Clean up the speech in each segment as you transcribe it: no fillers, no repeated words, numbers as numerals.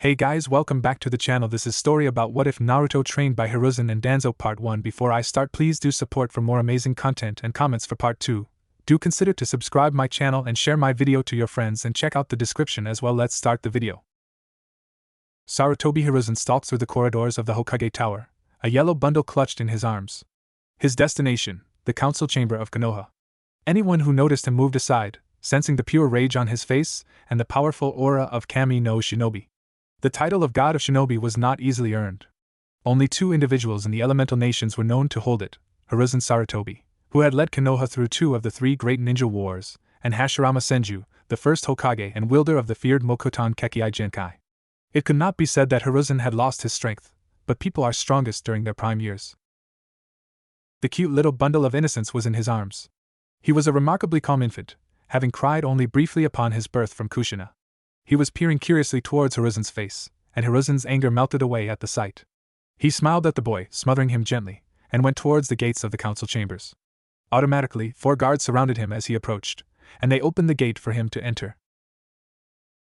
Hey guys, welcome back to the channel. This is story about what if Naruto trained by Hiruzen and Danzo part 1. Before I start, please do support for more amazing content and comments for part 2. Do consider to subscribe my channel and share my video to your friends and check out the description as well. Let's start the video. Sarutobi Hiruzen stalked through the corridors of the Hokage Tower, a yellow bundle clutched in his arms. His destination, the council chamber of Konoha. Anyone who noticed him moved aside, sensing the pure rage on his face and the powerful aura of Kami no Shinobi. The title of God of Shinobi was not easily earned. Only two individuals in the elemental nations were known to hold it: Hiruzen Sarutobi, who had led Konoha through two of the three great ninja wars, and Hashirama Senju, the first Hokage and wielder of the feared Mokotan Kekkei Genkai. It could not be said that Hiruzen had lost his strength, but people are strongest during their prime years. The cute little bundle of innocence was in his arms. He was a remarkably calm infant, having cried only briefly upon his birth from Kushina. He was peering curiously towards Hiruzen's face, and Hiruzen's anger melted away at the sight. He smiled at the boy, smothering him gently, and went towards the gates of the council chambers. Automatically, 4 guards surrounded him as he approached, and they opened the gate for him to enter.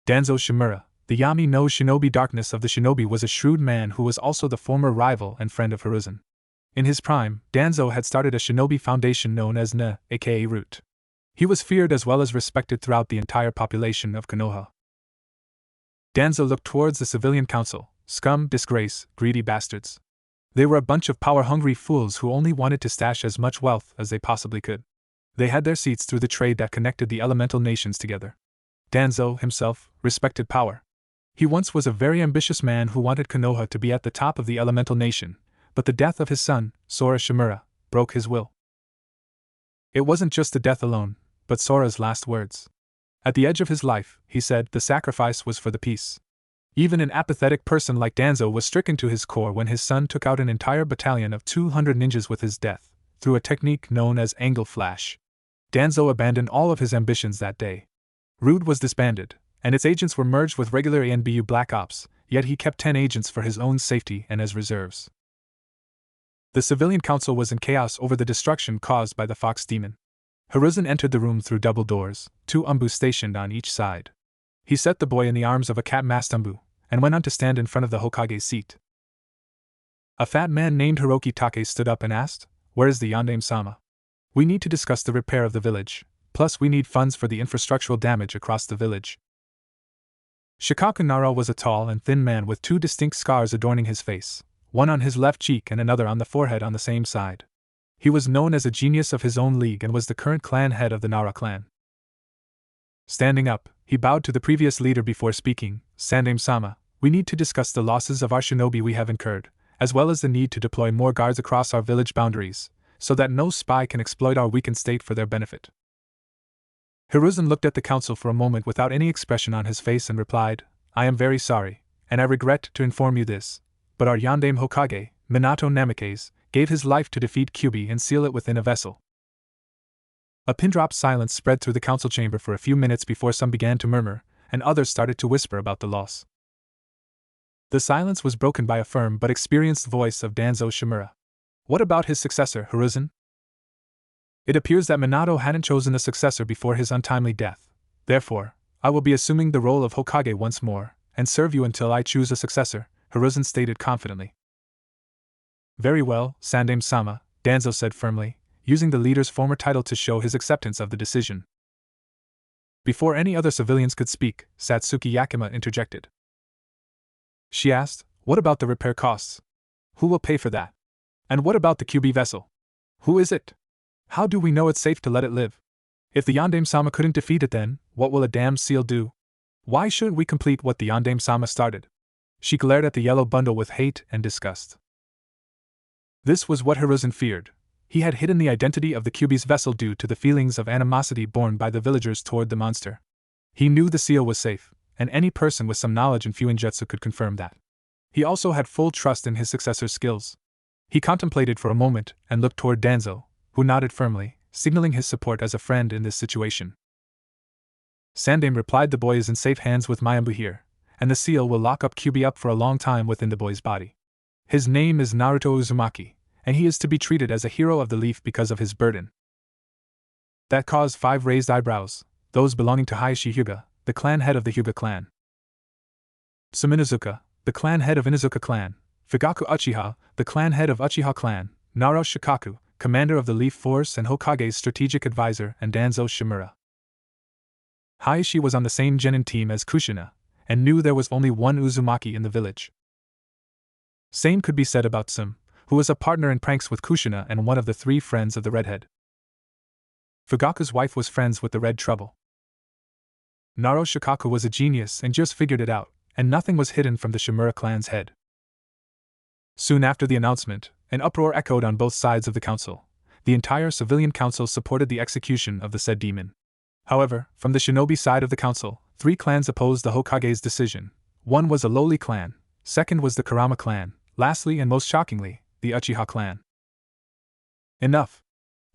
Danzo Shimura, the Yami no Shinobi Darkness of the Shinobi, was a shrewd man who was also the former rival and friend of Hiruzen. In his prime, Danzo had started a shinobi foundation known as Na, aka Root. He was feared as well as respected throughout the entire population of Konoha. Danzo looked towards the civilian council. Scum, disgrace, greedy bastards. They were a bunch of power-hungry fools who only wanted to stash as much wealth as they possibly could. They had their seats through the trade that connected the elemental nations together. Danzo, himself, respected power. He once was a very ambitious man who wanted Konoha to be at the top of the elemental nation, but the death of his son, Sora Shimura, broke his will. It wasn't just the death alone, but Sora's last words. At the edge of his life, he said, the sacrifice was for the peace. Even an apathetic person like Danzo was stricken to his core when his son took out an entire battalion of 200 ninjas with his death, through a technique known as angle flash. Danzo abandoned all of his ambitions that day. Root was disbanded, and its agents were merged with regular ANBU Black Ops, yet he kept 10 agents for his own safety and as reserves. The civilian council was in chaos over the destruction caused by the Fox Demon. Hiruzen entered the room through double doors, 2 umbu stationed on each side. He set the boy in the arms of a cat-masked umbu, and went on to stand in front of the Hokage's seat. A fat man named Hiroki Take stood up and asked, "Where is the Yondaime-sama? We need to discuss the repair of the village, plus we need funds for the infrastructural damage across the village." Shikaku Nara was a tall and thin man with 2 distinct scars adorning his face, one on his left cheek and another on the forehead on the same side. He was known as a genius of his own league and was the current clan head of the Nara clan. Standing up, he bowed to the previous leader before speaking. "Sandaime-sama, we need to discuss the losses of our shinobi we have incurred, as well as the need to deploy more guards across our village boundaries, so that no spy can exploit our weakened state for their benefit." Hiruzen looked at the council for a moment without any expression on his face and replied, "I am very sorry, and I regret to inform you this, but our Yondaime Hokage, Minato Namikaze, gave his life to defeat Kyuubi and seal it within a vessel." A pin-drop silence spread through the council chamber for a few minutes before some began to murmur, and others started to whisper about the loss. The silence was broken by a firm but experienced voice of Danzo Shimura. "What about his successor, Hiruzen?" "It appears that Minato hadn't chosen a successor before his untimely death. Therefore, I will be assuming the role of Hokage once more, and serve you until I choose a successor," Hiruzen stated confidently. "Very well, Sandaime-sama," Danzo said firmly, using the leader's former title to show his acceptance of the decision. Before any other civilians could speak, Satsuki Yakima interjected. She asked, "What about the repair costs? Who will pay for that? And what about the Kyuubi vessel? Who is it? How do we know it's safe to let it live? If the Yondaime-sama couldn't defeat it, then what will a damned seal do? Why shouldn't we complete what the Yondaime-sama started?" She glared at the yellow bundle with hate and disgust. This was what Hiruzen feared. He had hidden the identity of the Kyuubi's vessel due to the feelings of animosity borne by the villagers toward the monster. He knew the seal was safe, and any person with some knowledge in Fuinjutsu could confirm that. He also had full trust in his successor's skills. He contemplated for a moment and looked toward Danzo, who nodded firmly, signaling his support as a friend in this situation. Sandaime replied, "The boy is in safe hands with my umbu here, and the seal will lock up Kyuubi up for a long time within the boy's body. His name is Naruto Uzumaki, and he is to be treated as a hero of the leaf because of his burden." That caused 5 raised eyebrows, those belonging to Hayashi Hyuga, the clan head of the Hyuga clan. Suminazuka, the clan head of Inazuka clan, Fugaku Uchiha, the clan head of Uchiha clan, Naro Shikaku, commander of the Leaf Force and Hokage's strategic advisor, and Danzo Shimura. Hayashi was on the same genin team as Kushina, and knew there was only one Uzumaki in the village. Same could be said about Sum, who was a partner in pranks with Kushina and one of the three friends of the redhead. Fugaku's wife was friends with the Red Trouble. Naro Shikaku was a genius and just figured it out, and nothing was hidden from the Shimura clan's head. Soon after the announcement, an uproar echoed on both sides of the council. The entire civilian council supported the execution of the said demon. However, from the shinobi side of the council, 3 clans opposed the Hokage's decision. One was a lowly clan, second was the Kurama clan, lastly and most shockingly, the Uchiha clan. Enough!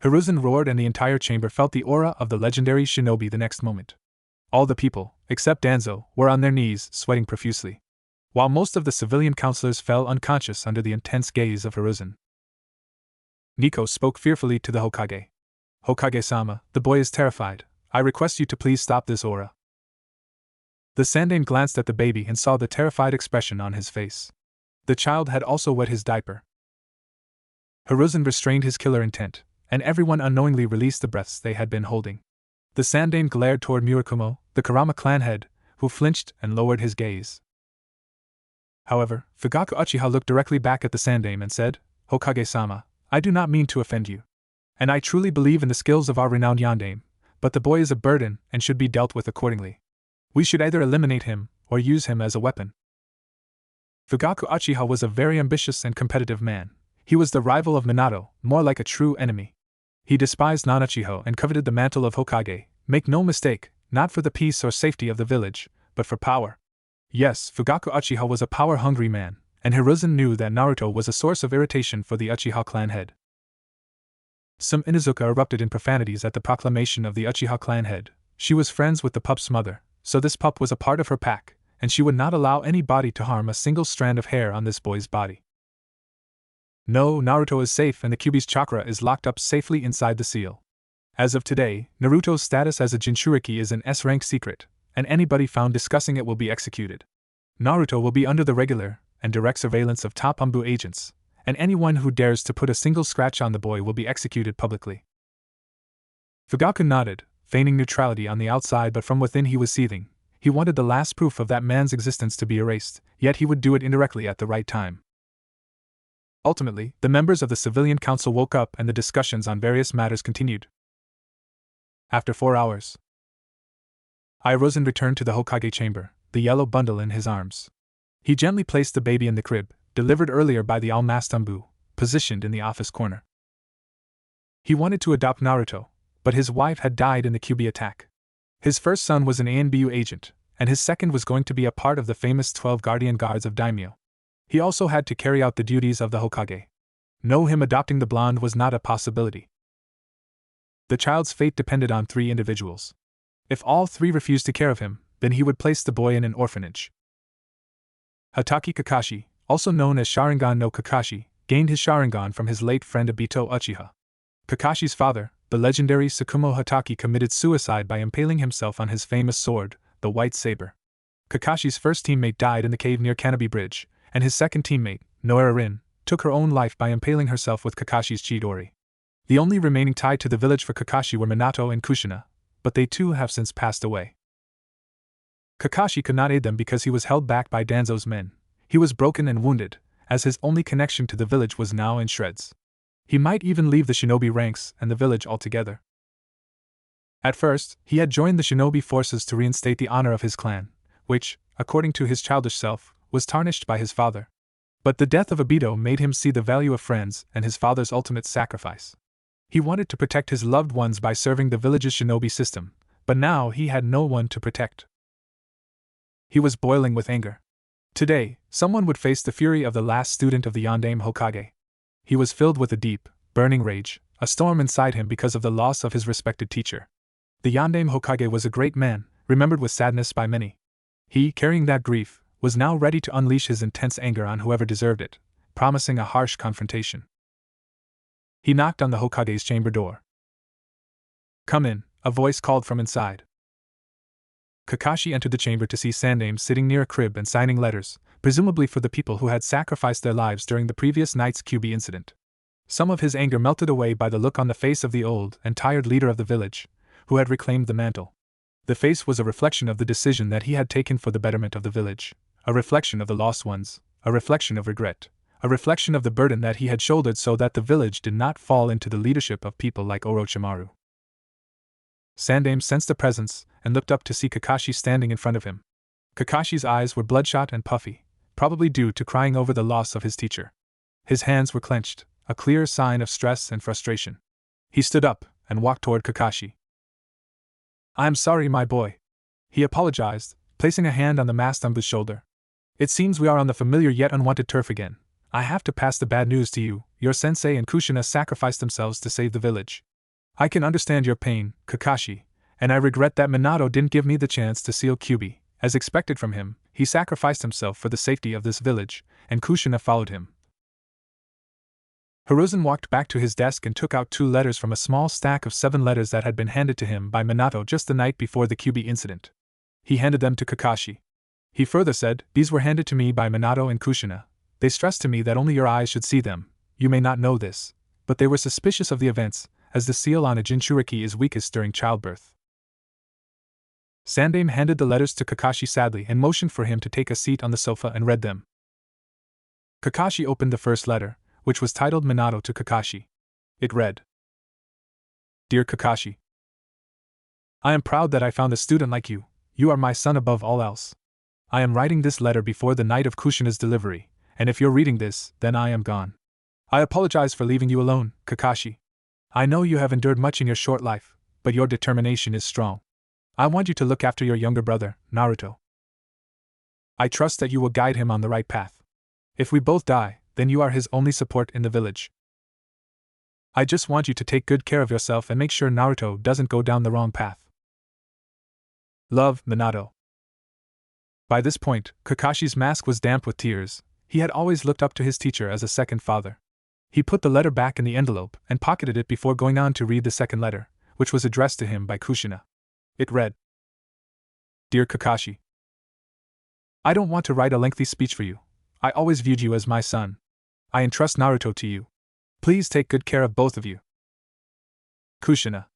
Hiruzen roared, and the entire chamber felt the aura of the legendary shinobi the next moment. All the people, except Danzo, were on their knees, sweating profusely, while most of the civilian councilors fell unconscious under the intense gaze of Hiruzen. Nico spoke fearfully to the Hokage. Hokage-sama, the boy is terrified. I request you to please stop this aura. The Sandaime glanced at the baby and saw the terrified expression on his face. The child had also wet his diaper. Hiruzen restrained his killer intent, and everyone unknowingly released the breaths they had been holding. The Sandaime glared toward Murakumo, the Kurama clan head, who flinched and lowered his gaze. However, Fugaku Uchiha looked directly back at the Sandaime and said, Hokage-sama, I do not mean to offend you. And I truly believe in the skills of our renowned Yondaime, but the boy is a burden and should be dealt with accordingly. We should either eliminate him or use him as a weapon. Fugaku Uchiha was a very ambitious and competitive man. He was the rival of Minato, more like a true enemy. He despised Non-Uchiha and coveted the mantle of Hokage, make no mistake, not for the peace or safety of the village, but for power. Yes, Fugaku Uchiha was a power-hungry man, and Hiruzen knew that Naruto was a source of irritation for the Uchiha clan head. Some Inazuka erupted in profanities at the proclamation of the Uchiha clan head. She was friends with the pup's mother, so this pup was a part of her pack, and she would not allow anybody to harm a single strand of hair on this boy's body. No, Naruto is safe and the Kyuubi's chakra is locked up safely inside the seal. As of today, Naruto's status as a Jinchuriki is an S-rank secret, and anybody found discussing it will be executed. Naruto will be under the regular and direct surveillance of top Umbu agents, and anyone who dares to put a single scratch on the boy will be executed publicly. Fugaku nodded, feigning neutrality on the outside, but from within he was seething. He wanted the last proof of that man's existence to be erased, yet he would do it indirectly at the right time. Ultimately, the members of the civilian council woke up and the discussions on various matters continued. After 4 hours, Hiruzen returned to the Hokage chamber, the yellow bundle in his arms. He gently placed the baby in the crib, delivered earlier by the all-masked Umbu, positioned in the office corner. He wanted to adopt Naruto, but his wife had died in the Kyuubi attack. His first son was an ANBU agent, and his second was going to be a part of the famous 12 guardian guards of Daimyo. He also had to carry out the duties of the Hokage. No, him adopting the blonde was not a possibility. The child's fate depended on 3 individuals. If all 3 refused to care of him, then he would place the boy in an orphanage. Hatake Kakashi, also known as Sharingan no Kakashi, gained his Sharingan from his late friend Obito Uchiha. Kakashi's father, the legendary Tsukumo Hatake, committed suicide by impaling himself on his famous sword, the White Saber. Kakashi's first teammate died in the cave near Kanobi Bridge, and his second teammate, Noera Rin, took her own life by impaling herself with Kakashi's Chidori. The only remaining tied to the village for Kakashi were Minato and Kushina, but they too have since passed away. Kakashi could not aid them because he was held back by Danzo's men. He was broken and wounded, as his only connection to the village was now in shreds. He might even leave the shinobi ranks and the village altogether. At first, he had joined the shinobi forces to reinstate the honor of his clan, which, according to his childish self, was tarnished by his father. But the death of Obito made him see the value of friends and his father's ultimate sacrifice. He wanted to protect his loved ones by serving the village's shinobi system, but now he had no one to protect. He was boiling with anger. Today, someone would face the fury of the last student of the Yondaime Hokage. He was filled with a deep, burning rage, a storm inside him because of the loss of his respected teacher. The Yondaime Hokage was a great man, remembered with sadness by many. He, carrying that grief, was now ready to unleash his intense anger on whoever deserved it, promising a harsh confrontation. He knocked on the Hokage's chamber door. "Come in," a voice called from inside. Kakashi entered the chamber to see Sandaime sitting near a crib and signing letters, presumably for the people who had sacrificed their lives during the previous night's QB incident. Some of his anger melted away by the look on the face of the old and tired leader of the village, who had reclaimed the mantle. The face was a reflection of the decision that he had taken for the betterment of the village, a reflection of the lost ones, a reflection of regret, a reflection of the burden that he had shouldered so that the village did not fall into the leadership of people like Orochimaru. Sandaime sensed a presence and looked up to see Kakashi standing in front of him. Kakashi's eyes were bloodshot and puffy, probably due to crying over the loss of his teacher. His hands were clenched, a clear sign of stress and frustration. He stood up and walked toward Kakashi. "I am sorry, my boy," he apologized, placing a hand on the masked Umbu's shoulder. "It seems we are on the familiar yet unwanted turf again. I have to pass the bad news to you. Your sensei and Kushina sacrificed themselves to save the village. I can understand your pain, Kakashi, and I regret that Minato didn't give me the chance to seal Kyuubi. As expected from him, he sacrificed himself for the safety of this village, and Kushina followed him." Hiruzen walked back to his desk and took out 2 letters from a small stack of 7 letters that had been handed to him by Minato just the night before the Kyuubi incident. He handed them to Kakashi. He further said, "These were handed to me by Minato and Kushina. They stressed to me that only your eyes should see them. You may not know this, but they were suspicious of the events, as the seal on a Jinchuriki is weakest during childbirth." Sandaime handed the letters to Kakashi sadly and motioned for him to take a seat on the sofa and read them. Kakashi opened the first letter, which was titled Minato to Kakashi. It read, "Dear Kakashi, I am proud that I found a student like you. You are my son above all else. I am writing this letter before the night of Kushina's delivery, and if you're reading this, then I am gone. I apologize for leaving you alone, Kakashi. I know you have endured much in your short life, but your determination is strong. I want you to look after your younger brother, Naruto. I trust that you will guide him on the right path. If we both die, then you are his only support in the village. I just want you to take good care of yourself and make sure Naruto doesn't go down the wrong path. Love, Minato." By this point, Kakashi's mask was damp with tears. He had always looked up to his teacher as a second father. He put the letter back in the envelope and pocketed it before going on to read the second letter, which was addressed to him by Kushina. It read, "Dear Kakashi, I don't want to write a lengthy speech for you. I always viewed you as my son. I entrust Naruto to you. Please take good care of both of you. Kushina."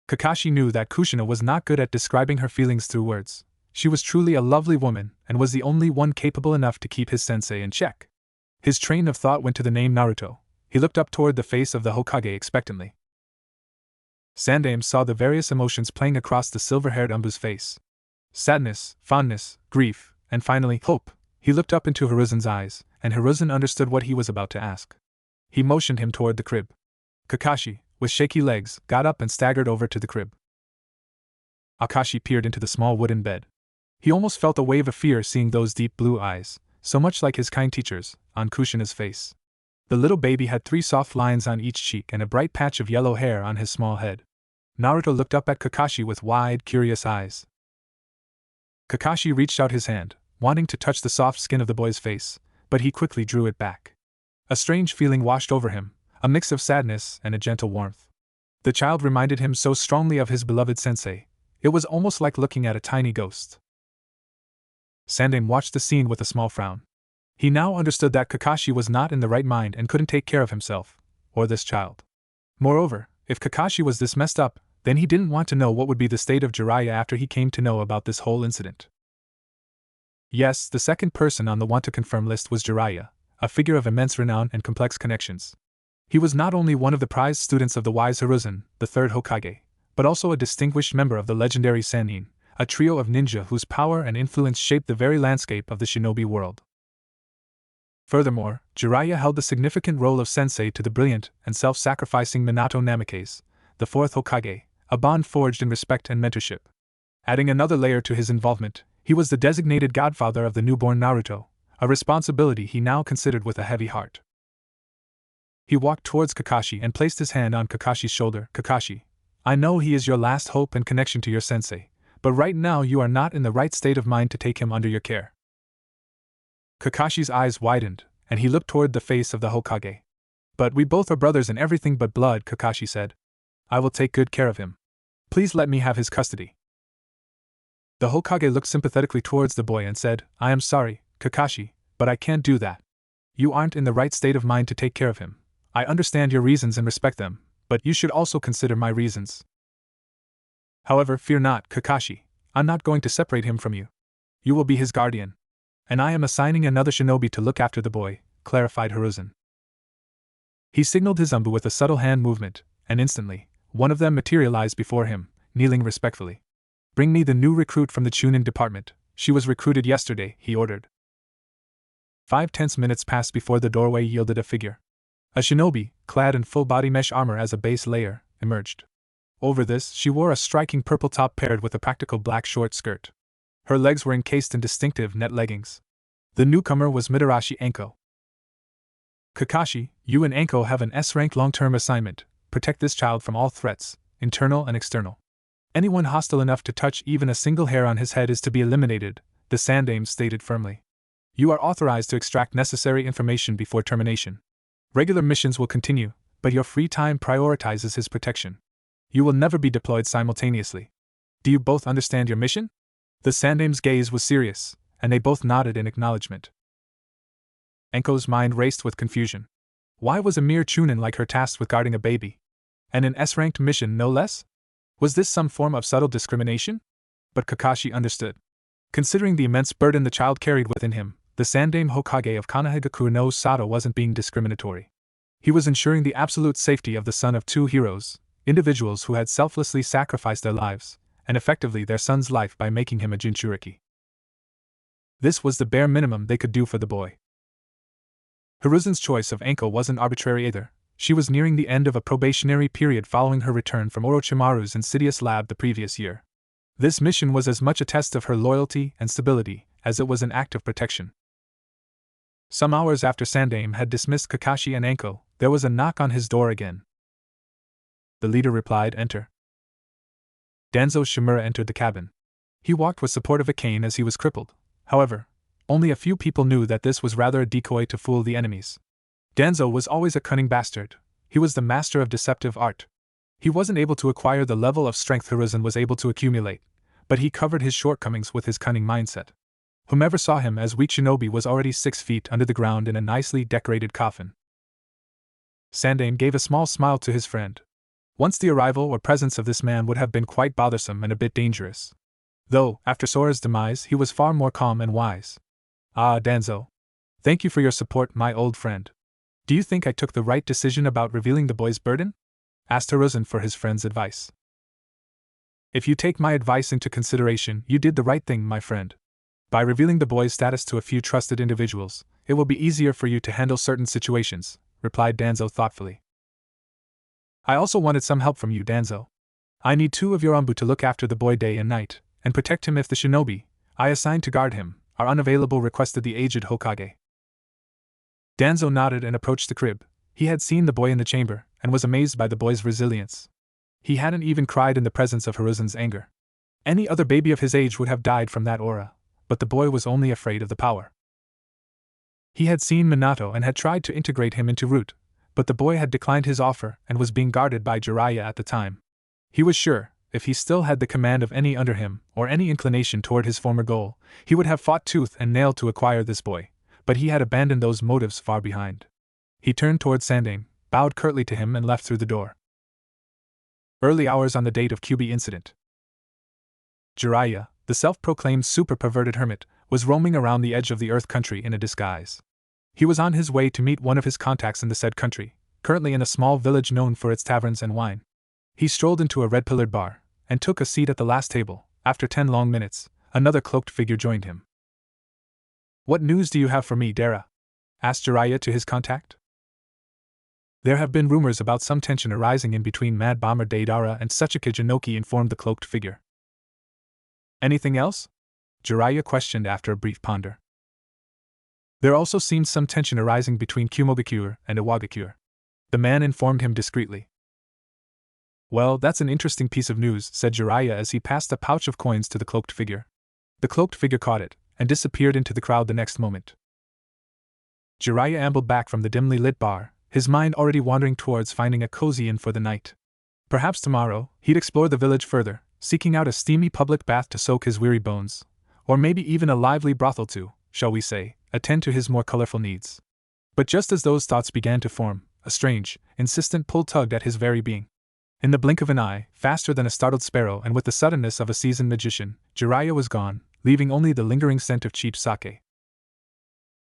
Kakashi knew that Kushina was not good at describing her feelings through words. She was truly a lovely woman and was the only one capable enough to keep his sensei in check. His train of thought went to the name Naruto. He looked up toward the face of the Hokage expectantly. Sandaime saw the various emotions playing across the silver-haired Umbu's face. Sadness, fondness, grief, and finally, hope. He looked up into Hiruzen's eyes, and Hiruzen understood what he was about to ask. He motioned him toward the crib. Kakashi, with shaky legs, got up and staggered over to the crib. Akashi peered into the small wooden bed. He almost felt a wave of fear seeing those deep blue eyes, so much like his kind teacher's, on Kushina's face. The little baby had 3 soft lines on each cheek and a bright patch of yellow hair on his small head. Naruto looked up at Kakashi with wide, curious eyes. Kakashi reached out his hand, wanting to touch the soft skin of the boy's face, but he quickly drew it back. A strange feeling washed over him, a mix of sadness and a gentle warmth. The child reminded him so strongly of his beloved sensei, it was almost like looking at a tiny ghost. Sandaime watched the scene with a small frown. He now understood that Kakashi was not in the right mind and couldn't take care of himself, or this child. Moreover, if Kakashi was this messed up, then he didn't want to know what would be the state of Jiraiya after he came to know about this whole incident. Yes, the second person on the want to confirm list was Jiraiya, a figure of immense renown and complex connections. He was not only one of the prized students of the wise Hiruzen, the third Hokage, but also a distinguished member of the legendary Sannin, a trio of ninja whose power and influence shaped the very landscape of the shinobi world. Furthermore, Jiraiya held the significant role of sensei to the brilliant and self-sacrificing Minato Namikaze, the fourth Hokage, a bond forged in respect and mentorship. Adding another layer to his involvement, he was the designated godfather of the newborn Naruto, a responsibility he now considered with a heavy heart. He walked towards Kakashi and placed his hand on Kakashi's shoulder. "Kakashi, I know he is your last hope and connection to your sensei, but right now you are not in the right state of mind to take him under your care." Kakashi's eyes widened, and he looked toward the face of the Hokage. "But we both are brothers in everything but blood," Kakashi said. "I will take good care of him. Please let me have his custody." The Hokage looked sympathetically towards the boy and said, I am sorry, Kakashi, but I can't do that. You aren't in the right state of mind to take care of him. I understand your reasons and respect them, but you should also consider my reasons. However, fear not, Kakashi. I'm not going to separate him from you. You will be his guardian. And I am assigning another shinobi to look after the boy, clarified Hiruzen. He signaled his Umbu with a subtle hand movement, and instantly, one of them materialized before him, kneeling respectfully. Bring me the new recruit from the Chunin department. She was recruited yesterday, he ordered. 5 tense minutes passed before the doorway yielded a figure. A shinobi, clad in full body mesh armor as a base layer, emerged. Over this, she wore a striking purple top paired with a practical black short skirt. Her legs were encased in distinctive net leggings. The newcomer was Mitarashi Anko. Kakashi, you and Anko have an S-rank long-term assignment. Protect this child from all threats, internal and external. Anyone hostile enough to touch even a single hair on his head is to be eliminated, the Sandaime stated firmly. You are authorized to extract necessary information before termination. Regular missions will continue, but your free time prioritizes his protection. You will never be deployed simultaneously. Do you both understand your mission? The Sandaime's gaze was serious, and they both nodded in acknowledgement. Anko's mind raced with confusion. Why was a mere Chunin like her tasked with guarding a baby? And an S-ranked mission, no less? Was this some form of subtle discrimination? But Kakashi understood. Considering the immense burden the child carried within him, the Sandaime Hokage of Konohagakure no Sato wasn't being discriminatory. He was ensuring the absolute safety of the son of two heroes, individuals who had selflessly sacrificed their lives, and effectively their son's life by making him a Jinchuriki. This was the bare minimum they could do for the boy. Hiruzen's choice of Anko wasn't arbitrary either. She was nearing the end of a probationary period following her return from Orochimaru's insidious lab the previous year. This mission was as much a test of her loyalty and stability as it was an act of protection. Some hours after Sandaime had dismissed Kakashi and Anko, there was a knock on his door again. The leader replied, Enter. Danzo Shimura entered the cabin. He walked with support of a cane as he was crippled. However, only a few people knew that this was rather a decoy to fool the enemies. Danzo was always a cunning bastard. He was the master of deceptive art. He wasn't able to acquire the level of strength Hiruzen was able to accumulate, but he covered his shortcomings with his cunning mindset. Whomever saw him as weak shinobi was already 6 feet under the ground in a nicely decorated coffin. Sandaime gave a small smile to his friend. Once the arrival or presence of this man would have been quite bothersome and a bit dangerous. Though, after Sora's demise, he was far more calm and wise. Ah, Danzo. Thank you for your support, my old friend. Do you think I took the right decision about revealing the boy's burden? Asked Hiruzen for his friend's advice. If you take my advice into consideration, you did the right thing, my friend. By revealing the boy's status to a few trusted individuals, it will be easier for you to handle certain situations, replied Danzo thoughtfully. I also wanted some help from you, Danzo. I need 2 of your Umbu to look after the boy day and night, and protect him if the shinobi I assigned to guard him are unavailable, requested the aged Hokage. Danzo nodded and approached the crib. He had seen the boy in the chamber, and was amazed by the boy's resilience. He hadn't even cried in the presence of Hiruzen's anger. Any other baby of his age would have died from that aura, but the boy was only afraid of the power. He had seen Minato and had tried to integrate him into Root, but the boy had declined his offer and was being guarded by Jiraiya at the time. He was sure, if he still had the command of any under him, or any inclination toward his former goal, he would have fought tooth and nail to acquire this boy, but he had abandoned those motives far behind. He turned toward Sandaime, bowed curtly to him and left through the door. Early hours on the date of QB incident. Jiraiya, the self-proclaimed super-perverted hermit, was roaming around the edge of the Earth country in a disguise. He was on his way to meet one of his contacts in the said country, currently in a small village known for its taverns and wine. He strolled into a red-pillared bar, and took a seat at the last table. After 10 long minutes, another cloaked figure joined him. What news do you have for me, Dara? Asked Jiraiya to his contact. There have been rumors about some tension arising in between Mad Bomber Deidara and Sasuke Jinoki, informed the cloaked figure. Anything else? Jiraiya questioned after a brief ponder. There also seemed some tension arising between Kumogakure and Iwagakure. The man informed him discreetly. Well, that's an interesting piece of news, said Jiraiya as he passed a pouch of coins to the cloaked figure. The cloaked figure caught it, and disappeared into the crowd the next moment. Jiraiya ambled back from the dimly lit bar, his mind already wandering towards finding a cozy inn for the night. Perhaps tomorrow, he'd explore the village further, seeking out a steamy public bath to soak his weary bones, or maybe even a lively brothel to, shall we say, attend to his more colorful needs. But just as those thoughts began to form, a strange, insistent pull tugged at his very being. In the blink of an eye, faster than a startled sparrow and with the suddenness of a seasoned magician, Jiraiya was gone, leaving only the lingering scent of cheap sake.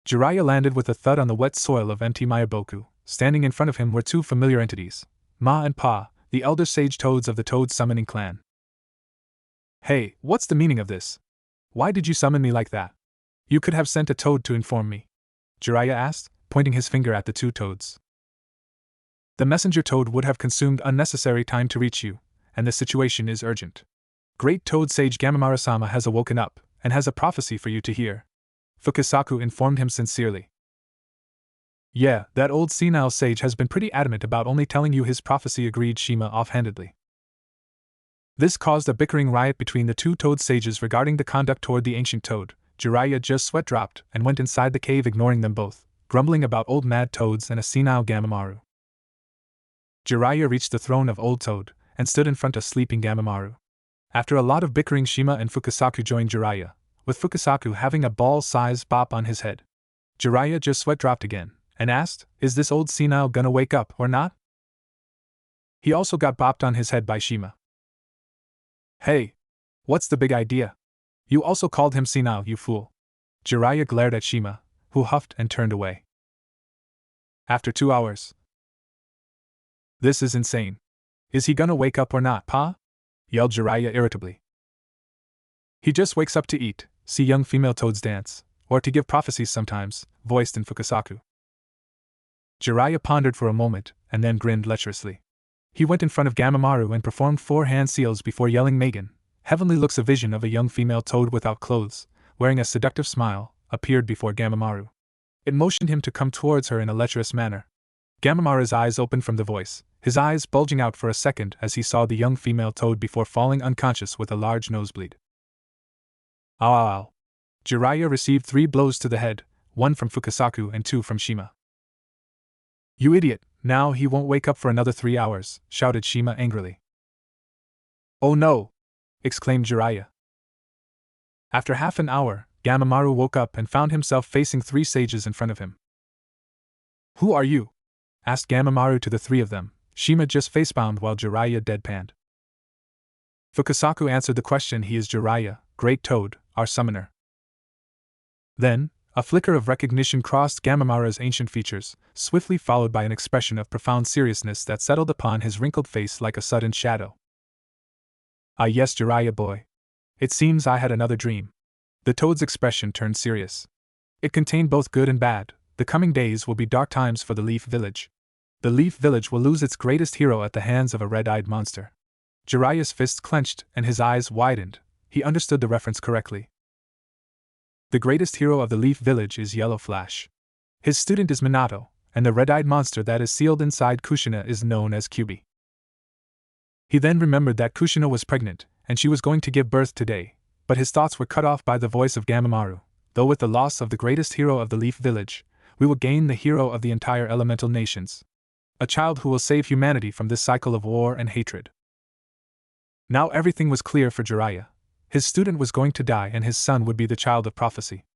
Jiraiya landed with a thud on the wet soil of empty Mayaboku. Standing in front of him were two familiar entities, Ma and Pa, the elder sage toads of the Toad Summoning Clan. "Hey, what's the meaning of this? Why did you summon me like that? You could have sent a toad to inform me," Jiraiya asked, pointing his finger at the two toads. "The messenger toad would have consumed unnecessary time to reach you, and the situation is urgent. Great Toad Sage Gamamara-sama has awoken up, and has a prophecy for you to hear," Fukasaku informed him sincerely. "Yeah, that old senile sage has been pretty adamant about only telling you his prophecy," agreed Shima offhandedly. This caused a bickering riot between the two toad sages regarding the conduct toward the ancient toad. Jiraiya just sweat dropped and went inside the cave, ignoring them both, grumbling about old mad toads and a senile Gamamaru. Jiraiya reached the throne of Old Toad and stood in front of sleeping Gamamaru. After a lot of bickering, Shima and Fukasaku joined Jiraiya, with Fukasaku having a ball-sized bop on his head. Jiraiya just sweat dropped again and asked, "Is this old senile gonna wake up or not?" He also got bopped on his head by Shima. "Hey! What's the big idea? You also called him senile, you fool." Jiraiya glared at Shima, who huffed and turned away. After 2 hours. "This is insane. Is he gonna wake up or not, Pa?" yelled Jiraiya irritably. "He just wakes up to eat, see young female toads dance, or to give prophecies sometimes," voiced in Fukasaku. Jiraiya pondered for a moment, and then grinned lecherously. He went in front of Gamamaru and performed 4 hand seals before yelling, "Megan, heavenly looks!" A vision of a young female toad without clothes, wearing a seductive smile, appeared before Gamamaru. It motioned him to come towards her in a lecherous manner. Gamamaru's eyes opened from the voice, his eyes bulging out for a second as he saw the young female toad before falling unconscious with a large nosebleed. Ow ow ow. Jiraiya received 3 blows to the head, 1 from Fukasaku and 2 from Shima. "You idiot, now he won't wake up for another 3 hours, shouted Shima angrily. "Oh no!" exclaimed Jiraiya. After half an hour, Gamamaru woke up and found himself facing 3 sages in front of him. "Who are you?" asked Gamamaru to the 3 of them. Shima just facebound while Jiraiya deadpanned. Fukasaku answered the question. "He is Jiraiya, Great Toad, our summoner." Then, a flicker of recognition crossed Gamamaru's ancient features, swiftly followed by an expression of profound seriousness that settled upon his wrinkled face like a sudden shadow. "Ah yes, Jiraiya boy. It seems I had another dream." The toad's expression turned serious. It contained both good and bad. The coming days will be dark times for the Leaf Village. The Leaf Village will lose its greatest hero at the hands of a red-eyed monster. Jiraiya's fists clenched and his eyes widened. He understood the reference correctly. The greatest hero of the Leaf Village is Yellow Flash. His student is Minato, and the red-eyed monster that is sealed inside Kushina is known as Kyubi. He then remembered that Kushina was pregnant, and she was going to give birth today, but his thoughts were cut off by the voice of Gamamaru. "Though with the loss of the greatest hero of the Leaf Village, we will gain the hero of the entire elemental nations. A child who will save humanity from this cycle of war and hatred." Now everything was clear for Jiraiya. His student was going to die and his son would be the child of prophecy.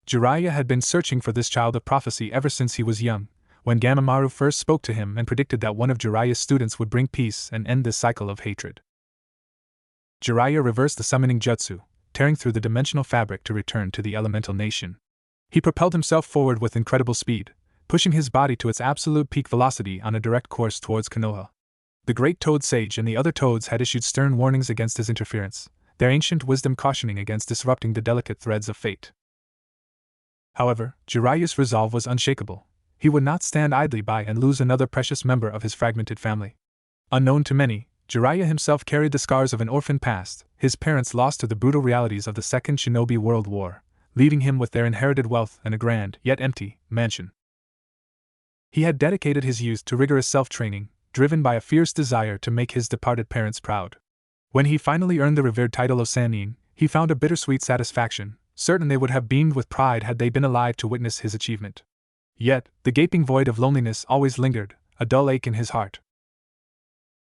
Jiraiya had been searching for this child of prophecy ever since he was young, when Gamamaru first spoke to him and predicted that one of Jiraiya's students would bring peace and end this cycle of hatred. Jiraiya reversed the summoning jutsu, tearing through the dimensional fabric to return to the elemental nation. He propelled himself forward with incredible speed, pushing his body to its absolute peak velocity on a direct course towards Konoha. The Great Toad Sage and the other toads had issued stern warnings against his interference, their ancient wisdom cautioning against disrupting the delicate threads of fate. However, Jiraiya's resolve was unshakable. He would not stand idly by and lose another precious member of his fragmented family. Unknown to many, Jiraiya himself carried the scars of an orphan past, his parents lost to the brutal realities of the Second Shinobi World War, leaving him with their inherited wealth and a grand, yet empty, mansion. He had dedicated his youth to rigorous self-training, driven by a fierce desire to make his departed parents proud. When he finally earned the revered title of Sannin, he found a bittersweet satisfaction, certain they would have beamed with pride had they been alive to witness his achievement. Yet, the gaping void of loneliness always lingered, a dull ache in his heart.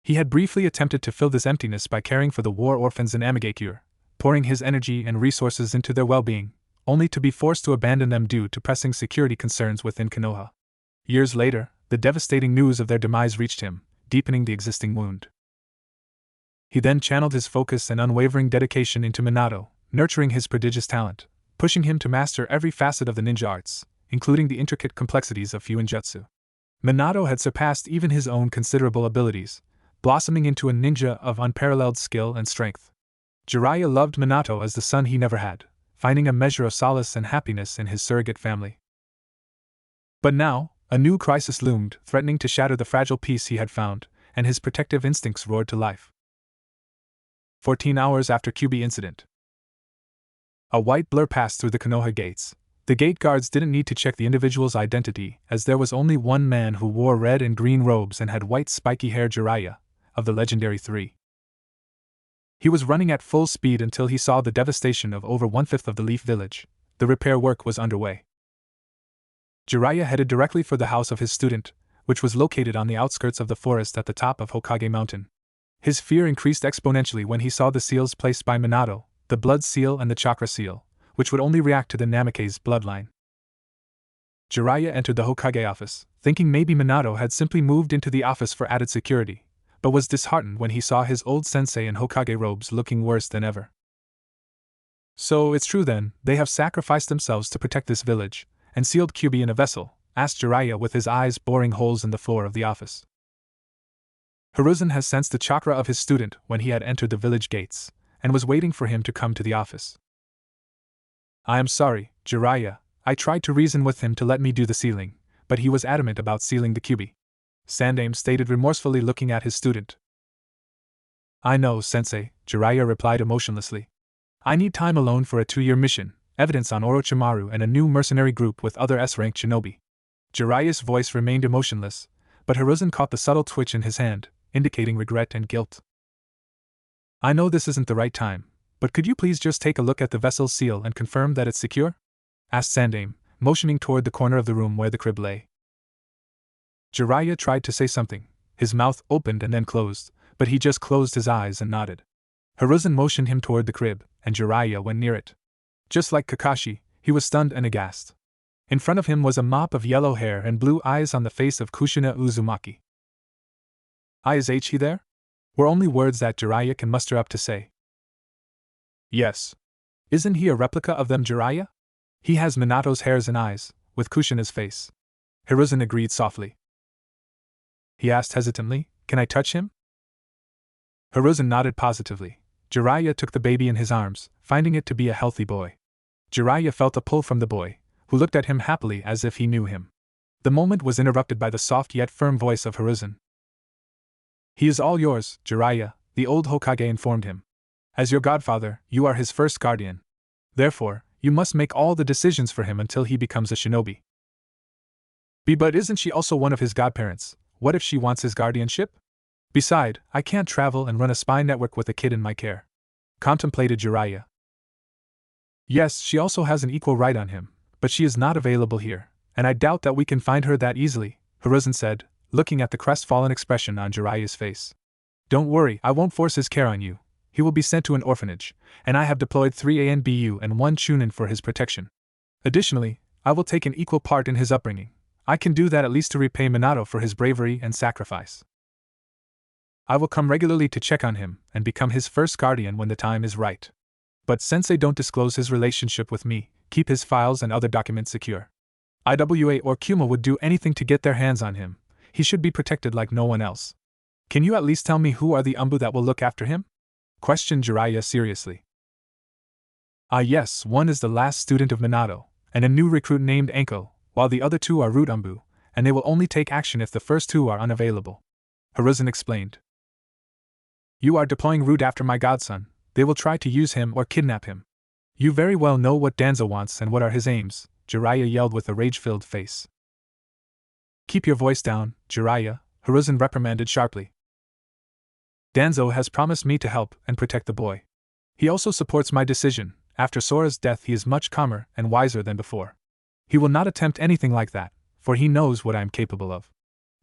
He had briefly attempted to fill this emptiness by caring for the war orphans in Amigakure, pouring his energy and resources into their well-being, only to be forced to abandon them due to pressing security concerns within Konoha. Years later, the devastating news of their demise reached him, deepening the existing wound. He then channeled his focus and unwavering dedication into Minato, nurturing his prodigious talent, pushing him to master every facet of the ninja arts, including the intricate complexities of Fuinjutsu. Minato had surpassed even his own considerable abilities, blossoming into a ninja of unparalleled skill and strength. Jiraiya loved Minato as the son he never had, finding a measure of solace and happiness in his surrogate family. But now, a new crisis loomed, threatening to shatter the fragile peace he had found, and his protective instincts roared to life. 14 hours after Kyuubi incident. A white blur passed through the Konoha gates. The gate guards didn't need to check the individual's identity, as there was only one man who wore red and green robes and had white spiky hair: Jiraiya, of the legendary 3. He was running at full speed until he saw the devastation of over 1/5 of the Leaf Village. The repair work was underway. Jiraiya headed directly for the house of his student, which was located on the outskirts of the forest at the top of Hokage Mountain. His fear increased exponentially when he saw the seals placed by Minato, the blood seal and the chakra seal, which would only react to the Namikaze bloodline. Jiraiya entered the Hokage office, thinking maybe Minato had simply moved into the office for added security, but was disheartened when he saw his old sensei in Hokage robes looking worse than ever. "So it's true then, they have sacrificed themselves to protect this village, and sealed Kyuubi in a vessel?" asked Jiraiya with his eyes boring holes in the floor of the office. Hiruzen has sensed the chakra of his student when he had entered the village gates, and was waiting for him to come to the office. "I am sorry, Jiraiya, I tried to reason with him to let me do the sealing, but he was adamant about sealing the Kyuubi," Sandaime stated remorsefully, looking at his student. "I know, sensei," Jiraiya replied emotionlessly. "I need time alone for a 2-year mission, evidence on Orochimaru, and a new mercenary group with other S-ranked shinobi." Jiraiya's voice remained emotionless, but Hiruzen caught the subtle twitch in his hand, indicating regret and guilt. "I know this isn't the right time, but could you please just take a look at the vessel's seal and confirm that it's secure?" asked Sandaime, motioning toward the corner of the room where the crib lay. Jiraiya tried to say something, his mouth opened and then closed, but he just closed his eyes and nodded. Hiruzen motioned him toward the crib, and Jiraiya went near it. Just like Kakashi, he was stunned and aghast. In front of him was a mop of yellow hair and blue eyes on the face of Kushina Uzumaki. "Is he there?" were only words that Jiraiya can muster up to say. "Yes. Isn't he a replica of them, Jiraiya? He has Minato's hairs and eyes, with Kushina's face." Hiruzen agreed softly. He asked hesitantly, "Can I touch him?" Hiruzen nodded positively. Jiraiya took the baby in his arms, finding it to be a healthy boy. Jiraiya felt a pull from the boy, who looked at him happily as if he knew him. The moment was interrupted by the soft yet firm voice of Hiruzen. "He is all yours, Jiraiya," the old Hokage informed him. "As your godfather, you are his first guardian. Therefore, you must make all the decisions for him until he becomes a shinobi." But isn't she also one of his godparents? What if she wants his guardianship? Beside, I can't travel and run a spy network with a kid in my care," contemplated Jiraiya. "Yes, she also has an equal right on him, but she is not available here, and I doubt that we can find her that easily," Hiruzen said, looking at the crestfallen expression on Jiraiya's face. "Don't worry, I won't force his care on you. He will be sent to an orphanage, and I have deployed 3 ANBU and 1 Chunin for his protection. Additionally, I will take an equal part in his upbringing. I can do that at least to repay Minato for his bravery and sacrifice. I will come regularly to check on him and become his first guardian when the time is right. But sensei, don't disclose his relationship with me, keep his files and other documents secure. IWA or Kuma would do anything to get their hands on him. He should be protected like no one else. Can you at least tell me who are the Umbu that will look after him?" questioned Jiraiya seriously. Yes, one is the last student of Minato, and a new recruit named Anko, while the other 2 are root Umbu, and they will only take action if the first 2 are unavailable," Hiruzen explained. "You are deploying root after my godson. They will try to use him or kidnap him. You very well know what Danzo wants and what are his aims," Jiraiya yelled with a rage-filled face. "Keep your voice down, Jiraiya," Hiruzen reprimanded sharply. "Danzo has promised me to help and protect the boy. He also supports my decision. After Sora's death, he is much calmer and wiser than before. He will not attempt anything like that, for he knows what I am capable of,"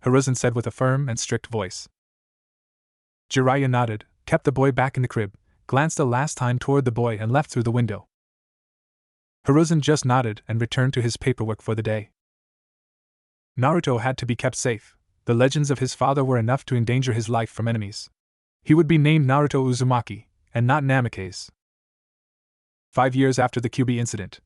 Hiruzen said with a firm and strict voice. Jiraiya nodded, kept the boy back in the crib, glanced a last time toward the boy and left through the window. Hiruzen just nodded and returned to his paperwork for the day. Naruto had to be kept safe. The legends of his father were enough to endanger his life from enemies. He would be named Naruto Uzumaki, and not Namikaze. 5 years after the Kyuubi incident.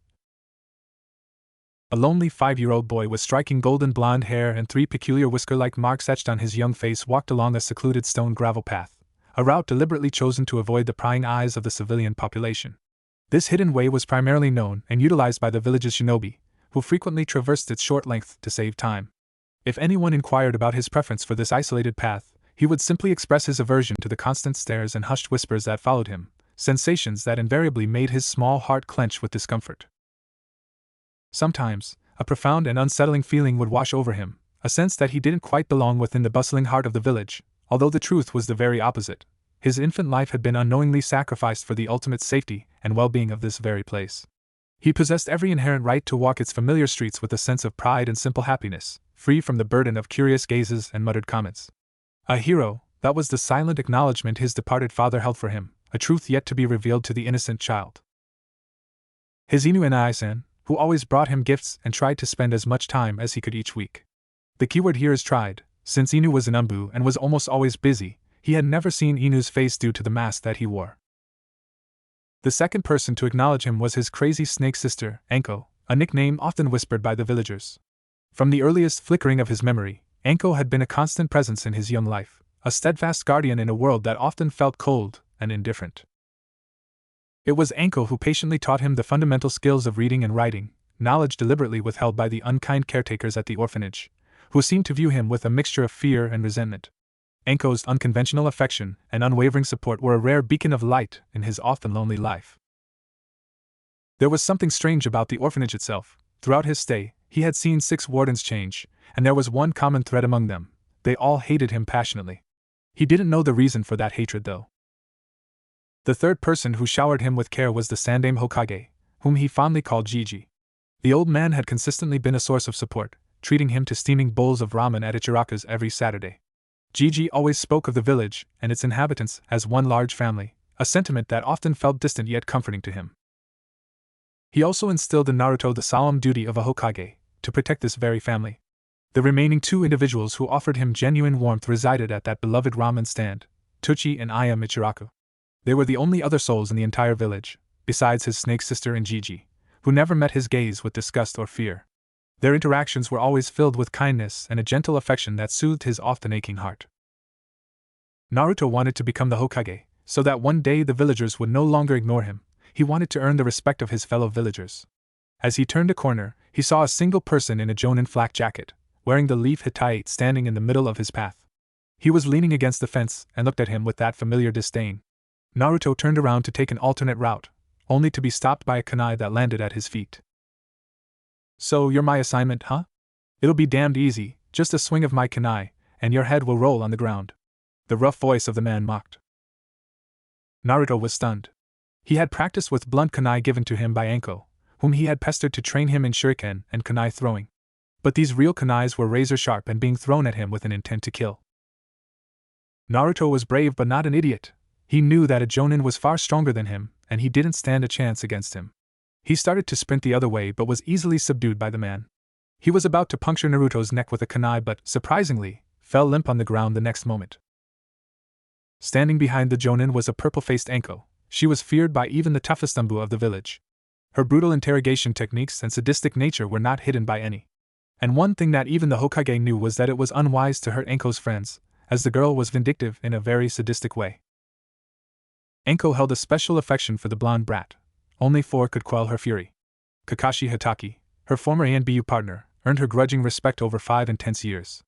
A lonely 5-year-old boy with striking golden blonde hair and 3 peculiar whisker-like marks etched on his young face walked along a secluded stone gravel path, a route deliberately chosen to avoid the prying eyes of the civilian population. This hidden way was primarily known and utilized by the village's shinobi, who frequently traversed its short length to save time. If anyone inquired about his preference for this isolated path, he would simply express his aversion to the constant stares and hushed whispers that followed him, sensations that invariably made his small heart clench with discomfort. Sometimes, a profound and unsettling feeling would wash over him, a sense that he didn't quite belong within the bustling heart of the village, although the truth was the very opposite. His infant life had been unknowingly sacrificed for the ultimate safety and well-being of this very place. He possessed every inherent right to walk its familiar streets with a sense of pride and simple happiness, free from the burden of curious gazes and muttered comments. A hero, that was the silent acknowledgement his departed father held for him, a truth yet to be revealed to the innocent child. His Inu Enai-san, who always brought him gifts and tried to spend as much time as he could each week. The keyword here is tried, since Inu was an umbu and was almost always busy. He had never seen Inu's face due to the mask that he wore. The second person to acknowledge him was his crazy snake sister, Anko, a nickname often whispered by the villagers. From the earliest flickering of his memory, Anko had been a constant presence in his young life, a steadfast guardian in a world that often felt cold and indifferent. It was Anko who patiently taught him the fundamental skills of reading and writing, knowledge deliberately withheld by the unkind caretakers at the orphanage, who seemed to view him with a mixture of fear and resentment. Anko's unconventional affection and unwavering support were a rare beacon of light in his often lonely life. There was something strange about the orphanage itself. Throughout his stay, he had seen 6 wardens change, and there was one common thread among them: they all hated him passionately. He didn't know the reason for that hatred, though. The third person who showered him with care was the Sandaime Hokage, whom he fondly called Gigi. The old man had consistently been a source of support, treating him to steaming bowls of ramen at Ichiraku's every Saturday. Gigi always spoke of the village and its inhabitants as one large family, a sentiment that often felt distant yet comforting to him. He also instilled in Naruto the solemn duty of a Hokage, to protect this very family. The remaining 2 individuals who offered him genuine warmth resided at that beloved ramen stand, Tochi and Aya Michiraku. They were the only other souls in the entire village, besides his snake sister and Gigi, who never met his gaze with disgust or fear. Their interactions were always filled with kindness and a gentle affection that soothed his often aching heart. Naruto wanted to become the Hokage, so that one day the villagers would no longer ignore him. He wanted to earn the respect of his fellow villagers. As he turned a corner, he saw a single person in a jonin flak jacket, wearing the leaf hitai standing in the middle of his path. He was leaning against the fence and looked at him with that familiar disdain. Naruto turned around to take an alternate route, only to be stopped by a kunai that landed at his feet. "So you're my assignment, huh? It'll be damned easy, just a swing of my kunai, and your head will roll on the ground," the rough voice of the man mocked. Naruto was stunned. He had practiced with blunt kunai given to him by Anko, whom he had pestered to train him in shuriken and kunai throwing. But these real kunais were razor-sharp and being thrown at him with an intent to kill. Naruto was brave but not an idiot. He knew that a jonin was far stronger than him, and he didn't stand a chance against him. He started to sprint the other way but was easily subdued by the man. He was about to puncture Naruto's neck with a kunai but, surprisingly, fell limp on the ground the next moment. Standing behind the jonin was a purple-faced Anko. She was feared by even the toughest umbu of the village. Her brutal interrogation techniques and sadistic nature were not hidden by any. And one thing that even the Hokage knew was that it was unwise to hurt Anko's friends, as the girl was vindictive in a very sadistic way. Anko held a special affection for the blonde brat. Only 4 could quell her fury. Kakashi Hatake, her former ANBU partner, earned her grudging respect over 5 intense years.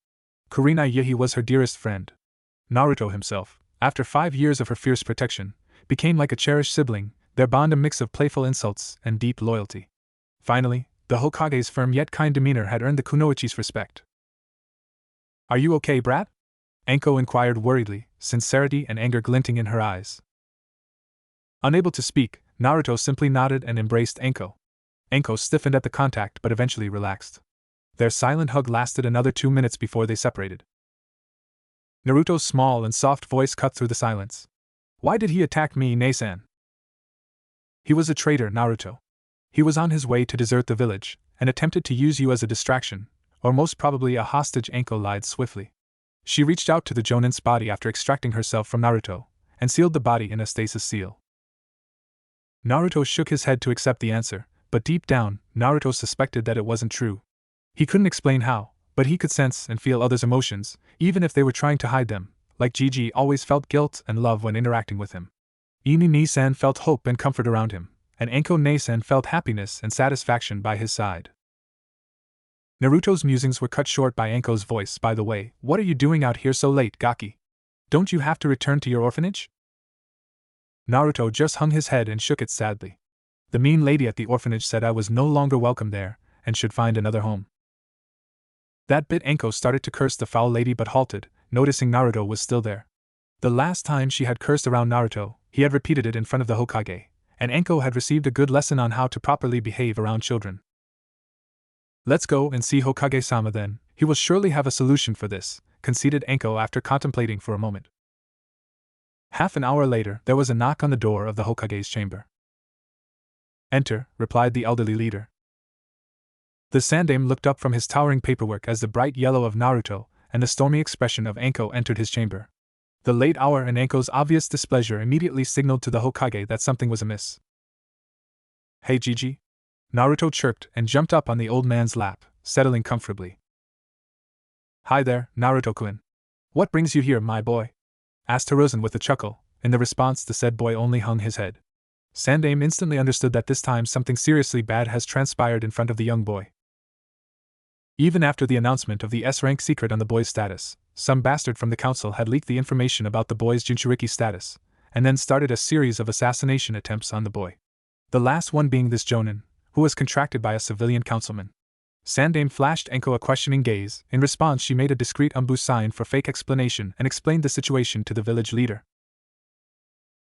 Kurina Yuhi was her dearest friend. Naruto himself, after 5 years of her fierce protection, became like a cherished sibling, their bond a mix of playful insults and deep loyalty. Finally, the Hokage's firm yet kind demeanor had earned the kunoichi's respect. "Are you okay, brat?" Anko inquired worriedly, sincerity and anger glinting in her eyes. Unable to speak, Naruto simply nodded and embraced Anko. Anko stiffened at the contact but eventually relaxed. Their silent hug lasted another 2 minutes before they separated. Naruto's small and soft voice cut through the silence. Why did he attack me, Nasan? He was a traitor, Naruto. He was on his way to desert the village, and attempted to use you as a distraction, or most probably a hostage. Anko lied swiftly. She reached out to the Jonin's body after extracting herself from Naruto, and sealed the body in a stasis seal. Naruto shook his head to accept the answer, but deep down, Naruto suspected that it wasn't true. He couldn't explain how, but he could sense and feel others' emotions, even if they were trying to hide them, like Gigi always felt guilt and love when interacting with him. Ini Nisan felt hope and comfort around him, and Anko Nasan felt happiness and satisfaction by his side. Naruto's musings were cut short by Anko's voice. By the way, what are you doing out here so late, Gaki? Don't you have to return to your orphanage? Naruto just hung his head and shook it sadly. The mean lady at the orphanage said I was no longer welcome there, and should find another home. That bit Anko started to curse the foul lady but halted, noticing Naruto was still there. The last time she had cursed around Naruto, he had repeated it in front of the Hokage, and Anko had received a good lesson on how to properly behave around children. Let's go and see Hokage-sama then, he will surely have a solution for this, conceded Anko after contemplating for a moment. Half an hour later, there was a knock on the door of the Hokage's chamber. Enter, replied the elderly leader. The Sandaime looked up from his towering paperwork as the bright yellow of Naruto and the stormy expression of Anko entered his chamber. The late hour and Anko's obvious displeasure immediately signaled to the Hokage that something was amiss. Hey Gigi? Naruto chirped and jumped up on the old man's lap, settling comfortably. Hi there, Naruto-kun. What brings you here, my boy? Asked Hiruzen with a chuckle. In the response, the said boy only hung his head. Sandaime instantly understood that this time something seriously bad has transpired in front of the young boy. Even after the announcement of the S-rank secret on the boy's status, some bastard from the council had leaked the information about the boy's Jinchuriki status, and then started a series of assassination attempts on the boy. The last one being this Jonin, who was contracted by a civilian councilman. Sandaime flashed Anko a questioning gaze. In response, she made a discreet sign for fake explanation and explained the situation to the village leader.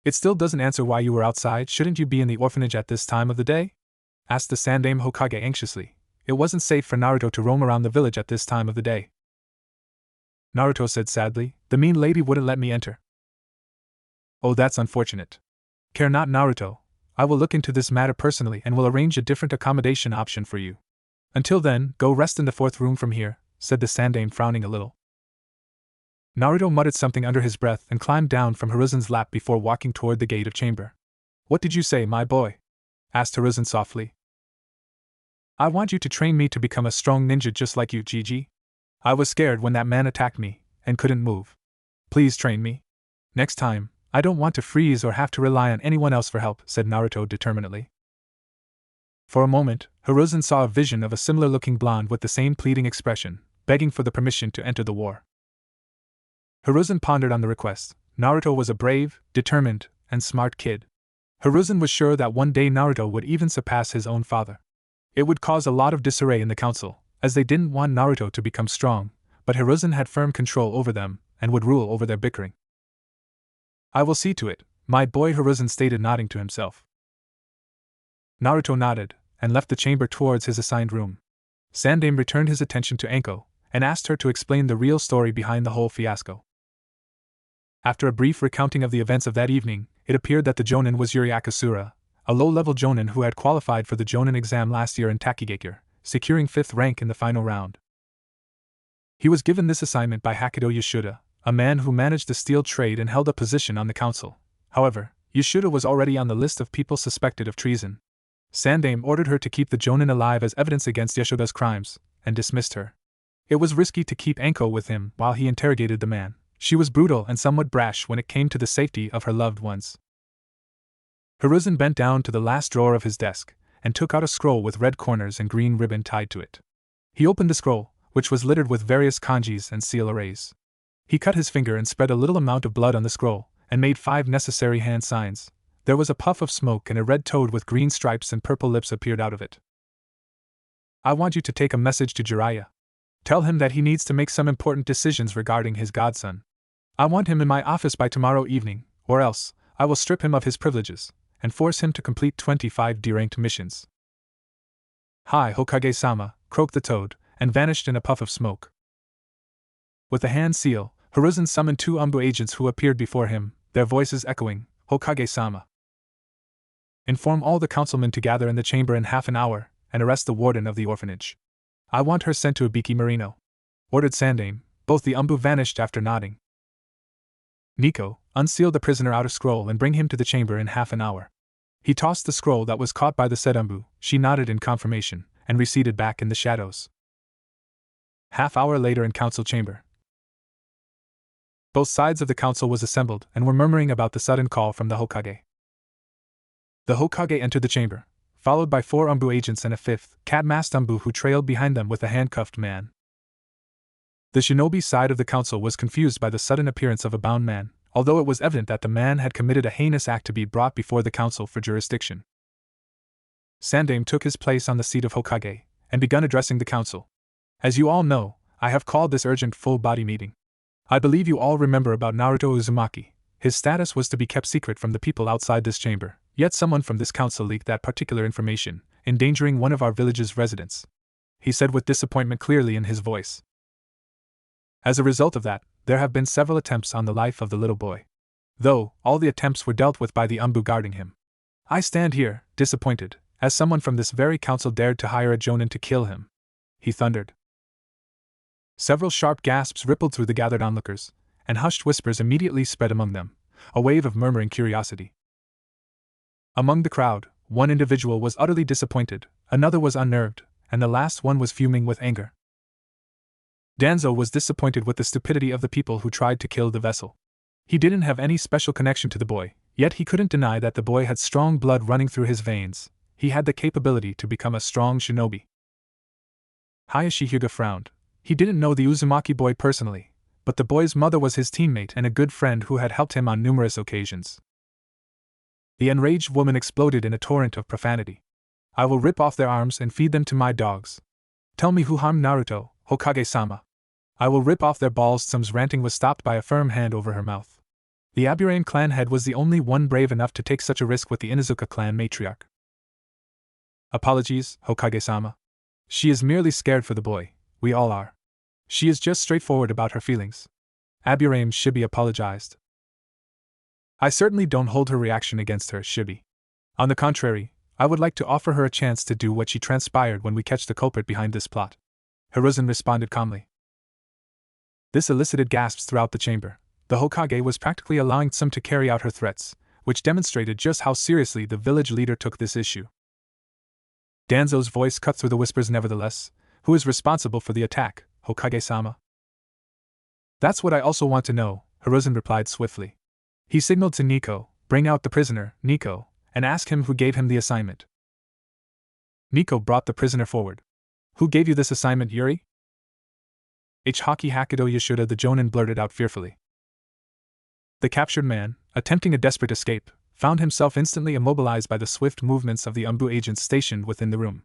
It still doesn't answer why you were outside. Shouldn't you be in the orphanage at this time of the day? Asked the Sandaime Hokage anxiously. It wasn't safe for Naruto to roam around the village at this time of the day. Naruto said sadly, the mean lady wouldn't let me enter. Oh, that's unfortunate. Care not, Naruto. I will look into this matter personally and will arrange a different accommodation option for you. Until then, go rest in the 4th room from here, said the Sandaime, frowning a little. Naruto muttered something under his breath and climbed down from Hiruzen's lap before walking toward the gate of chamber. What did you say, my boy? Asked Hiruzen softly. I want you to train me to become a strong ninja just like you, Gigi. I was scared when that man attacked me, and couldn't move. Please train me. Next time, I don't want to freeze or have to rely on anyone else for help, said Naruto determinedly. For a moment, Hiruzen saw a vision of a similar-looking blonde with the same pleading expression, begging for the permission to enter the war. Hiruzen pondered on the request. Naruto was a brave, determined, and smart kid. Hiruzen was sure that one day Naruto would even surpass his own father. It would cause a lot of disarray in the council, as they didn't want Naruto to become strong, but Hiruzen had firm control over them and would rule over their bickering. I will see to it, my boy, Hiruzen stated, nodding to himself. Naruto nodded and left the chamber towards his assigned room. Sandaime returned his attention to Anko and asked her to explain the real story behind the whole fiasco. After a brief recounting of the events of that evening, it appeared that the Jonin was Yuri Akasura, a low-level Jonin who had qualified for the Jonin exam last year in Takigakure, securing 5th rank in the final round. He was given this assignment by Hakudo Yasuda, a man who managed the steel trade and held a position on the council. However, Yasuda was already on the list of people suspected of treason. Sandaime ordered her to keep the Jonin alive as evidence against Yasuda's crimes, and dismissed her. It was risky to keep Anko with him while he interrogated the man. She was brutal and somewhat brash when it came to the safety of her loved ones. Hiruzen bent down to the last drawer of his desk, and took out a scroll with red corners and green ribbon tied to it. He opened the scroll, which was littered with various kanjis and seal arrays. He cut his finger and spread a little amount of blood on the scroll, and made 5 necessary hand signs. There was a puff of smoke and a red toad with green stripes and purple lips appeared out of it. I want you to take a message to Jiraiya. Tell him that he needs to make some important decisions regarding his godson. I want him in my office by tomorrow evening, or else, I will strip him of his privileges, and force him to complete 25 D-ranked missions. Hi, Hokage-sama, croaked the toad, and vanished in a puff of smoke. With the hand seal, Hiruzen summoned 2 Umbu agents who appeared before him, their voices echoing, "Hokage-sama. Inform all the councilmen to gather in the chamber in half an hour, and arrest the warden of the orphanage. I want her sent to Ibiki Marino," ordered Sandaime. Both the Umbu vanished after nodding. "Nico, unseal the prisoner outer scroll and bring him to the chamber in half an hour." He tossed the scroll that was caught by the said Umbu. She nodded in confirmation, and receded back in the shadows. Half-hour later in council chamber. Both sides of the council was assembled and were murmuring about the sudden call from the Hokage. The Hokage entered the chamber, followed by 4 Umbu agents and a 5th, cat-masked Umbu who trailed behind them with a handcuffed man. The shinobi side of the council was confused by the sudden appearance of a bound man, although it was evident that the man had committed a heinous act to be brought before the council for jurisdiction. Sandaime took his place on the seat of Hokage, and began addressing the council. "As you all know, I have called this urgent full-body meeting. I believe you all remember about Naruto Uzumaki. His status was to be kept secret from the people outside this chamber, yet someone from this council leaked that particular information, endangering one of our village's residents," he said with disappointment clearly in his voice. "As a result of that, there have been several attempts on the life of the little boy. Though, all the attempts were dealt with by the Umbu guarding him. I stand here, disappointed, as someone from this very council dared to hire a jonin to kill him," he thundered. Several sharp gasps rippled through the gathered onlookers, and hushed whispers immediately spread among them, a wave of murmuring curiosity. Among the crowd, one individual was utterly disappointed, another was unnerved, and the last one was fuming with anger. Danzo was disappointed with the stupidity of the people who tried to kill the vessel. He didn't have any special connection to the boy, yet he couldn't deny that the boy had strong blood running through his veins. He had the capability to become a strong shinobi. Hayashi Hyuga frowned. He didn't know the Uzumaki boy personally, but the boy's mother was his teammate and a good friend who had helped him on numerous occasions. The enraged woman exploded in a torrent of profanity. "I will rip off their arms and feed them to my dogs. Tell me who harmed Naruto, Hokage-sama. I will rip off their balls." Tsume's ranting was stopped by a firm hand over her mouth. The Aburame clan head was the only one brave enough to take such a risk with the Inuzuka clan matriarch. "Apologies, Hokage-sama. She is merely scared for the boy. We all are. She is just straightforward about her feelings." Aburame Shibi apologized. "I certainly don't hold her reaction against her, Shibi. On the contrary, I would like to offer her a chance to do what she transpired when we catch the culprit behind this plot," Hiruzen responded calmly. This elicited gasps throughout the chamber. The Hokage was practically allowing Tsume to carry out her threats, which demonstrated just how seriously the village leader took this issue. Danzo's voice cut through the whispers nevertheless. "Who is responsible for the attack, Hokage-sama?" "That's what I also want to know," Hiruzen replied swiftly. He signaled to Nico, "Bring out the prisoner, Nico, and ask him who gave him the assignment." Nico brought the prisoner forward. "Who gave you this assignment, Yuri?" Haki Hakudo Yashuda the Jonin blurted out fearfully. The captured man, attempting a desperate escape, found himself instantly immobilized by the swift movements of the Umbu agents stationed within the room.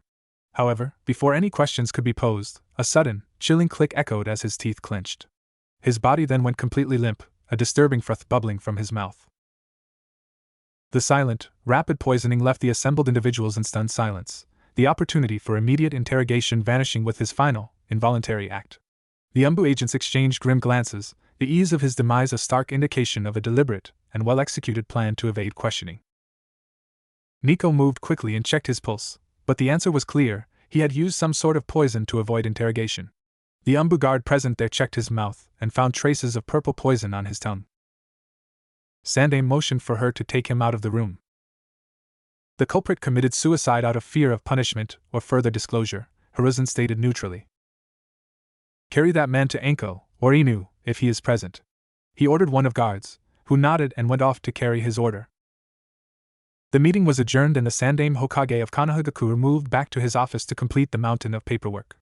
However, before any questions could be posed, a sudden, chilling click echoed as his teeth clenched. His body then went completely limp, a disturbing froth bubbling from his mouth. The silent, rapid poisoning left the assembled individuals in stunned silence, the opportunity for immediate interrogation vanishing with his final, involuntary act. The Umbu agents exchanged grim glances, the ease of his demise a stark indication of a deliberate and well-executed plan to evade questioning. Nico moved quickly and checked his pulse, but the answer was clear: he had used some sort of poison to avoid interrogation. The Umbu guard present there checked his mouth and found traces of purple poison on his tongue. Sandaime motioned for her to take him out of the room. The culprit committed suicide out of fear of punishment or further disclosure, Hiruzen stated neutrally. "Carry that man to Anko, or Inu, if he is present," he ordered one of guards, who nodded and went off to carry his order. The meeting was adjourned and the Sandaime Hokage of Konohagakure moved back to his office to complete the mountain of paperwork.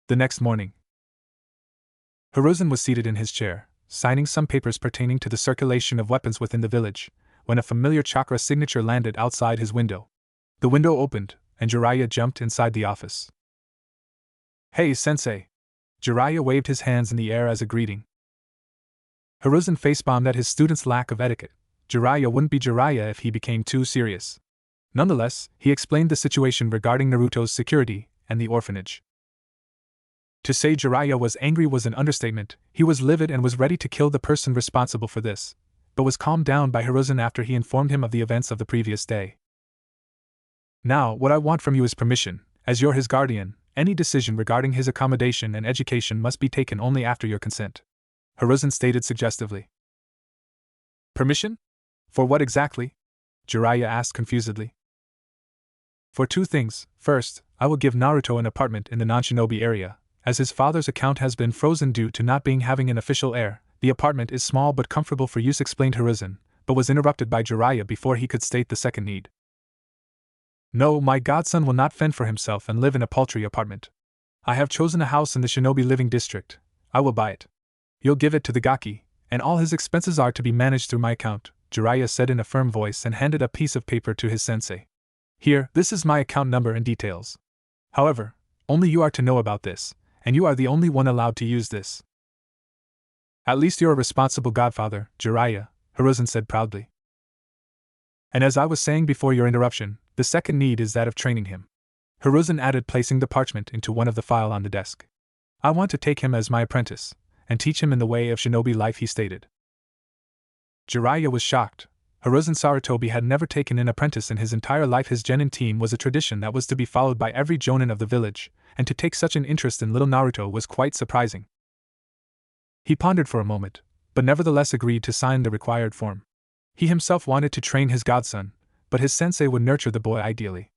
The next morning, Hiruzen was seated in his chair, signing some papers pertaining to the circulation of weapons within the village, when a familiar chakra signature landed outside his window. The window opened, and Jiraiya jumped inside the office. "Hey, sensei!" Jiraiya waved his hands in the air as a greeting. Hiruzen facebombed at his student's lack of etiquette. Jiraiya wouldn't be Jiraiya if he became too serious. Nonetheless, he explained the situation regarding Naruto's security and the orphanage. To say Jiraiya was angry was an understatement. He was livid and was ready to kill the person responsible for this, but was calmed down by Hiruzen after he informed him of the events of the previous day. Now, what I want from you is permission. As you're his guardian, any decision regarding his accommodation and education must be taken only after your consent, Hiruzen stated suggestively. Permission? For what exactly? Jiraiya asked confusedly. For two things. First, I will give Naruto an apartment in the non-shinobi area. As his father's account has been frozen due to not having an official heir, the apartment is small but comfortable for use, explained Hiruzen, but was interrupted by Jiraiya before he could state the second need. No, my godson will not fend for himself and live in a paltry apartment. I have chosen a house in the shinobi living district. I will buy it. You'll give it to the gaki, and all his expenses are to be managed through my account, Jiraiya said in a firm voice and handed a piece of paper to his sensei. Here, this is my account number and details. However, only you are to know about this, and you are the only one allowed to use this. At least you're a responsible godfather, Jiraiya, Hiruzen said proudly. And as I was saying before your interruption, the second need is that of training him, Hiruzen added, placing the parchment into one of the file on the desk. I want to take him as my apprentice, and teach him in the way of shinobi life, he stated. Jiraiya was shocked. Hiruzen Sarutobi had never taken an apprentice in his entire life. His genin team was a tradition that was to be followed by every jonin of the village, and to take such an interest in little Naruto was quite surprising. He pondered for a moment, but nevertheless agreed to sign the required form. He himself wanted to train his godson, but his sensei would nurture the boy ideally.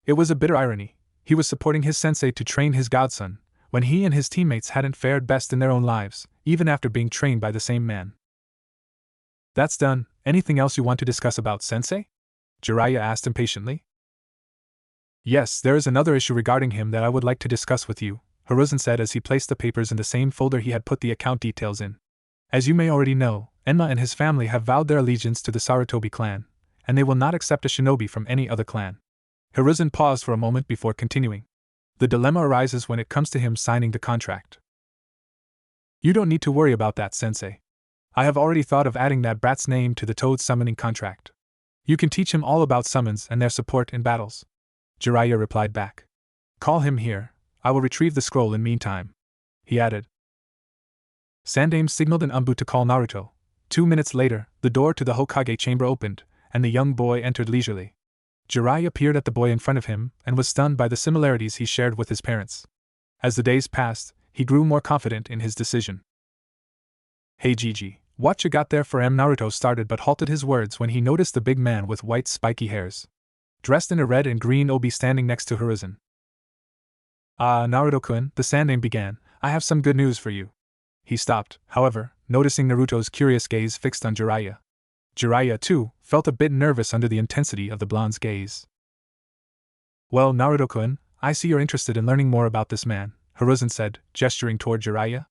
It was a bitter irony. He was supporting his sensei to train his godson, when he and his teammates hadn't fared best in their own lives, even after being trained by the same man. That's done. Anything else you want to discuss about sensei? Jiraiya asked impatiently. Yes, there is another issue regarding him that I would like to discuss with you, Hiruzen said as he placed the papers in the same folder he had put the account details in. As you may already know, Enma and his family have vowed their allegiance to the Sarutobi clan, and they will not accept a shinobi from any other clan. Hiruzen paused for a moment before continuing. The dilemma arises when it comes to him signing the contract. You don't need to worry about that, sensei. I have already thought of adding that brat's name to the Toad summoning contract. You can teach him all about summons and their support in battles. Jiraiya replied back. Call him here. I will retrieve the scroll in meantime, he added. Sandaime signaled an Umbu to call Naruto. 2 minutes later, the door to the Hokage chamber opened, and the young boy entered leisurely. Jiraiya peered at the boy in front of him and was stunned by the similarities he shared with his parents. As the days passed, he grew more confident in his decision. Hey Gigi, what you got there for Naruto started but halted his words when he noticed the big man with white spiky hairs, dressed in a red and green obi, standing next to Hiruzen. Naruto-kun, the Sandaime began, I have some good news for you. He stopped, however, noticing Naruto's curious gaze fixed on Jiraiya. Jiraiya, too, felt a bit nervous under the intensity of the blonde's gaze. Well, Naruto-kun, I see you're interested in learning more about this man, Hiruzen said, gesturing toward Jiraiya.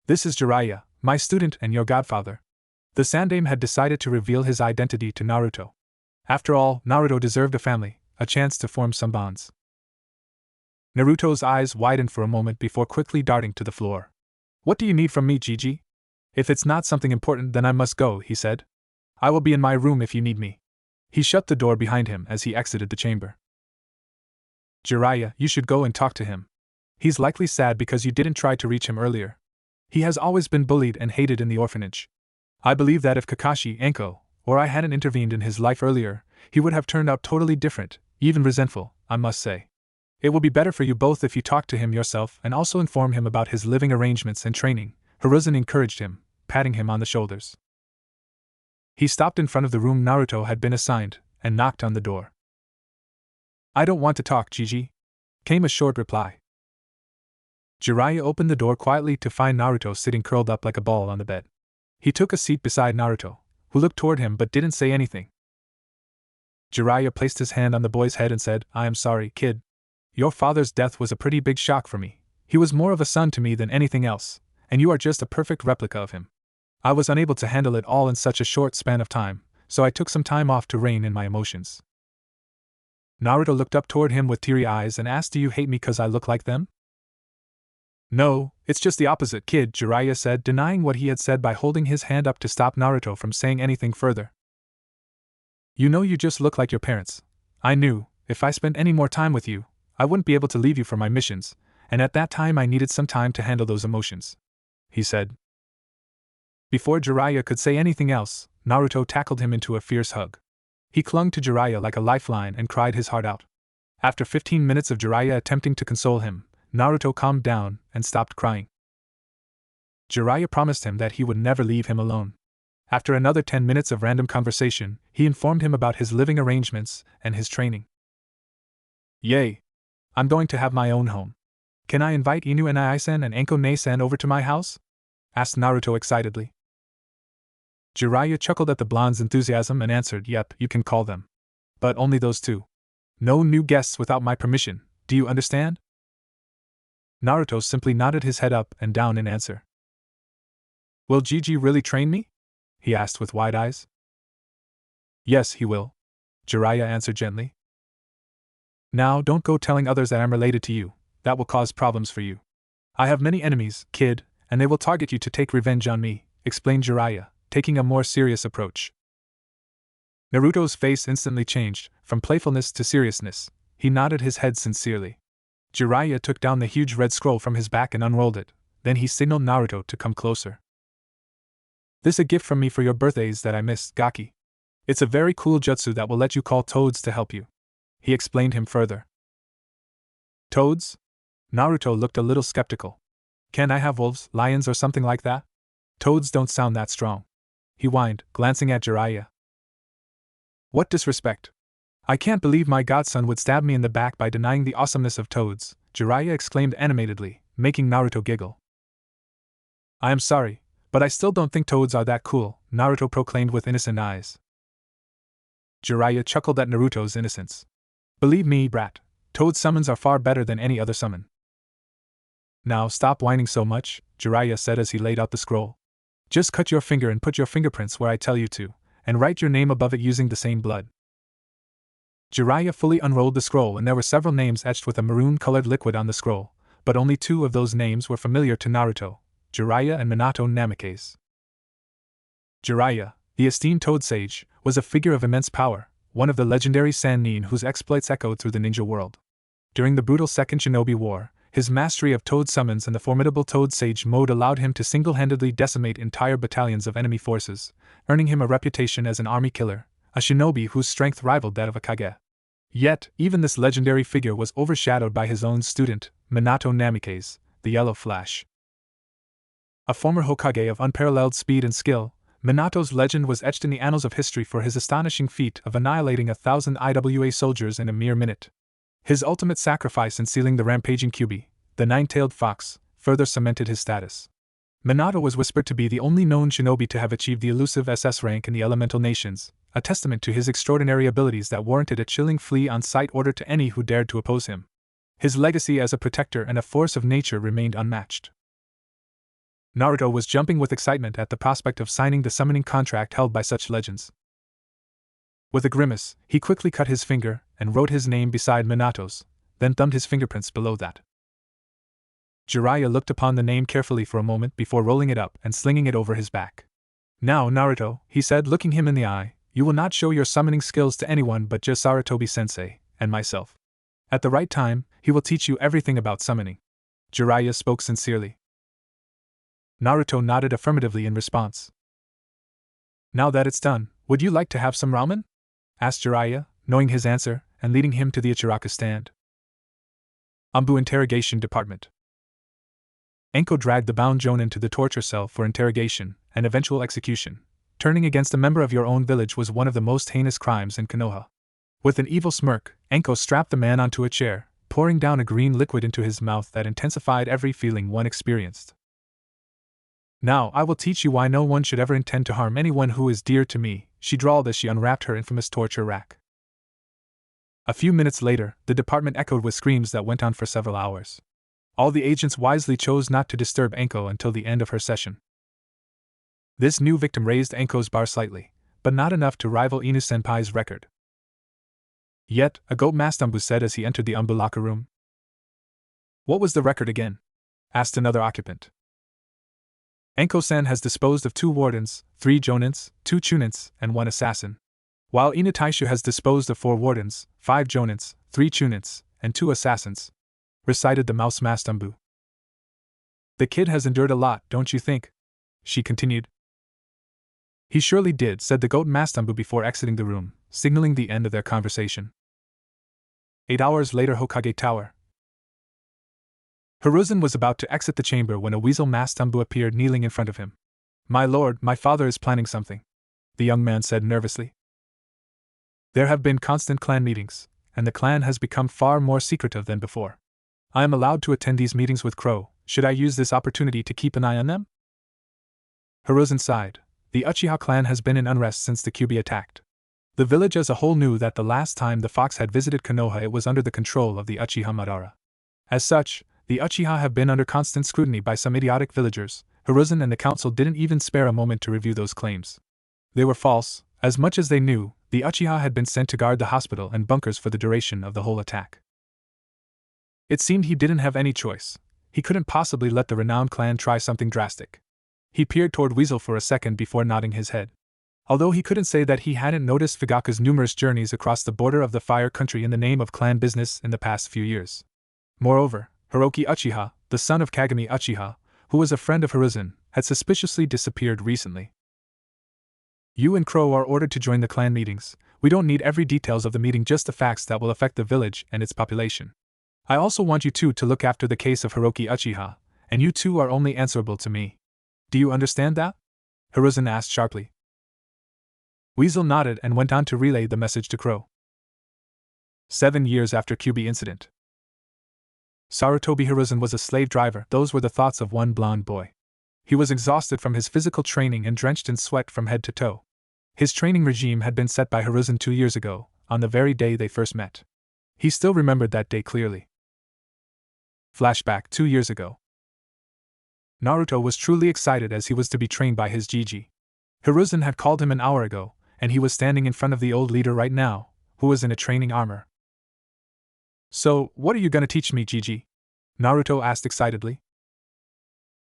This is Jiraiya, my student and your godfather. The Sandaime had decided to reveal his identity to Naruto. After all, Naruto deserved a family, a chance to form some bonds. Naruto's eyes widened for a moment before quickly darting to the floor. What do you need from me, Gigi? If it's not something important, then I must go, he said. I will be in my room if you need me. He shut the door behind him as he exited the chamber. Jiraiya, you should go and talk to him. He's likely sad because you didn't try to reach him earlier. He has always been bullied and hated in the orphanage. I believe that if Kakashi, Anko, or I hadn't intervened in his life earlier, he would have turned out totally different, even resentful, I must say. It will be better for you both if you talk to him yourself and also inform him about his living arrangements and training, Hiruzen encouraged him, patting him on the shoulders. He stopped in front of the room Naruto had been assigned, and knocked on the door. I don't want to talk, Gigi, came a short reply. Jiraiya opened the door quietly to find Naruto sitting curled up like a ball on the bed. He took a seat beside Naruto, who looked toward him but didn't say anything. Jiraiya placed his hand on the boy's head and said, I am sorry, kid. Your father's death was a pretty big shock for me. He was more of a son to me than anything else, and you are just a perfect replica of him. I was unable to handle it all in such a short span of time, so I took some time off to rein in my emotions. Naruto looked up toward him with teary eyes and asked, Do you hate me 'cause I look like them? No, it's just the opposite, kid, Jiraiya said, denying what he had said by holding his hand up to stop Naruto from saying anything further. You know, you just look like your parents. I knew, if I spent any more time with you, I wouldn't be able to leave you for my missions, and at that time I needed some time to handle those emotions," he said. Before Jiraiya could say anything else, Naruto tackled him into a fierce hug. He clung to Jiraiya like a lifeline and cried his heart out. After 15 minutes of Jiraiya attempting to console him, Naruto calmed down and stopped crying. Jiraiya promised him that he would never leave him alone. After another 10 minutes of random conversation, he informed him about his living arrangements and his training. "Yay! I'm going to have my own home. Can I invite Inu and Ai-san and Anko Ne-san over to my house?" asked Naruto excitedly. Jiraiya chuckled at the blonde's enthusiasm and answered, "Yep, you can call them. But only those two. No new guests without my permission, do you understand?" Naruto simply nodded his head up and down in answer. "Will Gigi really train me?" he asked with wide eyes. "Yes, he will," Jiraiya answered gently. "Now don't go telling others that I'm related to you, that will cause problems for you. I have many enemies, kid, and they will target you to take revenge on me," explained Jiraiya, taking a more serious approach. Naruto's face instantly changed, from playfulness to seriousness. He nodded his head sincerely. Jiraiya took down the huge red scroll from his back and unrolled it, then he signaled Naruto to come closer. "This a gift from me for your birthdays that I missed, Gaki. It's a very cool jutsu that will let you call toads to help you," he explained him further. "Toads?" Naruto looked a little skeptical. "Can I have wolves, lions or something like that? Toads don't sound that strong," he whined, glancing at Jiraiya. "What disrespect! I can't believe my godson would stab me in the back by denying the awesomeness of toads," Jiraiya exclaimed animatedly, making Naruto giggle. "I am sorry, but I still don't think toads are that cool," Naruto proclaimed with innocent eyes. Jiraiya chuckled at Naruto's innocence. "Believe me, brat, toad summons are far better than any other summon." "Now stop whining so much," Jiraiya said as he laid out the scroll. "Just cut your finger and put your fingerprints where I tell you to, and write your name above it using the same blood." Jiraiya fully unrolled the scroll and there were several names etched with a maroon-colored liquid on the scroll, but only two of those names were familiar to Naruto, Jiraiya and Minato Namikaze. Jiraiya, the esteemed Toad Sage, was a figure of immense power, one of the legendary Sannin whose exploits echoed through the ninja world. During the brutal Second Shinobi War, his mastery of Toad summons and the formidable Toad Sage mode allowed him to single-handedly decimate entire battalions of enemy forces, earning him a reputation as an army killer, a shinobi whose strength rivaled that of a Kage. Yet, even this legendary figure was overshadowed by his own student, Minato Namikaze, the Yellow Flash. A former Hokage of unparalleled speed and skill, Minato's legend was etched in the annals of history for his astonishing feat of annihilating 1,000 IWA soldiers in a mere minute. His ultimate sacrifice in sealing the rampaging Kyuubi, the nine-tailed fox, further cemented his status. Minato was whispered to be the only known shinobi to have achieved the elusive SS rank in the elemental nations, a testament to his extraordinary abilities that warranted a chilling flee-on-sight order to any who dared to oppose him. His legacy as a protector and a force of nature remained unmatched. Naruto was jumping with excitement at the prospect of signing the summoning contract held by such legends. With a grimace, he quickly cut his finger and wrote his name beside Minato's, then thumbed his fingerprints below that. Jiraiya looked upon the name carefully for a moment before rolling it up and slinging it over his back. "Now, Naruto," he said, looking him in the eye, "you will not show your summoning skills to anyone but just Sarutobi-sensei, and myself. At the right time, he will teach you everything about summoning." Jiraiya spoke sincerely. Naruto nodded affirmatively in response. "Now that it's done, would you like to have some ramen?" asked Jiraiya, knowing his answer, and leading him to the Ichiraka stand. Anbu Interrogation Department. Anko dragged the bound jonin to the torture cell for interrogation and eventual execution. Turning against a member of your own village was one of the most heinous crimes in Konoha. With an evil smirk, Anko strapped the man onto a chair, pouring down a green liquid into his mouth that intensified every feeling one experienced. "Now I will teach you why no one should ever intend to harm anyone who is dear to me," she drawled as she unwrapped her infamous torture rack. A few minutes later, the department echoed with screams that went on for several hours. All the agents wisely chose not to disturb Anko until the end of her session. This new victim raised Anko's bar slightly, but not enough to rival Inu-senpai's record. Yet, a goat-masked Anbu said as he entered the Anbu locker room. "What was the record again?" asked another occupant. "Anko-san has disposed of 2 wardens, 3 jonins, 2 chunins, and 1 assassin. While Inu Taishu has disposed of 4 wardens, 5 jonins, 3 chunins, and 2 assassins," recited the mouse Mastambu. The kid has endured a lot, don't you think? She continued. He surely did, said the goat Mastambu before exiting the room, signaling the end of their conversation. 8 hours later, Hokage Tower. Hiruzen was about to exit the chamber when a weasel Mastambu appeared kneeling in front of him. My lord, my father is planning something, the young man said nervously. There have been constant clan meetings, and the clan has become far more secretive than before. I am allowed to attend these meetings with Crow. Should I use this opportunity to keep an eye on them? Hiruzen sighed. The Uchiha clan has been in unrest since the Kyuubi attacked. The village as a whole knew that the last time the fox had visited Konoha it was under the control of the Uchiha Madara. As such, the Uchiha have been under constant scrutiny by some idiotic villagers. Hiruzen and the council didn't even spare a moment to review those claims. They were false. As much as they knew, the Uchiha had been sent to guard the hospital and bunkers for the duration of the whole attack. It seemed he didn't have any choice. He couldn't possibly let the renowned clan try something drastic. He peered toward Weasel for a second before nodding his head. Although he couldn't say that he hadn't noticed Fugaku's numerous journeys across the border of the Fire Country in the name of clan business in the past few years. Moreover, Hiroki Uchiha, the son of Kagami Uchiha, who was a friend of Hiruzen, had suspiciously disappeared recently. You and Crow are ordered to join the clan meetings. We don't need every details of the meeting, just the facts that will affect the village and its population. I also want you two to look after the case of Hiroki Uchiha, and you two are only answerable to me. Do you understand that? Hiruzen asked sharply. Weasel nodded and went on to relay the message to Crow. 7 years after Kyuubi incident. Sarutobi Hiruzen was a slave driver. Those were the thoughts of one blonde boy. He was exhausted from his physical training and drenched in sweat from head to toe. His training regime had been set by Hiruzen 2 years ago, on the very day they first met. He still remembered that day clearly. Flashback 2 years ago. Naruto was truly excited as he was to be trained by his Gigi. Hiruzen had called him an hour ago, and he was standing in front of the old leader right now, who was in a training armor. So, what are you gonna teach me, Gigi? Naruto asked excitedly.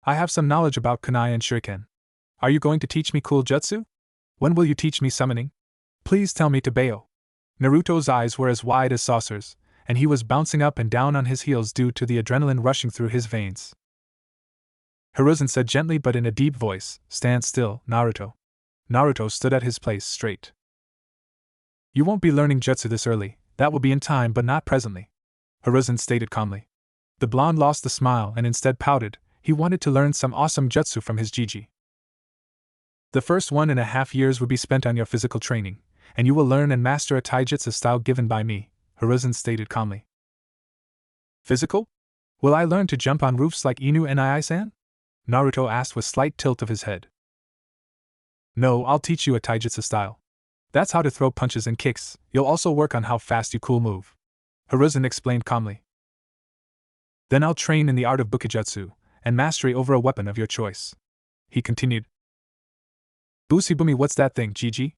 I have some knowledge about kunai and shuriken. Are you going to teach me cool jutsu? When will you teach me summoning? Please tell me, Tabeyo. Naruto's eyes were as wide as saucers, and he was bouncing up and down on his heels due to the adrenaline rushing through his veins. Hiruzen said gently but in a deep voice, Stand still, Naruto. Naruto stood at his place straight. You won't be learning jutsu this early, that will be in time but not presently, Hiruzen stated calmly. The blonde lost the smile and instead pouted. He wanted to learn some awesome jutsu from his Gigi. The first 1.5 years would be spent on your physical training, and you will learn and master a taijutsu style given by me, Hiruzen stated calmly. Physical? Will I learn to jump on roofs like Inu and Ai-san? Naruto asked with slight tilt of his head. No, I'll teach you a taijutsu style. That's how to throw punches and kicks. You'll also work on how fast you cool move, Hiruzen explained calmly. Then I'll train in the art of bukijutsu, and mastery over a weapon of your choice, he continued. Busibumi, what's that thing, Gigi?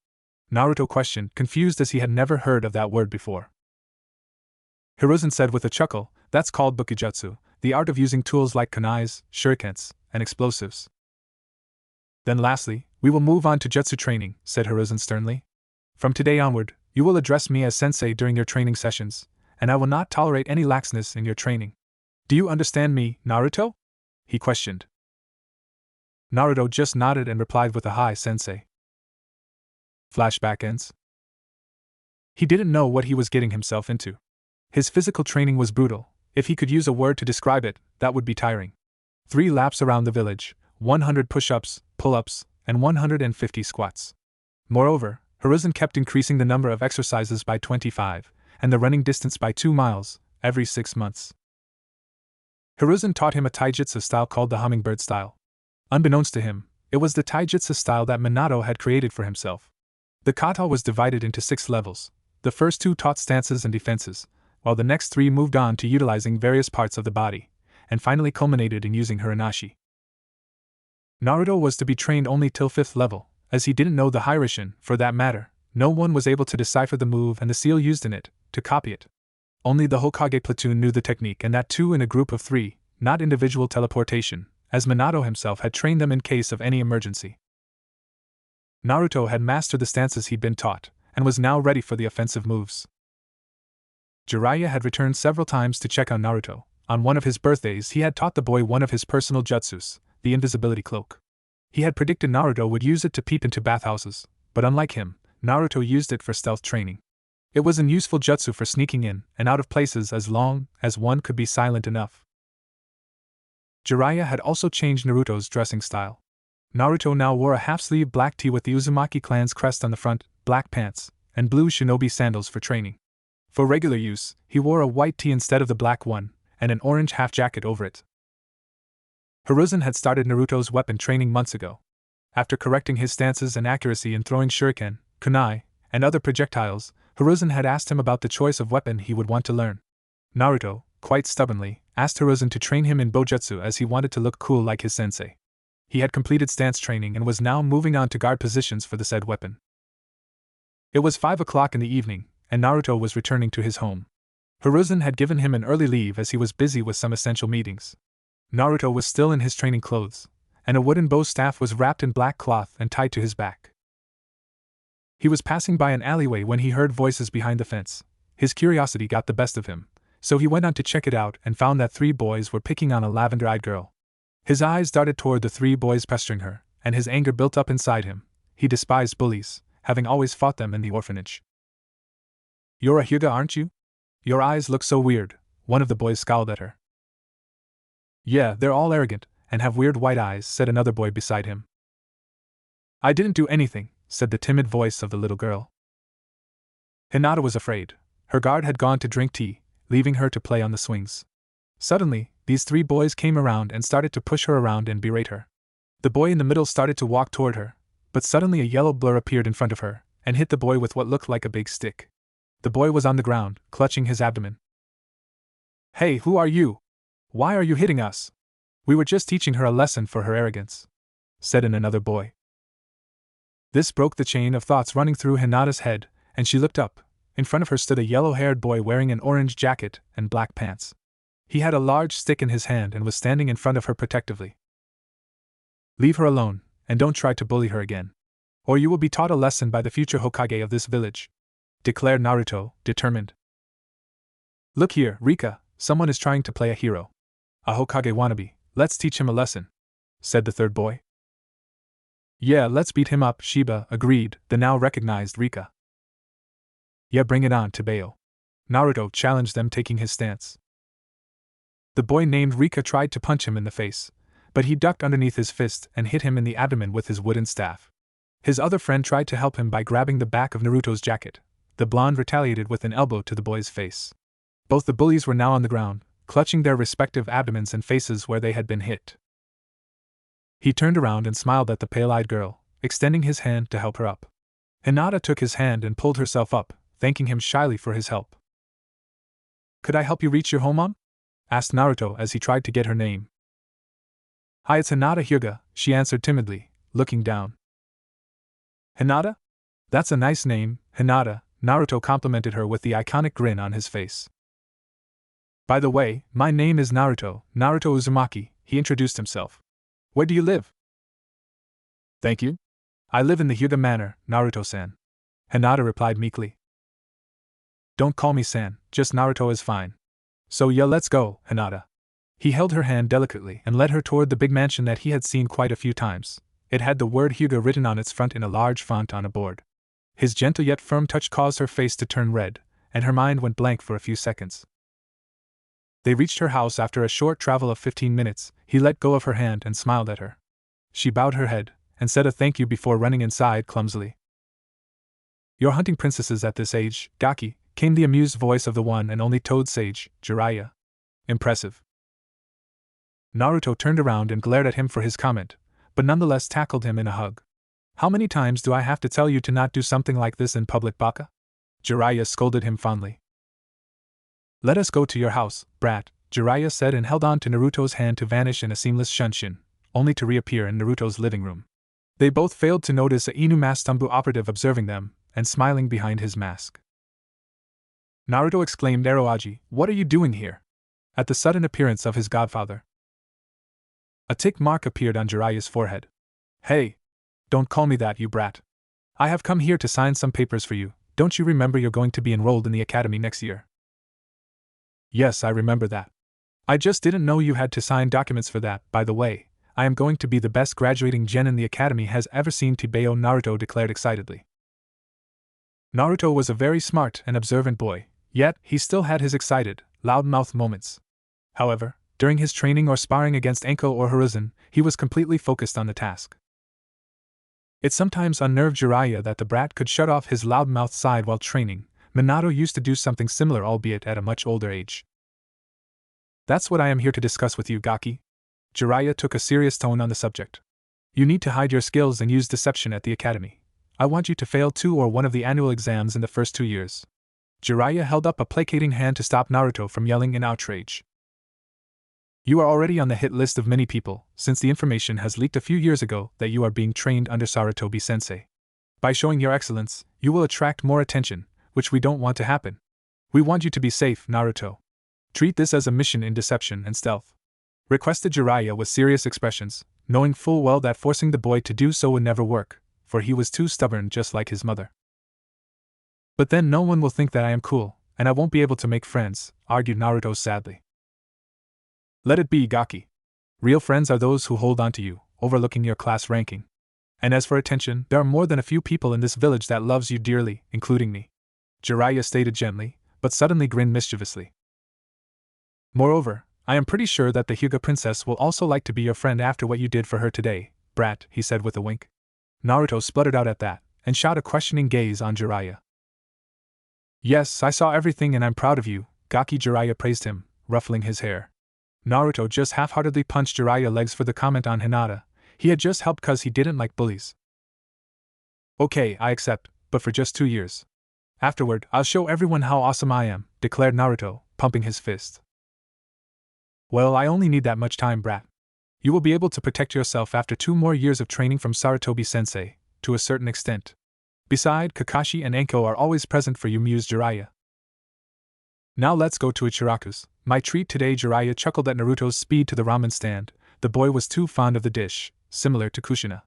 Naruto questioned, confused as he had never heard of that word before. Hiruzen said with a chuckle, that's called bukijutsu, the art of using tools like kunais, shurikens, and explosives. Then lastly, we will move on to jutsu training, said Hiruzen sternly. From today onward, you will address me as sensei during your training sessions, and I will not tolerate any laxness in your training. Do you understand me, Naruto? He questioned. Naruto just nodded and replied with a hi, sensei. Flashback ends. He didn't know what he was getting himself into. His physical training was brutal. If he could use a word to describe it, that would be tiring. 3 laps around the village, 100 push-ups, pull-ups, and 150 squats. Moreover, Hiruzen kept increasing the number of exercises by 25, and the running distance by 2 miles, every 6 months. Hiruzen taught him a taijutsu style called the hummingbird style. Unbeknownst to him, it was the taijutsu style that Minato had created for himself. The kata was divided into 6 levels. The first 2 taught stances and defenses, while the next 3 moved on to utilizing various parts of the body, and finally culminated in using Hiranashi. Naruto was to be trained only till 5th level, as he didn't know the Hiraishin. For that matter, no one was able to decipher the move and the seal used in it, to copy it. Only the Hokage platoon knew the technique, and that too in a group of 3, not individual teleportation, as Minato himself had trained them in case of any emergency. Naruto had mastered the stances he'd been taught, and was now ready for the offensive moves. Jiraiya had returned several times to check on Naruto, On one of his birthdays, he had taught the boy one of his personal jutsus, the invisibility cloak. He had predicted Naruto would use it to peep into bathhouses, but unlike him, Naruto used it for stealth training. It was an useful jutsu for sneaking in and out of places as long as one could be silent enough. Jiraiya had also changed Naruto's dressing style. Naruto now wore a half-sleeve black tee with the Uzumaki clan's crest on the front, black pants, and blue shinobi sandals for training. For regular use, he wore a white tee instead of the black one, and an orange half-jacket over it. Hiruzen had started Naruto's weapon training months ago. After correcting his stances and accuracy in throwing shuriken, kunai, and other projectiles, Hiruzen had asked him about the choice of weapon he would want to learn. Naruto, quite stubbornly, asked Hiruzen to train him in bojutsu as he wanted to look cool like his sensei. He had completed stance training and was now moving on to guard positions for the said weapon. It was 5 o'clock in the evening, and Naruto was returning to his home. Hiruzen had given him an early leave as he was busy with some essential meetings. Naruto was still in his training clothes, and a wooden bow staff was wrapped in black cloth and tied to his back. He was passing by an alleyway when he heard voices behind the fence. His curiosity got the best of him, so he went on to check it out and found that 3 boys were picking on a lavender-eyed girl. His eyes darted toward the 3 boys pestering her, and his anger built up inside him. He despised bullies, having always fought them in the orphanage. "You're a Hyuga, aren't you? Your eyes look so weird," one of the boys scowled at her. "Yeah, they're all arrogant, and have weird white eyes," said another boy beside him. "I didn't do anything," said the timid voice of the little girl. Hinata was afraid. Her guard had gone to drink tea, leaving her to play on the swings. Suddenly, these 3 boys came around and started to push her around and berate her. The boy in the middle started to walk toward her, but suddenly a yellow blur appeared in front of her, and hit the boy with what looked like a big stick. The boy was on the ground, clutching his abdomen. "Hey, who are you? Why are you hitting us? We were just teaching her a lesson for her arrogance," said another boy. This broke the chain of thoughts running through Hinata's head, and she looked up. In front of her stood a yellow-haired boy wearing an orange jacket and black pants. He had a large stick in his hand and was standing in front of her protectively. "Leave her alone, and don't try to bully her again, or you will be taught a lesson by the future Hokage of this village," declared Naruto, determined. "Look here, Rika, someone is trying to play a hero. A Hokage wannabe, let's teach him a lesson," said the third boy. "Yeah, let's beat him up," Shiba agreed, the now recognized Rika. "Yeah, bring it on, Tebeo," Naruto challenged them, taking his stance. The boy named Rika tried to punch him in the face, but he ducked underneath his fist and hit him in the abdomen with his wooden staff. His other friend tried to help him by grabbing the back of Naruto's jacket. The blonde retaliated with an elbow to the boy's face. Both the bullies were now on the ground, clutching their respective abdomens and faces where they had been hit. He turned around and smiled at the pale-eyed girl, extending his hand to help her up. Hinata took his hand and pulled herself up, thanking him shyly for his help. "Could I help you reach your home, Mom?" asked Naruto as he tried to get her name. "Hi, it's Hinata Hyuga," she answered timidly, looking down. "Hinata? That's a nice name, Hinata," Naruto complimented her with the iconic grin on his face. "By the way, my name is Naruto Uzumaki," he introduced himself. "Where do you live?" "Thank you. I live in the Hyuga Manor, Naruto-san," Hinata replied meekly. "Don't call me San, just Naruto is fine. So yeah, let's go, Hinata." He held her hand delicately and led her toward the big mansion that he had seen quite a few times. It had the word Hyuga written on its front in a large font on a board. His gentle yet firm touch caused her face to turn red, and her mind went blank for a few seconds. They reached her house after a short travel of 15 minutes. He let go of her hand and smiled at her. She bowed her head and said a thank you before running inside clumsily. "You're hunting princesses at this age, Gaki," came the amused voice of the one and only toad sage, Jiraiya. "Impressive." Naruto turned around and glared at him for his comment, but nonetheless tackled him in a hug. "How many times do I have to tell you to not do something like this in public, Baka?" Jiraiya scolded him fondly. "Let us go to your house, brat," Jiraiya said and held on to Naruto's hand to vanish in a seamless shunshin, only to reappear in Naruto's living room. They both failed to notice a Inu Mastumbu operative observing them, and smiling behind his mask. Naruto exclaimed, "Eroaji, what are you doing here?" at the sudden appearance of his godfather. A tick mark appeared on Jiraiya's forehead. "Hey! Don't call me that, you brat. I have come here to sign some papers for you. Don't you remember you're going to be enrolled in the academy next year?" "Yes, I remember that. I just didn't know you had to sign documents for that. By the way, I am going to be the best graduating genin the academy has ever seen, Tibeo, Naruto declared excitedly. Naruto was a very smart and observant boy, yet he still had his excited, loud-mouthed moments. However, during his training or sparring against Anko or Hiruzen, he was completely focused on the task. It sometimes unnerved Jiraiya that the brat could shut off his loud-mouthed side while training. Minato used to do something similar, albeit at a much older age. That's what I am here to discuss with you, Gaki. Jiraiya took a serious tone on the subject. You need to hide your skills and use deception at the academy. I want you to fail 2 or 1 of the annual exams in the first 2 years. Jiraiya held up a placating hand to stop Naruto from yelling in outrage. You are already on the hit list of many people, since the information has leaked a few years ago that you are being trained under Sarutobi-sensei. By showing your excellence, you will attract more attention, which we don't want to happen. We want you to be safe, Naruto. Treat this as a mission in deception and stealth. Requested Jiraiya with serious expressions, knowing full well that forcing the boy to do so would never work, for he was too stubborn just like his mother. But then no one will think that I am cool, and I won't be able to make friends, argued Naruto sadly. Let it be, Gaki. Real friends are those who hold on to you, overlooking your class ranking. And as for attention, there are more than a few people in this village that loves you dearly, including me. Jiraiya stated gently, but suddenly grinned mischievously. Moreover, I am pretty sure that the Hyuga princess will also like to be your friend after what you did for her today, brat, he said with a wink. Naruto spluttered out at that, and shot a questioning gaze on Jiraiya. Yes, I saw everything and I'm proud of you, Gaki. Jiraiya praised him, ruffling his hair. Naruto just half-heartedly punched Jiraiya legs for the comment on Hinata. He had just helped cause he didn't like bullies. Okay, I accept, but for just 2 years. Afterward, I'll show everyone how awesome I am, declared Naruto, pumping his fist. Well, I only need that much time, brat. You will be able to protect yourself after 2 more years of training from Sarutobi-sensei, to a certain extent. Besides, Kakashi and Anko are always present for you, mused Jiraiya. Now let's go to Ichiraku's. My treat today. Jiraiya chuckled at Naruto's speed to the ramen stand. The boy was too fond of the dish, similar to Kushina.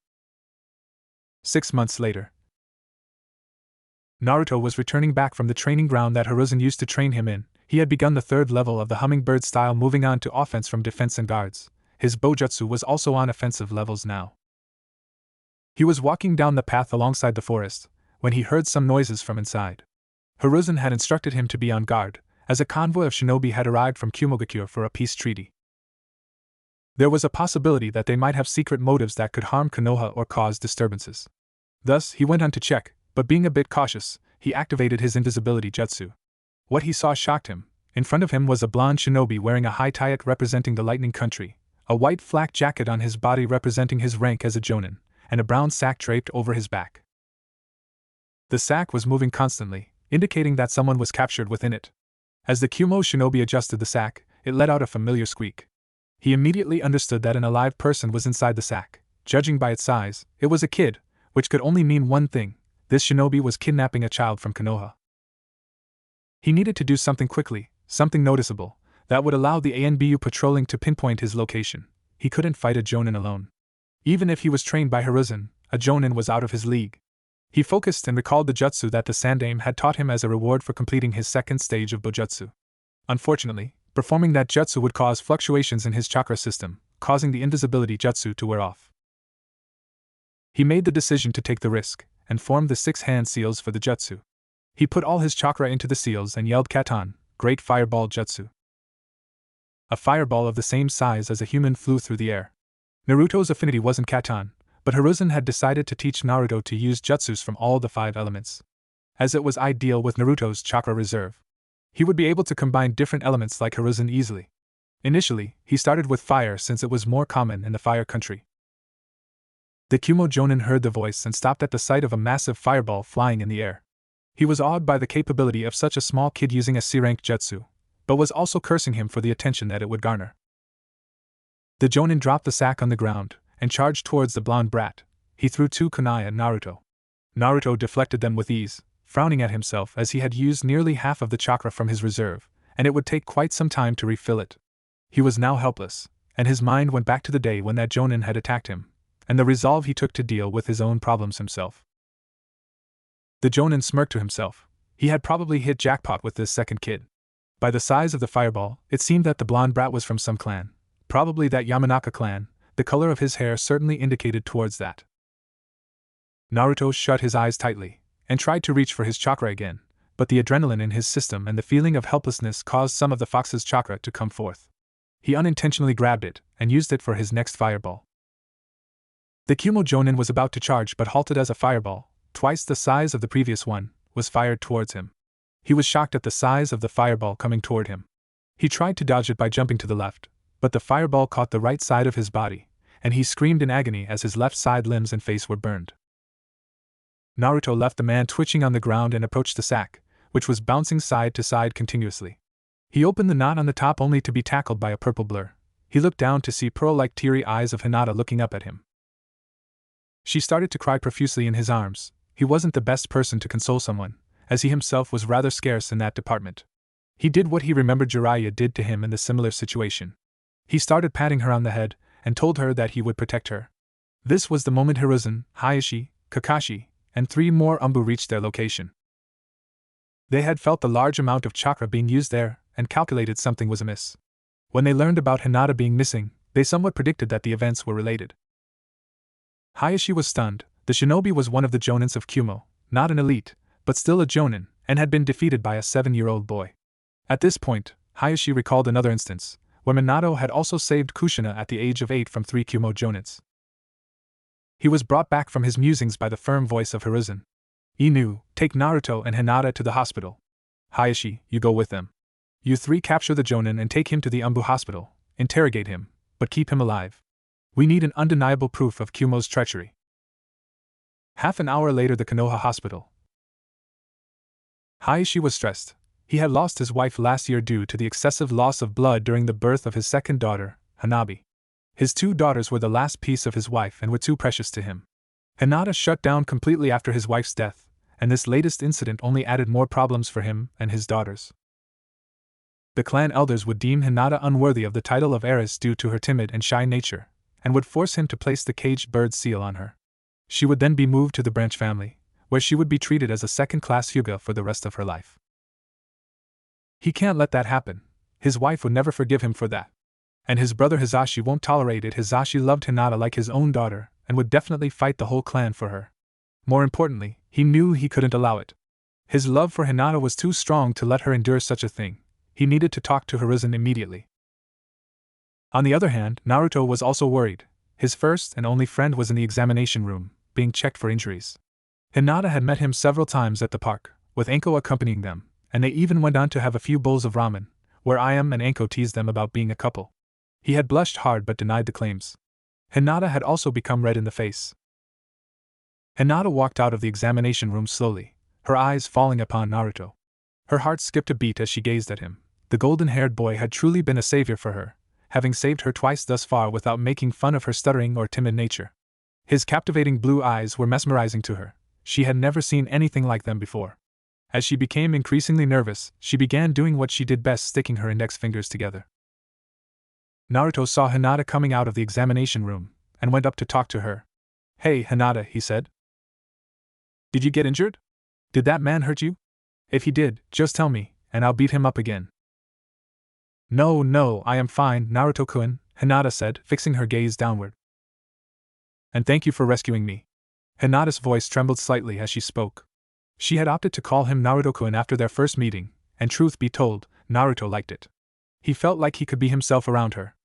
6 months later. Naruto was returning back from the training ground that Hiruzen used to train him in. He had begun the 3rd level of the hummingbird style, moving on to offense from defense and guards. His bojutsu was also on offensive levels now. He was walking down the path alongside the forest, when he heard some noises from inside. Hiruzen had instructed him to be on guard, as a convoy of shinobi had arrived from Kumogakure for a peace treaty. There was a possibility that they might have secret motives that could harm Konoha or cause disturbances. Thus, he went on to check, but being a bit cautious, he activated his invisibility jutsu. What he saw shocked him. In front of him was a blonde shinobi wearing a high taiyuk representing the lightning country, a white flak jacket on his body representing his rank as a jonin, and a brown sack draped over his back. The sack was moving constantly, indicating that someone was captured within it. As the Kumo shinobi adjusted the sack, it let out a familiar squeak. He immediately understood that an alive person was inside the sack. Judging by its size, it was a kid, which could only mean one thing: this shinobi was kidnapping a child from Konoha. He needed to do something quickly, something noticeable, that would allow the ANBU patrolling to pinpoint his location. He couldn't fight a jonin alone. Even if he was trained by Hiruzen, a jonin was out of his league. He focused and recalled the jutsu that the Sandaime had taught him as a reward for completing his 2nd stage of bojutsu. Unfortunately, performing that jutsu would cause fluctuations in his chakra system, causing the invisibility jutsu to wear off. He made the decision to take the risk, and formed the 6 hand seals for the jutsu. He put all his chakra into the seals and yelled Katan, Great Fireball Jutsu. A fireball of the same size as a human flew through the air. Naruto's affinity wasn't Katan, but Hiruzen had decided to teach Naruto to use jutsus from all the 5 elements. As it was ideal with Naruto's chakra reserve. He would be able to combine different elements like Hiruzen easily. Initially, he started with fire since it was more common in the fire country. The Kumo jonin heard the voice and stopped at the sight of a massive fireball flying in the air. He was awed by the capability of such a small kid using a C-rank jutsu, but was also cursing him for the attention that it would garner. The jonin dropped the sack on the ground, and charged towards the blonde brat. He threw 2 kunai at Naruto. Naruto deflected them with ease, frowning at himself as he had used nearly half of the chakra from his reserve, and it would take quite some time to refill it. He was now helpless, and his mind went back to the day when that jonin had attacked him, and the resolve he took to deal with his own problems himself. The jonin smirked to himself. He had probably hit jackpot with this second kid. By the size of the fireball, it seemed that the blonde brat was from some clan, probably that Yamanaka clan. The color of his hair certainly indicated towards that. Naruto shut his eyes tightly, and tried to reach for his chakra again, but the adrenaline in his system and the feeling of helplessness caused some of the fox's chakra to come forth. He unintentionally grabbed it, and used it for his next fireball. The Kumo Jonin was about to charge but halted as a fireball, twice the size of the previous one, was fired towards him. He was shocked at the size of the fireball coming toward him. He tried to dodge it by jumping to the left, but the fireball caught the right side of his body, and he screamed in agony as his left side limbs and face were burned. Naruto left the man twitching on the ground and approached the sack, which was bouncing side to side continuously. He opened the knot on the top only to be tackled by a purple blur. He looked down to see pearl-like teary eyes of Hinata looking up at him. She started to cry profusely in his arms. He wasn't the best person to console someone, as he himself was rather scarce in that department. He did what he remembered Jiraiya did to him in the similar situation. He started patting her on the head, and told her that he would protect her. This was the moment Hiruzen, Hayashi, Kakashi, and 3 more Umbu reached their location. They had felt the large amount of chakra being used there, and calculated something was amiss. When they learned about Hinata being missing, they somewhat predicted that the events were related. Hayashi was stunned. The shinobi was one of the Jonins of Kumo, not an elite, but still a Jonin, and had been defeated by a 7-year-old boy. At this point, Hayashi recalled another instance, where Minato had also saved Kushina at the age of 8 from 3 Kumo Jonins. He was brought back from his musings by the firm voice of Hiruzen. Inu, take Naruto and Hinata to the hospital. Hayashi, you go with them. You 3 capture the Jonin and take him to the Umbu hospital, interrogate him, but keep him alive. We need an undeniable proof of Kumo's treachery. Half an hour later, the Konoha hospital. Hayashi was stressed. He had lost his wife last year due to the excessive loss of blood during the birth of his second daughter, Hanabi. His 2 daughters were the last piece of his wife and were too precious to him. Hinata shut down completely after his wife's death, and this latest incident only added more problems for him and his daughters. The clan elders would deem Hinata unworthy of the title of heiress due to her timid and shy nature, and would force him to place the caged bird seal on her. She would then be moved to the branch family, where she would be treated as a second-class Hyuga for the rest of her life. He can't let that happen. His wife would never forgive him for that. And his brother Hisashi won't tolerate it. Hisashi loved Hinata like his own daughter, and would definitely fight the whole clan for her. More importantly, he knew he couldn't allow it. His love for Hinata was too strong to let her endure such a thing. He needed to talk to Hiruzen immediately. On the other hand, Naruto was also worried. His first and only friend was in the examination room, being checked for injuries. Hinata had met him several times at the park, with Anko accompanying them, and they even went on to have a few bowls of ramen, where Iam and Anko teased them about being a couple. He had blushed hard but denied the claims. Hinata had also become red in the face. Hinata walked out of the examination room slowly, her eyes falling upon Naruto. Her heart skipped a beat as she gazed at him. The golden-haired boy had truly been a savior for her, having saved her twice thus far without making fun of her stuttering or timid nature. His captivating blue eyes were mesmerizing to her. She had never seen anything like them before. As she became increasingly nervous, she began doing what she did best, sticking her index fingers together. Naruto saw Hinata coming out of the examination room, and went up to talk to her. Hey, Hinata, he said. Did you get injured? Did that man hurt you? If he did, just tell me, and I'll beat him up again. No, I am fine, Naruto-kun, Hinata said, fixing her gaze downward. And thank you for rescuing me. Hinata's voice trembled slightly as she spoke. She had opted to call him Naruto-kun after their first meeting, and truth be told, Naruto liked it. He felt like he could be himself around her.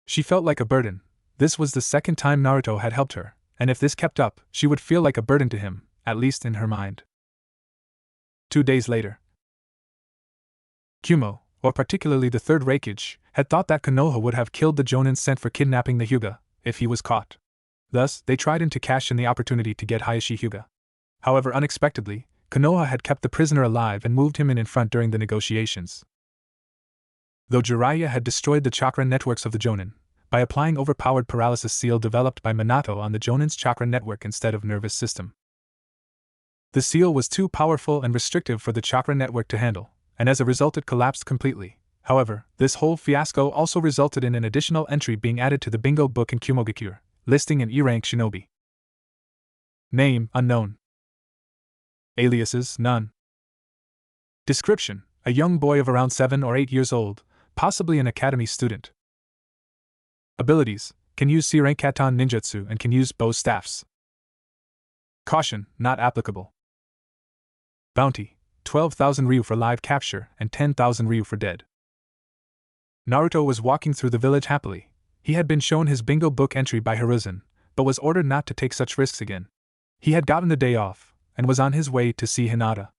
She felt like a burden. This was the second time Naruto had helped her, and if this kept up, she would feel like a burden to him, at least in her mind. 2 days later. Kumo, or particularly the third Raikage, had thought that Konoha would have killed the Jonin sent for kidnapping the Hyuga, if he was caught. Thus, they tried to cash in the opportunity to get Hayashi Hyuga. However, unexpectedly, Konoha had kept the prisoner alive and moved him in front during the negotiations. Though Jiraiya had destroyed the chakra networks of the Jonin, by applying overpowered paralysis seal developed by Minato on the Jonin's chakra network instead of nervous system. The seal was too powerful and restrictive for the chakra network to handle, and as a result it collapsed completely. However, this whole fiasco also resulted in an additional entry being added to the bingo book in Kumogakure, listing an E-rank shinobi. Name, unknown. Aliases, none. Description, a young boy of around 7 or 8 years old, possibly an academy student. Abilities: can use C-rank Katon Ninjutsu and can use bow staffs. Caution: not applicable. Bounty: 12,000 Ryu for live capture and 10,000 Ryu for dead. Naruto was walking through the village happily. He had been shown his bingo book entry by Hiruzen, but was ordered not to take such risks again. He had gotten the day off, and was on his way to see Hinata.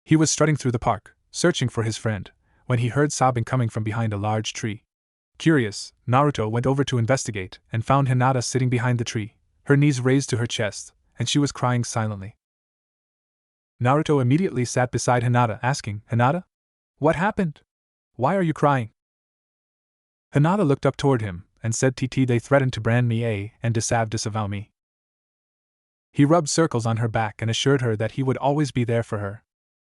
He was strutting through the park, searching for his friend, when he heard sobbing coming from behind a large tree. Curious, Naruto went over to investigate and found Hinata sitting behind the tree, her knees raised to her chest, and she was crying silently. Naruto immediately sat beside Hinata, asking, "Hinata? What happened? Why are you crying?" Hinata looked up toward him, and said, "They threatened to brand me and disavow me." He rubbed circles on her back and assured her that he would always be there for her.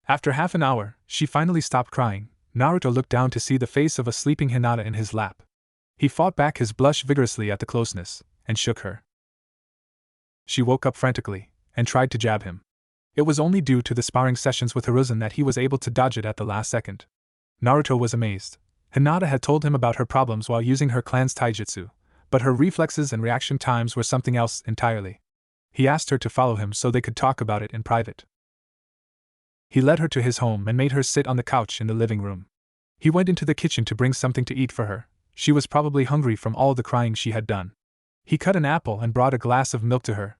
After half an hour, she finally stopped crying. Naruto looked down to see the face of a sleeping Hinata in his lap. He fought back his blush vigorously at the closeness, and shook her. She woke up frantically, and tried to jab him. It was only due to the sparring sessions with Hiruzen that he was able to dodge it at the last second. Naruto was amazed. Hinata had told him about her problems while using her clan's taijutsu, but her reflexes and reaction times were something else entirely. He asked her to follow him so they could talk about it in private. He led her to his home and made her sit on the couch in the living room. He went into the kitchen to bring something to eat for her. She was probably hungry from all the crying she had done. He cut an apple and brought a glass of milk to her.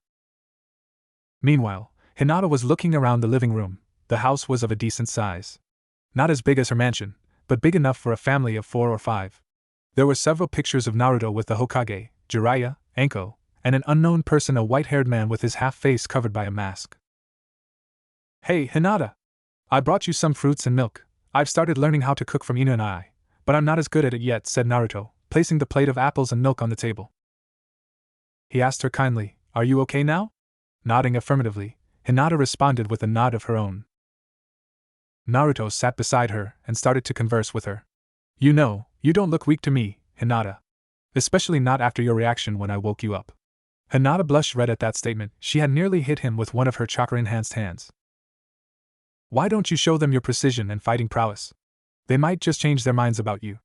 Meanwhile, Hinata was looking around the living room. The house was of a decent size. Not as big as her mansion, but big enough for a family of 4 or 5. There were several pictures of Naruto with the Hokage, Jiraiya, Anko, and an unknown person, a white-haired man with his half-face covered by a mask. "Hey, Hinata! I brought you some fruits and milk. I've started learning how to cook from Ina and I, but I'm not as good at it yet," said Naruto, placing the plate of apples and milk on the table. He asked her kindly, "Are you okay now?" Nodding affirmatively, Hinata responded with a nod of her own. Naruto sat beside her and started to converse with her. "You know, you don't look weak to me, Hinata. Especially not after your reaction when I woke you up." Hinata blushed red at that statement. She had nearly hit him with one of her chakra-enhanced hands. "Why don't you show them your precision and fighting prowess? They might just change their minds about you."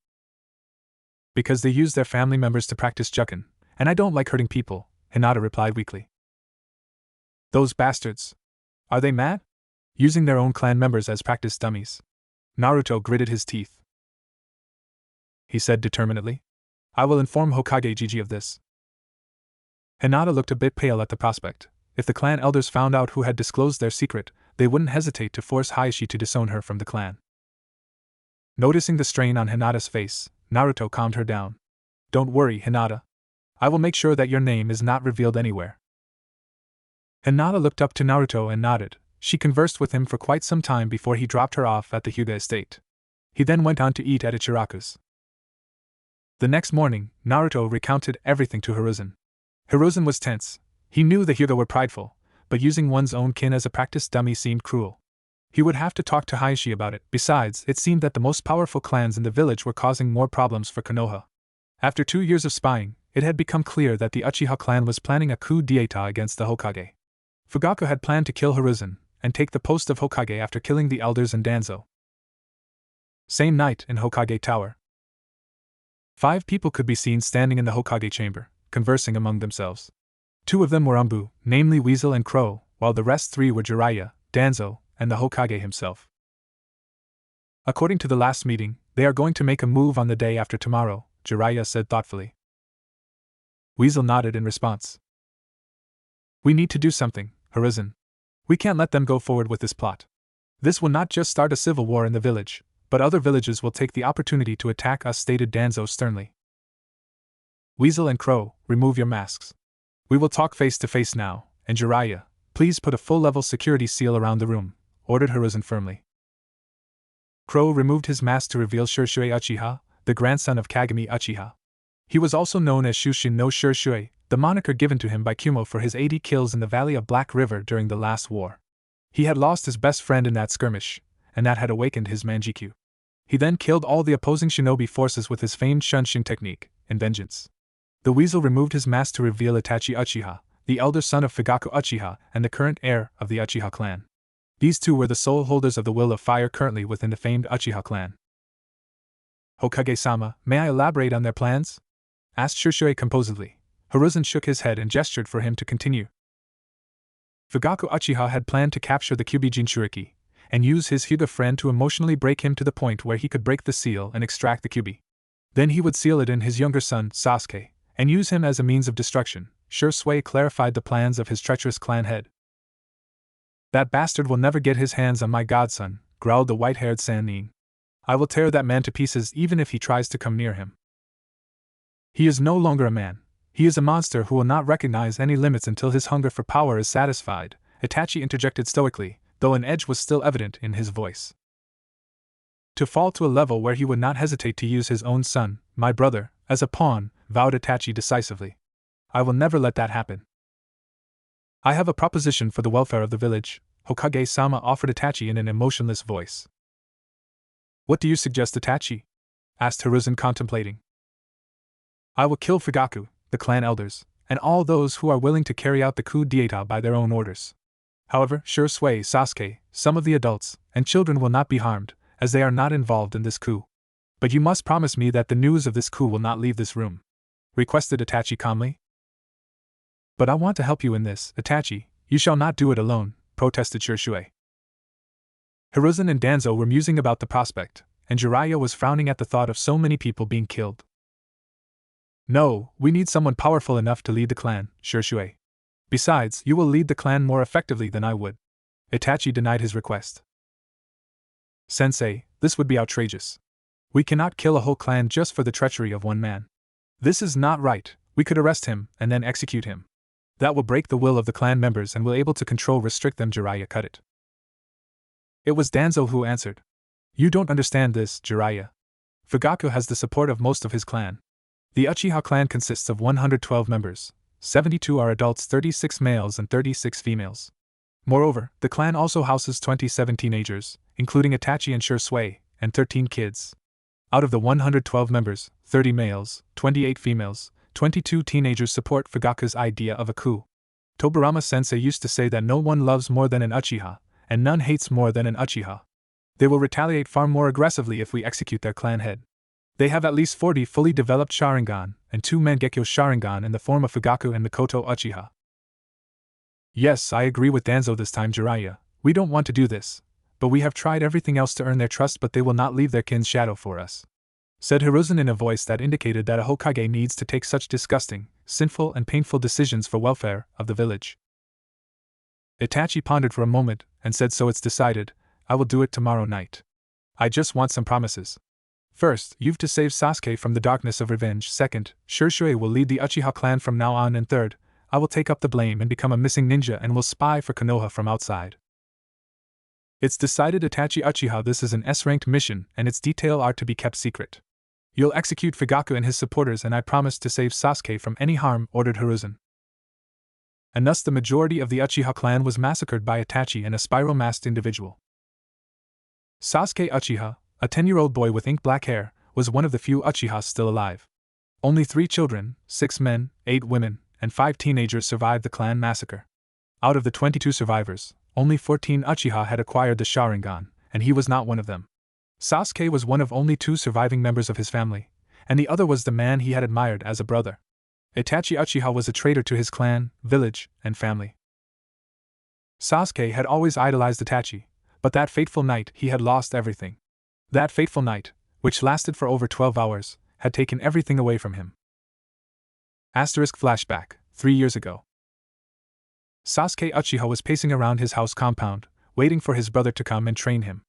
"Because they use their family members to practice jukken, and I don't like hurting people," Hinata replied weakly. "Those bastards. Are they mad? Using their own clan members as practice dummies." Naruto gritted his teeth. He said determinedly, "I will inform Hokage Gigi of this." Hinata looked a bit pale at the prospect. If the clan elders found out who had disclosed their secret, they wouldn't hesitate to force Hayashi to disown her from the clan. Noticing the strain on Hinata's face, Naruto calmed her down. "Don't worry, Hinata. I will make sure that your name is not revealed anywhere." Hinata looked up to Naruto and nodded. She conversed with him for quite some time before he dropped her off at the Hyuga estate. He then went on to eat at Ichiraku's. The next morning, Naruto recounted everything to Hiruzen. Hiruzen was tense. He knew the Hyuga were prideful, but using one's own kin as a practice dummy seemed cruel. He would have to talk to Hayashi about it. Besides, it seemed that the most powerful clans in the village were causing more problems for Konoha. After 2 years of spying, it had become clear that the Uchiha clan was planning a coup d'etat against the Hokage. Fugaku had planned to kill Hiruzen and take the post of Hokage after killing the elders in Danzo. Same night in Hokage Tower. 5 people could be seen standing in the Hokage chamber, conversing among themselves. 2 of them were Umbu, namely Weasel and Crow, while the rest 3 were Jiraiya, Danzo, and the Hokage himself. "According to the last meeting, they are going to make a move on the day after tomorrow," Jiraiya said thoughtfully. Weasel nodded in response. "We need to do something, Hiruzen. We can't let them go forward with this plot. This will not just start a civil war in the village, but other villages will take the opportunity to attack us," stated Danzo sternly. "Weasel and Crow, remove your masks. We will talk face to face now, and Jiraiya, please put a full-level security seal around the room," ordered Hiruzen firmly. Crow removed his mask to reveal Shurashue Uchiha, the grandson of Kagami Uchiha. He was also known as Shushin no Shurashue, the moniker given to him by Kumo for his 80 kills in the Valley of Black River during the last war. He had lost his best friend in that skirmish, and that had awakened his Manjikyu. He then killed all the opposing shinobi forces with his famed Shunshin technique, in vengeance. The Weasel removed his mask to reveal Itachi Uchiha, the elder son of Fugaku Uchiha and the current heir of the Uchiha clan. These two were the sole holders of the Will of Fire currently within the famed Uchiha clan. Hokage-sama, may I elaborate on their plans? Asked Shisui composedly. Hiruzen shook his head and gestured for him to continue. Fugaku Uchiha had planned to capture the Kyuubi Jinchuriki, and use his Hyuga friend to emotionally break him to the point where he could break the seal and extract the Kyuubi. Then he would seal it in his younger son, Sasuke, and use him as a means of destruction. Shisui clarified the plans of his treacherous clan head. That bastard will never get his hands on my godson, growled the white-haired Sannin. I will tear that man to pieces even if he tries to come near him. He is no longer a man. He is a monster who will not recognize any limits until his hunger for power is satisfied, Itachi interjected stoically, though an edge was still evident in his voice. To fall to a level where he would not hesitate to use his own son, my brother, as a pawn, vowed Itachi decisively. I will never let that happen. I have a proposition for the welfare of the village, Hokage-sama offered Itachi in an emotionless voice. What do you suggest, Itachi? Asked Hiruzen contemplating. I will kill Fugaku, the clan elders, and all those who are willing to carry out the coup d'etat by their own orders. However, Shisui, Sasuke, some of the adults, and children will not be harmed, as they are not involved in this coup. But you must promise me that the news of this coup will not leave this room, requested Itachi calmly. But I want to help you in this, Itachi. You shall not do it alone, protested Shisui. Hiruzen and Danzo were musing about the prospect, and Jiraiya was frowning at the thought of so many people being killed. No, we need someone powerful enough to lead the clan, Shisui. Besides, you will lead the clan more effectively than I would. Itachi denied his request. Sensei, this would be outrageous. We cannot kill a whole clan just for the treachery of one man. This is not right. We could arrest him and then execute him. That will break the will of the clan members and will able to restrict them. Jiraiya cut it. It was Danzo who answered. You don't understand this, Jiraiya. Fugaku has the support of most of his clan. The Uchiha clan consists of 112 members. 72 are adults, 36 males and 36 females. Moreover, the clan also houses 27 teenagers, including Itachi and Shisui, and 13 kids. Out of the 112 members, 30 males, 28 females, 22 teenagers support Fugaku's idea of a coup. Tobirama-sensei used to say that no one loves more than an Uchiha, and none hates more than an Uchiha. They will retaliate far more aggressively if we execute their clan head. They have at least 40 fully developed Sharingan, and 2 Mangekyo Sharingan in the form of Fugaku and Mikoto Uchiha. Yes, I agree with Danzo this time, Jiraiya. We don't want to do this, but we have tried everything else to earn their trust, but they will not leave their kin's shadow for us, said Hiruzen in a voice that indicated that a Hokage needs to take such disgusting, sinful and painful decisions for welfare of the village. Itachi pondered for a moment, and said, so it's decided, I will do it tomorrow night. I just want some promises. First, you've to save Sasuke from the darkness of revenge. Second, Shisui will lead the Uchiha clan from now on. And third, I will take up the blame and become a missing ninja and will spy for Konoha from outside. It's decided, Itachi Uchiha. This is an S-ranked mission, and its details are to be kept secret. You'll execute Fugaku and his supporters, and I promise to save Sasuke from any harm, ordered Hiruzen. And thus the majority of the Uchiha clan was massacred by Itachi and a spiral-masked individual. Sasuke Uchiha, a 10-year-old boy with ink-black hair, was one of the few Uchihas still alive. Only 3 children, 6 men, 8 women, and 5 teenagers survived the clan massacre. Out of the 22 survivors, only 14 Uchiha had acquired the Sharingan, and he was not one of them. Sasuke was one of only 2 surviving members of his family, and the other was the man he had admired as a brother. Itachi Uchiha was a traitor to his clan, village, and family. Sasuke had always idolized Itachi, but that fateful night he had lost everything. That fateful night, which lasted for over 12 hours, had taken everything away from him. Asterisk flashback, 3 years ago. Sasuke Uchiha was pacing around his house compound, waiting for his brother to come and train him.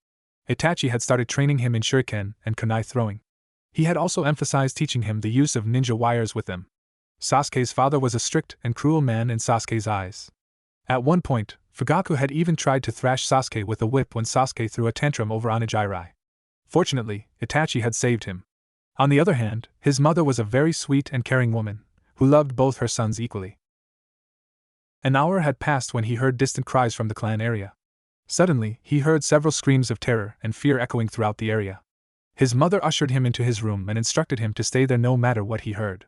Itachi had started training him in shuriken and kunai throwing. He had also emphasized teaching him the use of ninja wires with them. Sasuke's father was a strict and cruel man in Sasuke's eyes. At one point, Fugaku had even tried to thrash Sasuke with a whip when Sasuke threw a tantrum over Onigiri. Fortunately, Itachi had saved him. On the other hand, his mother was a very sweet and caring woman, who loved both her sons equally. An hour had passed when he heard distant cries from the clan area. Suddenly, he heard several screams of terror and fear echoing throughout the area. His mother ushered him into his room and instructed him to stay there no matter what he heard.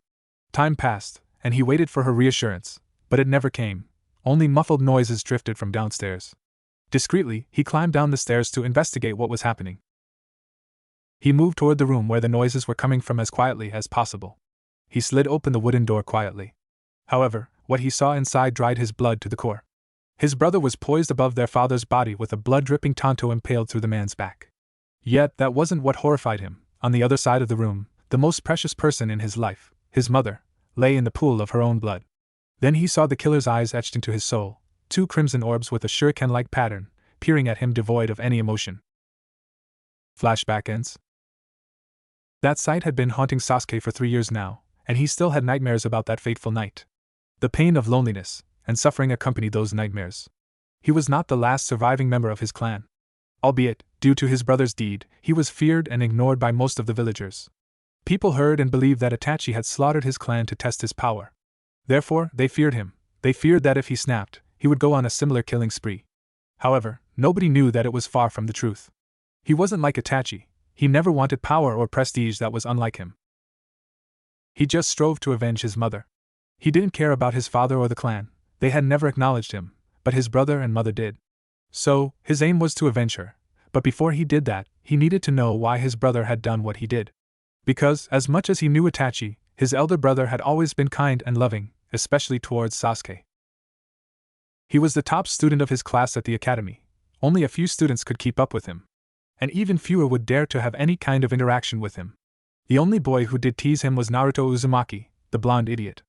Time passed, and he waited for her reassurance, but it never came. Only muffled noises drifted from downstairs. Discreetly, he climbed down the stairs to investigate what was happening. He moved toward the room where the noises were coming from as quietly as possible. He slid open the wooden door quietly. However, what he saw inside dried his blood to the core. His brother was poised above their father's body with a blood-dripping tanto impaled through the man's back. Yet that wasn't what horrified him. On the other side of the room, the most precious person in his life, his mother, lay in the pool of her own blood. Then he saw the killer's eyes etched into his soul, two crimson orbs with a shuriken-like pattern, peering at him devoid of any emotion. Flashback ends. That sight had been haunting Sasuke for 3 years now, and he still had nightmares about that fateful night. The pain of loneliness and suffering accompanied those nightmares. He was not the last surviving member of his clan. Albeit, due to his brother's deed, he was feared and ignored by most of the villagers. People heard and believed that Itachi had slaughtered his clan to test his power. Therefore, they feared him. They feared that if he snapped, he would go on a similar killing spree. However, nobody knew that it was far from the truth. He wasn't like Itachi. He never wanted power or prestige that was unlike him. He just strove to avenge his mother. He didn't care about his father or the clan. They had never acknowledged him, but his brother and mother did. So, his aim was to avenge her. But before he did that, he needed to know why his brother had done what he did. Because, as much as he knew Itachi, his elder brother had always been kind and loving, especially towards Sasuke. He was the top student of his class at the academy. Only a few students could keep up with him. And even fewer would dare to have any kind of interaction with him. The only boy who did tease him was Naruto Uzumaki, the blonde idiot.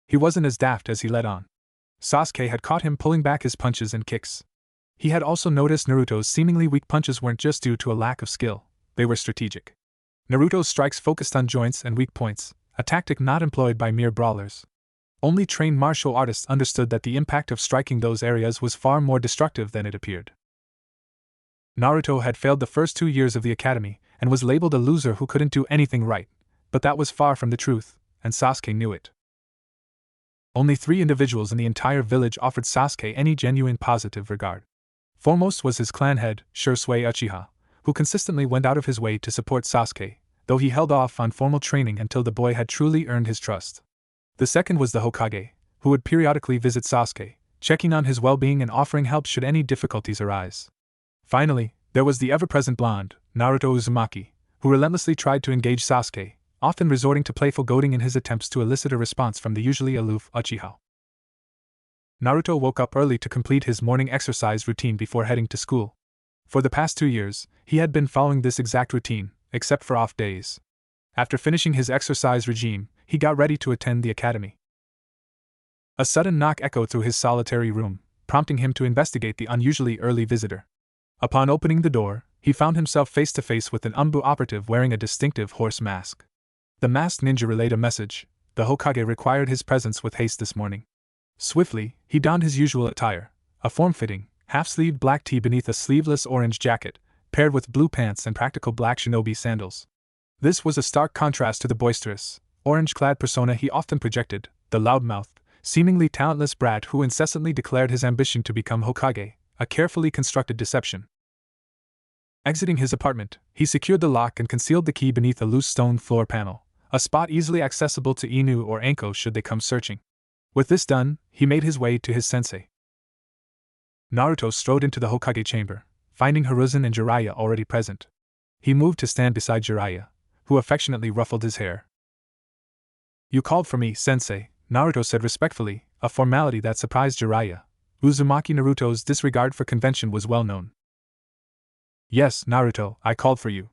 He wasn't as daft as he let on. Sasuke had caught him pulling back his punches and kicks. He had also noticed Naruto's seemingly weak punches weren't just due to a lack of skill, they were strategic. Naruto's strikes focused on joints and weak points, a tactic not employed by mere brawlers. Only trained martial artists understood that the impact of striking those areas was far more destructive than it appeared. Naruto had failed the first 2 years of the academy, and was labeled a loser who couldn't do anything right, but that was far from the truth, and Sasuke knew it. Only 3 individuals in the entire village offered Sasuke any genuine positive regard. Foremost was his clan head, Shursui Uchiha, who consistently went out of his way to support Sasuke, though he held off on formal training until the boy had truly earned his trust. The second was the Hokage, who would periodically visit Sasuke, checking on his well-being and offering help should any difficulties arise. Finally, there was the ever-present blonde, Naruto Uzumaki, who relentlessly tried to engage Sasuke, often resorting to playful goading in his attempts to elicit a response from the usually aloof Uchiha. Naruto woke up early to complete his morning exercise routine before heading to school. For the past 2 years, he had been following this exact routine, except for off days. After finishing his exercise regime, he got ready to attend the academy. A sudden knock echoed through his solitary room, prompting him to investigate the unusually early visitor. Upon opening the door, he found himself face to face with an Umbu operative wearing a distinctive horse mask. The masked ninja relayed a message: the Hokage required his presence with haste this morning. Swiftly, he donned his usual attire, a form-fitting, half-sleeved black tee beneath a sleeveless orange jacket, paired with blue pants and practical black shinobi sandals. This was a stark contrast to the boisterous, orange-clad persona he often projected, the loudmouthed, seemingly talentless brat who incessantly declared his ambition to become Hokage, a carefully constructed deception. Exiting his apartment, he secured the lock and concealed the key beneath a loose stone floor panel, a spot easily accessible to Inu or Anko should they come searching. With this done, he made his way to his sensei. Naruto strode into the Hokage chamber, finding Hiruzen and Jiraiya already present. He moved to stand beside Jiraiya, who affectionately ruffled his hair. "You called for me, sensei," Naruto said respectfully, a formality that surprised Jiraiya. Uzumaki Naruto's disregard for convention was well known. "Yes, Naruto, I called for you.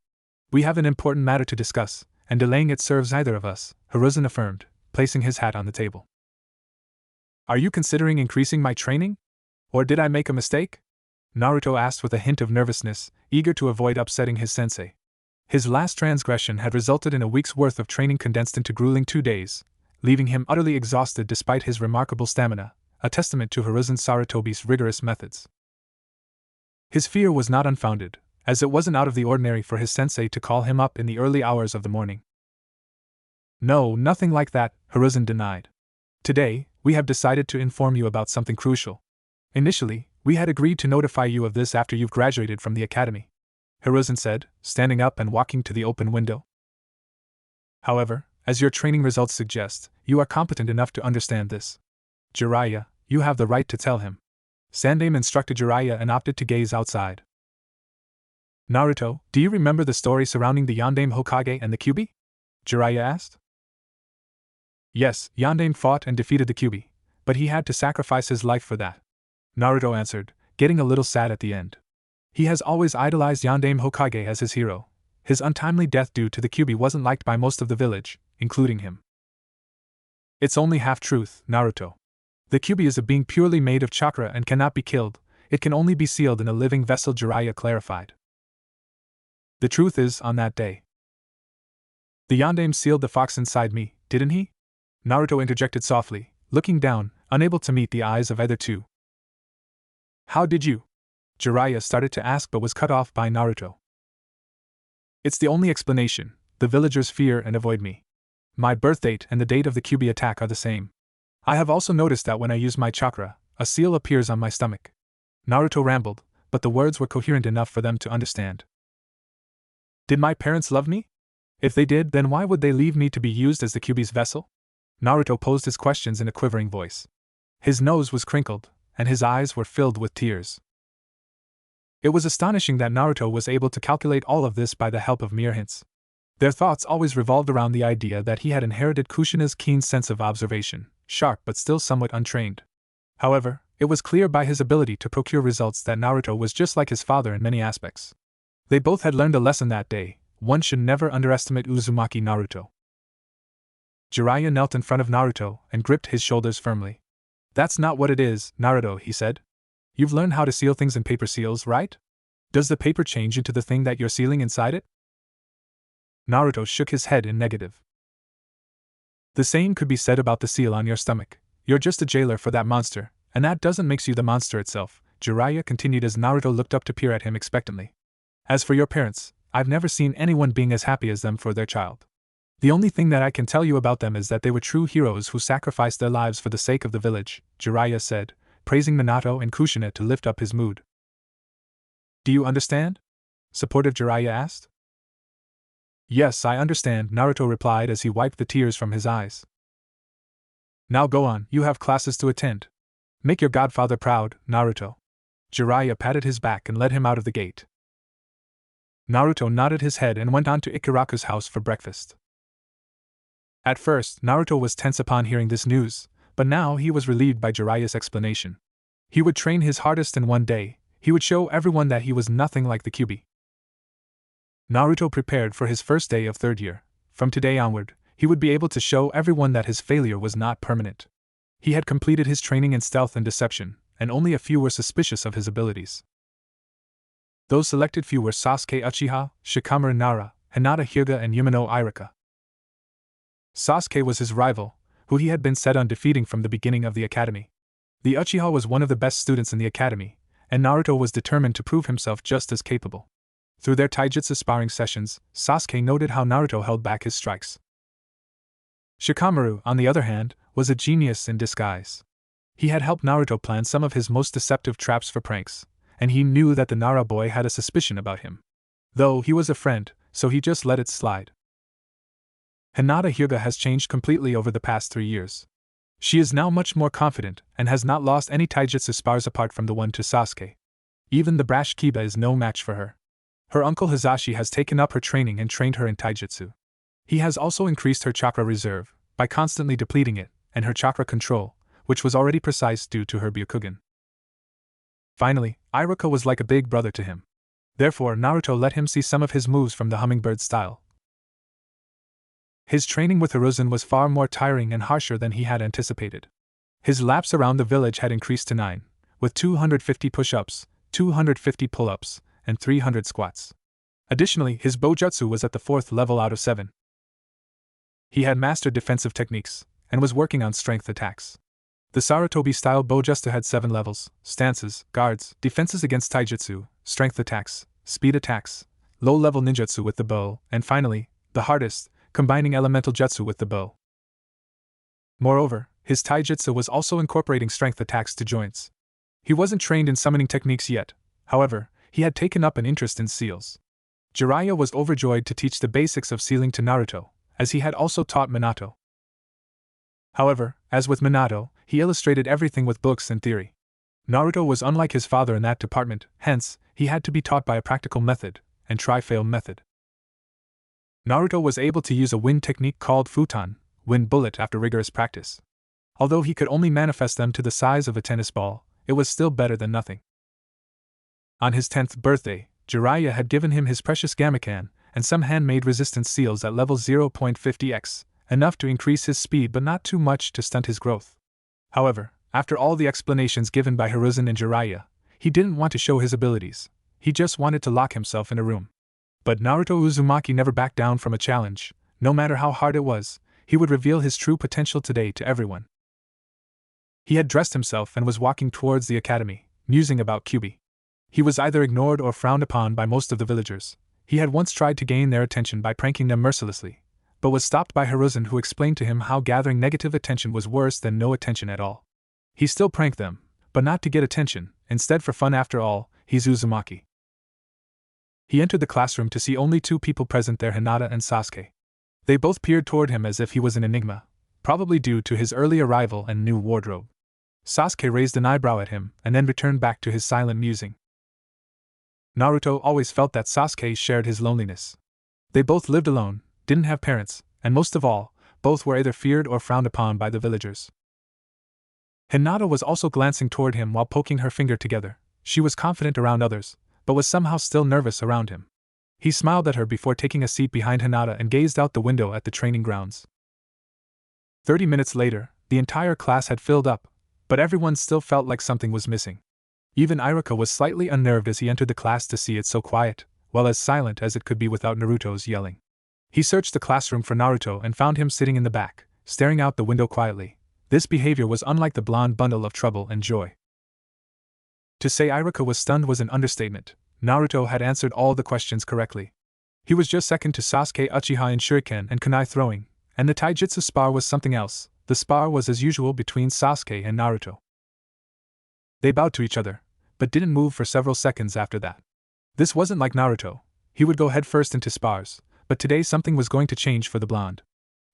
We have an important matter to discuss, and delaying it serves neither of us," Hiruzen affirmed, placing his hat on the table. "Are you considering increasing my training? Or did I make a mistake?" Naruto asked with a hint of nervousness, eager to avoid upsetting his sensei. His last transgression had resulted in a week's worth of training condensed into grueling 2 days, leaving him utterly exhausted despite his remarkable stamina, a testament to Hiruzen Sarutobi's rigorous methods. His fear was not unfounded, as it wasn't out of the ordinary for his sensei to call him up in the early hours of the morning. "No, nothing like that," Hiruzen denied. "Today, we have decided to inform you about something crucial. Initially, we had agreed to notify you of this after you've graduated from the academy," Hiruzen said, standing up and walking to the open window. "However, as your training results suggest, you are competent enough to understand this. Jiraiya, you have the right to tell him." Sandaime instructed Jiraiya and opted to gaze outside. Naruto, do you remember the story surrounding the Yondaime Hokage and the Kyuubi? Jiraiya asked. Yes, Yondaime fought and defeated the Kyuubi, but he had to sacrifice his life for that. Naruto answered, getting a little sad at the end. He has always idolized Yondaime Hokage as his hero. His untimely death due to the Kyuubi wasn't liked by most of the village, including him. It's only half-truth, Naruto. The Kyuubi is a being purely made of chakra and cannot be killed, it can only be sealed in a living vessel, Jiraiya clarified. The truth is, on that day, the Yondaime sealed the fox inside me, didn't he? Naruto interjected softly, looking down, unable to meet the eyes of either two. How did you? Jiraiya started to ask but was cut off by Naruto. It's the only explanation. The villagers fear and avoid me. My birth date and the date of the Kyuubi attack are the same. I have also noticed that when I use my chakra, a seal appears on my stomach. Naruto rambled, but the words were coherent enough for them to understand. Did my parents love me? If they did, then why would they leave me to be used as the Kyuubi's vessel? Naruto posed his questions in a quivering voice. His nose was crinkled, and his eyes were filled with tears. It was astonishing that Naruto was able to calculate all of this by the help of mere hints. Their thoughts always revolved around the idea that he had inherited Kushina's keen sense of observation, sharp but still somewhat untrained. However, it was clear by his ability to procure results that Naruto was just like his father in many aspects. They both had learned a lesson that day: one should never underestimate Uzumaki Naruto. Jiraiya knelt in front of Naruto and gripped his shoulders firmly. That's not what it is, Naruto, he said. You've learned how to seal things in paper seals, right? Does the paper change into the thing that you're sealing inside it? Naruto shook his head in negative. The same could be said about the seal on your stomach. You're just a jailer for that monster, and that doesn't make you the monster itself, Jiraiya continued as Naruto looked up to peer at him expectantly. As for your parents, I've never seen anyone being as happy as them for their child. The only thing that I can tell you about them is that they were true heroes who sacrificed their lives for the sake of the village, Jiraiya said, praising Minato and Kushina to lift up his mood. Do you understand? Supportive Jiraiya asked. Yes, I understand, Naruto replied as he wiped the tears from his eyes. Now go on, you have classes to attend. Make your godfather proud, Naruto. Jiraiya patted his back and led him out of the gate. Naruto nodded his head and went on to Ikaraku's house for breakfast. At first, Naruto was tense upon hearing this news, but now he was relieved by Jiraiya's explanation. He would train his hardest in one day, he would show everyone that he was nothing like the Kyuubi. Naruto prepared for his first day of third year. From today onward, he would be able to show everyone that his failure was not permanent. He had completed his training in stealth and deception, and only a few were suspicious of his abilities. Those selected few were Sasuke Uchiha, Shikamaru Nara, Hinata Hyuga and Umino Irika. Sasuke was his rival, who he had been set on defeating from the beginning of the academy. The Uchiha was one of the best students in the academy, and Naruto was determined to prove himself just as capable. Through their taijutsu sparring sessions, Sasuke noted how Naruto held back his strikes. Shikamaru, on the other hand, was a genius in disguise. He had helped Naruto plan some of his most deceptive traps for pranks, and he knew that the Nara boy had a suspicion about him. Though he was a friend, so he just let it slide. Hinata Hyuga has changed completely over the past 3 years. She is now much more confident and has not lost any taijutsu spars apart from the one to Sasuke. Even the brash Kiba is no match for her. Her uncle Hizashi has taken up her training and trained her in taijutsu. He has also increased her chakra reserve by constantly depleting it, and her chakra control, which was already precise due to her Byakugan. Finally, Irika was like a big brother to him. Therefore, Naruto let him see some of his moves from the hummingbird style. His training with Hiruzen was far more tiring and harsher than he had anticipated. His laps around the village had increased to 9, with 250 push-ups, 250 pull-ups, and 300 squats. Additionally, his Bojutsu was at the 4th level out of 7. He had mastered defensive techniques, and was working on strength attacks. The Sarutobi-style Bojutsu had 7 levels: stances, guards, defenses against taijutsu, strength attacks, speed attacks, low-level ninjutsu with the bow, and finally, the hardest, combining elemental jutsu with the bow. Moreover, his taijutsu was also incorporating strength attacks to joints. He wasn't trained in summoning techniques yet, however, he had taken up an interest in seals. Jiraiya was overjoyed to teach the basics of sealing to Naruto, as he had also taught Minato. However, as with Minato, he illustrated everything with books and theory. Naruto was unlike his father in that department, hence, he had to be taught by a practical method, and try-fail method. Naruto was able to use a wind technique called futon, wind bullet, after rigorous practice. Although he could only manifest them to the size of a tennis ball, it was still better than nothing. On his 10th birthday, Jiraiya had given him his precious Gamakan, and some handmade resistance seals at level 0.50x, enough to increase his speed but not too much to stunt his growth. However, after all the explanations given by Hiruzen and Jiraiya, he didn't want to show his abilities, he just wanted to lock himself in a room. But Naruto Uzumaki never backed down from a challenge. No matter how hard it was, he would reveal his true potential today to everyone. He had dressed himself and was walking towards the academy, musing about Kyuubi. He was either ignored or frowned upon by most of the villagers. He had once tried to gain their attention by pranking them mercilessly, but was stopped by Hiruzen, who explained to him how gathering negative attention was worse than no attention at all. He still pranked them, but not to get attention, instead for fun. After all, he's Uzumaki. He entered the classroom to see only two people present there, Hinata and Sasuke. They both peered toward him as if he was an enigma, probably due to his early arrival and new wardrobe. Sasuke raised an eyebrow at him and then returned back to his silent musing. Naruto always felt that Sasuke shared his loneliness. They both lived alone, didn't have parents, and most of all, both were either feared or frowned upon by the villagers. Hinata was also glancing toward him while poking her finger together. She was confident around others, but was somehow still nervous around him. He smiled at her before taking a seat behind Hinata and gazed out the window at the training grounds. 30 minutes later, the entire class had filled up, but everyone still felt like something was missing. Even Iruka was slightly unnerved as he entered the class to see it so quiet, well, as silent as it could be without Naruto's yelling. He searched the classroom for Naruto and found him sitting in the back, staring out the window quietly. This behavior was unlike the blonde bundle of trouble and joy. To say Iruka was stunned was an understatement. Naruto had answered all the questions correctly. He was just second to Sasuke, Uchiha in shuriken and kunai throwing, and the taijutsu spar was something else. The spar was as usual between Sasuke and Naruto. They bowed to each other, but didn't move for several seconds after that. This wasn't like Naruto. He would go headfirst into spars, but today something was going to change for the blonde.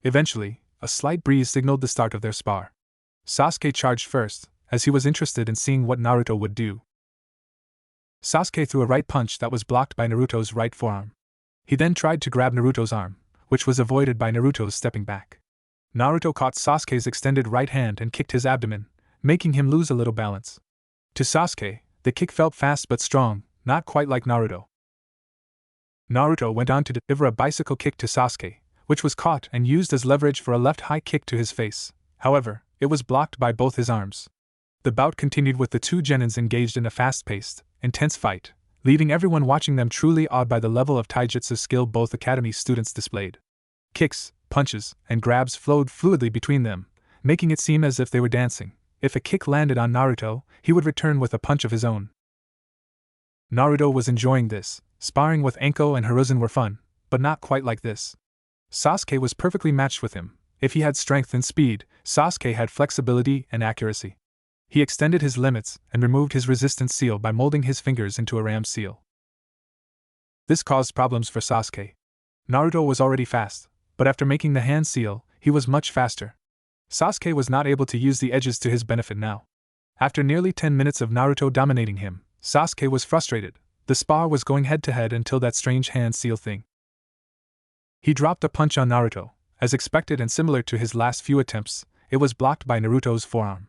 Eventually, a slight breeze signaled the start of their spar. Sasuke charged first, as he was interested in seeing what Naruto would do. Sasuke threw a right punch that was blocked by Naruto's right forearm. He then tried to grab Naruto's arm, which was avoided by Naruto's stepping back. Naruto caught Sasuke's extended right hand and kicked his abdomen, making him lose a little balance. To Sasuke, the kick felt fast but strong, not quite like Naruto. Naruto went on to deliver a bicycle kick to Sasuke, which was caught and used as leverage for a left high kick to his face. However, it was blocked by both his arms. The bout continued with the two genins engaged in a fast-paced, intense fight, leaving everyone watching them truly awed by the level of taijutsu skill both academy students displayed. Kicks, punches, and grabs flowed fluidly between them, making it seem as if they were dancing. If a kick landed on Naruto, he would return with a punch of his own. Naruto was enjoying this. Sparring with Anko and Hiruzen were fun, but not quite like this. Sasuke was perfectly matched with him. If he had strength and speed, Sasuke had flexibility and accuracy. He extended his limits and removed his resistance seal by molding his fingers into a ram seal. This caused problems for Sasuke. Naruto was already fast, but after making the hand seal, he was much faster. Sasuke was not able to use the edges to his benefit now. After nearly 10 minutes of Naruto dominating him, Sasuke was frustrated. The spar was going head-to-head until that strange hand seal thing. He dropped a punch on Naruto. As expected and similar to his last few attempts, it was blocked by Naruto's forearm.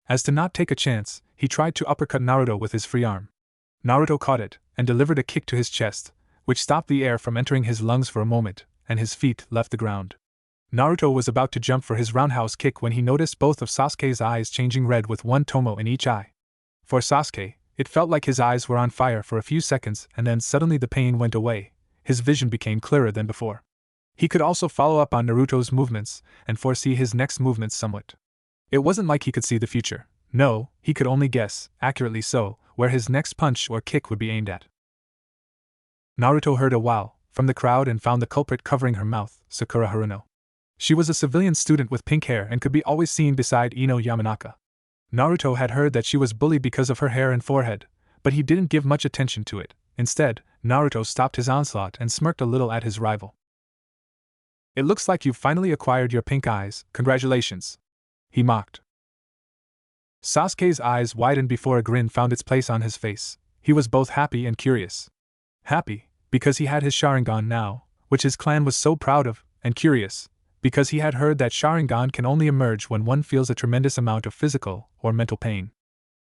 As to not take a chance, he tried to uppercut Naruto with his free arm. Naruto caught it and delivered a kick to his chest, which stopped the air from entering his lungs for a moment, and his feet left the ground. Naruto was about to jump for his roundhouse kick when he noticed both of Sasuke's eyes changing red with one tomo in each eye. For Sasuke, it felt like his eyes were on fire for a few seconds and then suddenly the pain went away. His vision became clearer than before. He could also follow up on Naruto's movements and foresee his next movements somewhat. It wasn't like he could see the future. No, he could only guess, accurately so, where his next punch or kick would be aimed at. Naruto heard a wow from the crowd and found the culprit covering her mouth, Sakura Haruno. She was a civilian student with pink hair and could be always seen beside Ino Yamanaka. Naruto had heard that she was bullied because of her hair and forehead, but he didn't give much attention to it. Instead, Naruto stopped his onslaught and smirked a little at his rival. "It looks like you've finally acquired your pink eyes, congratulations," he mocked. Sasuke's eyes widened before a grin found its place on his face. He was both happy and curious. Happy, because he had his Sharingan now, which his clan was so proud of, and curious, because he had heard that Sharingan can only emerge when one feels a tremendous amount of physical or mental pain.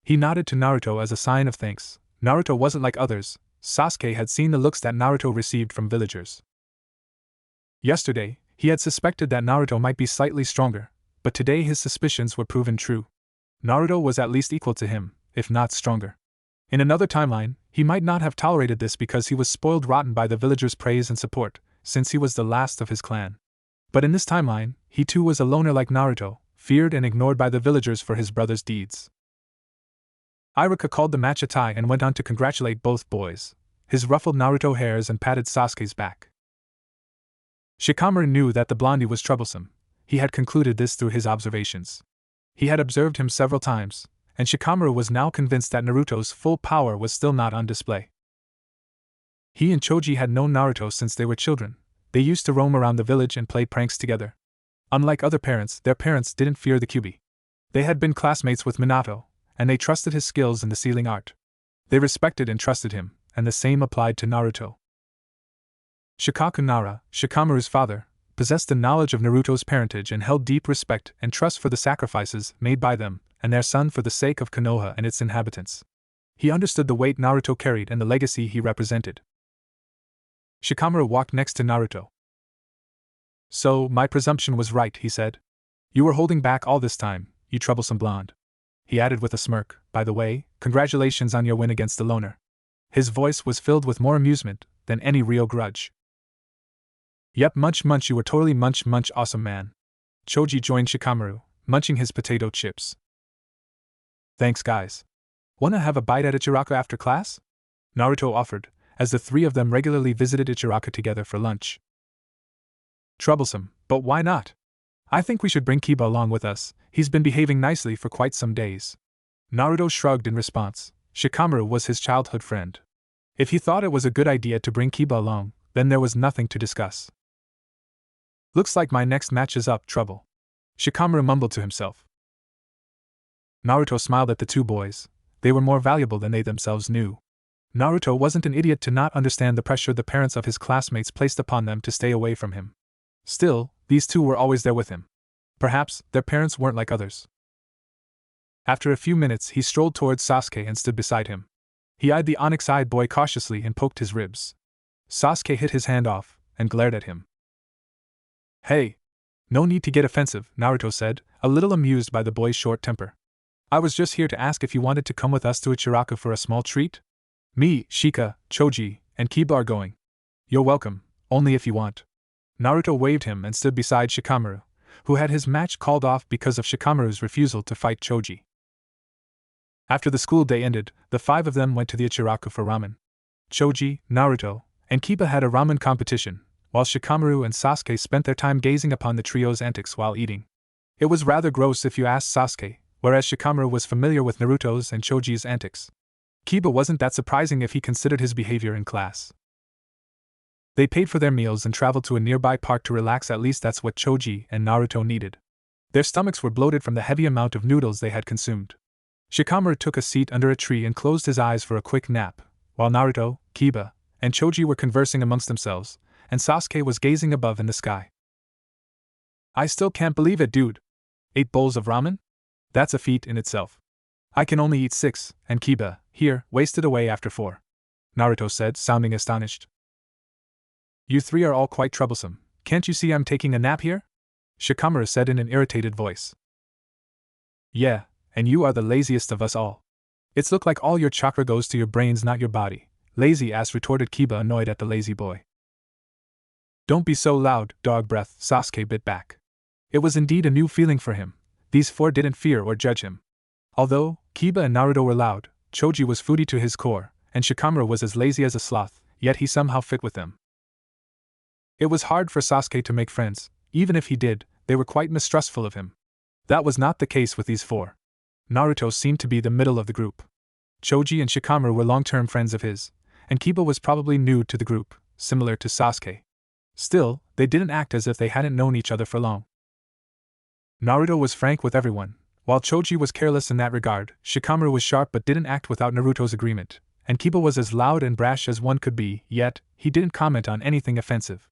He nodded to Naruto as a sign of thanks. Naruto wasn't like others. Sasuke had seen the looks that Naruto received from villagers. Yesterday, he had suspected that Naruto might be slightly stronger, but today his suspicions were proven true. Naruto was at least equal to him, if not stronger. In another timeline, he might not have tolerated this because he was spoiled rotten by the villagers' praise and support, since he was the last of his clan. But in this timeline, he too was a loner like Naruto, feared and ignored by the villagers for his brother's deeds. Iruka called the match a tie and went on to congratulate both boys. His ruffled Naruto hairs and patted Sasuke's back. Shikamaru knew that the blondie was troublesome. He had concluded this through his observations. He had observed him several times, and Shikamaru was now convinced that Naruto's full power was still not on display. He and Choji had known Naruto since they were children. They used to roam around the village and play pranks together. Unlike other parents, their parents didn't fear the Kyuubi. They had been classmates with Minato, and they trusted his skills in the sealing art. They respected and trusted him, and the same applied to Naruto. Shikaku Nara, Shikamaru's father, possessed the knowledge of Naruto's parentage and held deep respect and trust for the sacrifices made by them and their son for the sake of Konoha and its inhabitants. He understood the weight Naruto carried and the legacy he represented. Shikamaru walked next to Naruto. "So, my presumption was right," he said. "You were holding back all this time, you troublesome blonde." He added with a smirk, "By the way, congratulations on your win against the loner." His voice was filled with more amusement than any real grudge. "Yep, munch, you were totally munch, awesome man." Choji joined Shikamaru, munching his potato chips. "Thanks, guys. Wanna have a bite at Ichiraku after class?" Naruto offered, as the three of them regularly visited Ichiraku together for lunch. "Troublesome, but why not? I think we should bring Kiba along with us, he's been behaving nicely for quite some days." Naruto shrugged in response. Shikamaru was his childhood friend. If he thought it was a good idea to bring Kiba along, then there was nothing to discuss. "Looks like my next match is up, trouble," Shikamaru mumbled to himself. Naruto smiled at the two boys. They were more valuable than they themselves knew. Naruto wasn't an idiot to not understand the pressure the parents of his classmates placed upon them to stay away from him. Still, these two were always there with him. Perhaps their parents weren't like others. After a few minutes, he strolled towards Sasuke and stood beside him. He eyed the onyx-eyed boy cautiously and poked his ribs. Sasuke hit his hand off and glared at him. "Hey! No need to get offensive," Naruto said, a little amused by the boy's short temper. "I was just here to ask if you wanted to come with us to Ichiraku for a small treat? Me, Shika, Choji, and Kiba are going. You're welcome, only if you want." Naruto waved him and stood beside Shikamaru, who had his match called off because of Shikamaru's refusal to fight Choji. After the school day ended, the five of them went to the Ichiraku for ramen. Choji, Naruto, and Kiba had a ramen competition, while Shikamaru and Sasuke spent their time gazing upon the trio's antics while eating. It was rather gross if you asked Sasuke, whereas Shikamaru was familiar with Naruto's and Choji's antics. Kiba wasn't that surprising if he considered his behavior in class. They paid for their meals and traveled to a nearby park to relax. At least that's what Choji and Naruto needed. Their stomachs were bloated from the heavy amount of noodles they had consumed. Shikamaru took a seat under a tree and closed his eyes for a quick nap, while Naruto, Kiba, and Choji were conversing amongst themselves, and Sasuke was gazing above in the sky. "I still can't believe it, dude. 8 bowls of ramen? That's a feat in itself. I can only eat 6, and Kiba, here, wasted away after 4. Naruto said, sounding astonished. "You three are all quite troublesome. Can't you see I'm taking a nap here?" Shikamaru said in an irritated voice. "Yeah, and you are the laziest of us all. It's look like all your chakra goes to your brains, not your body." Lazy ass, retorted Kiba, annoyed at the lazy boy. "Don't be so loud, dog breath," Sasuke bit back. It was indeed a new feeling for him. These 4 didn't fear or judge him. Although Kiba and Naruto were loud, Choji was foodie to his core, and Shikamaru was as lazy as a sloth, yet he somehow fit with them. It was hard for Sasuke to make friends. Even if he did, they were quite mistrustful of him. That was not the case with these 4. Naruto seemed to be the middle of the group. Choji and Shikamaru were long-term friends of his, and Kiba was probably new to the group, similar to Sasuke. Still, they didn't act as if they hadn't known each other for long. Naruto was frank with everyone, While Choji was careless in that regard, Shikamaru was sharp but didn't act without Naruto's agreement, and Kiba was as loud and brash as one could be, yet, he didn't comment on anything offensive.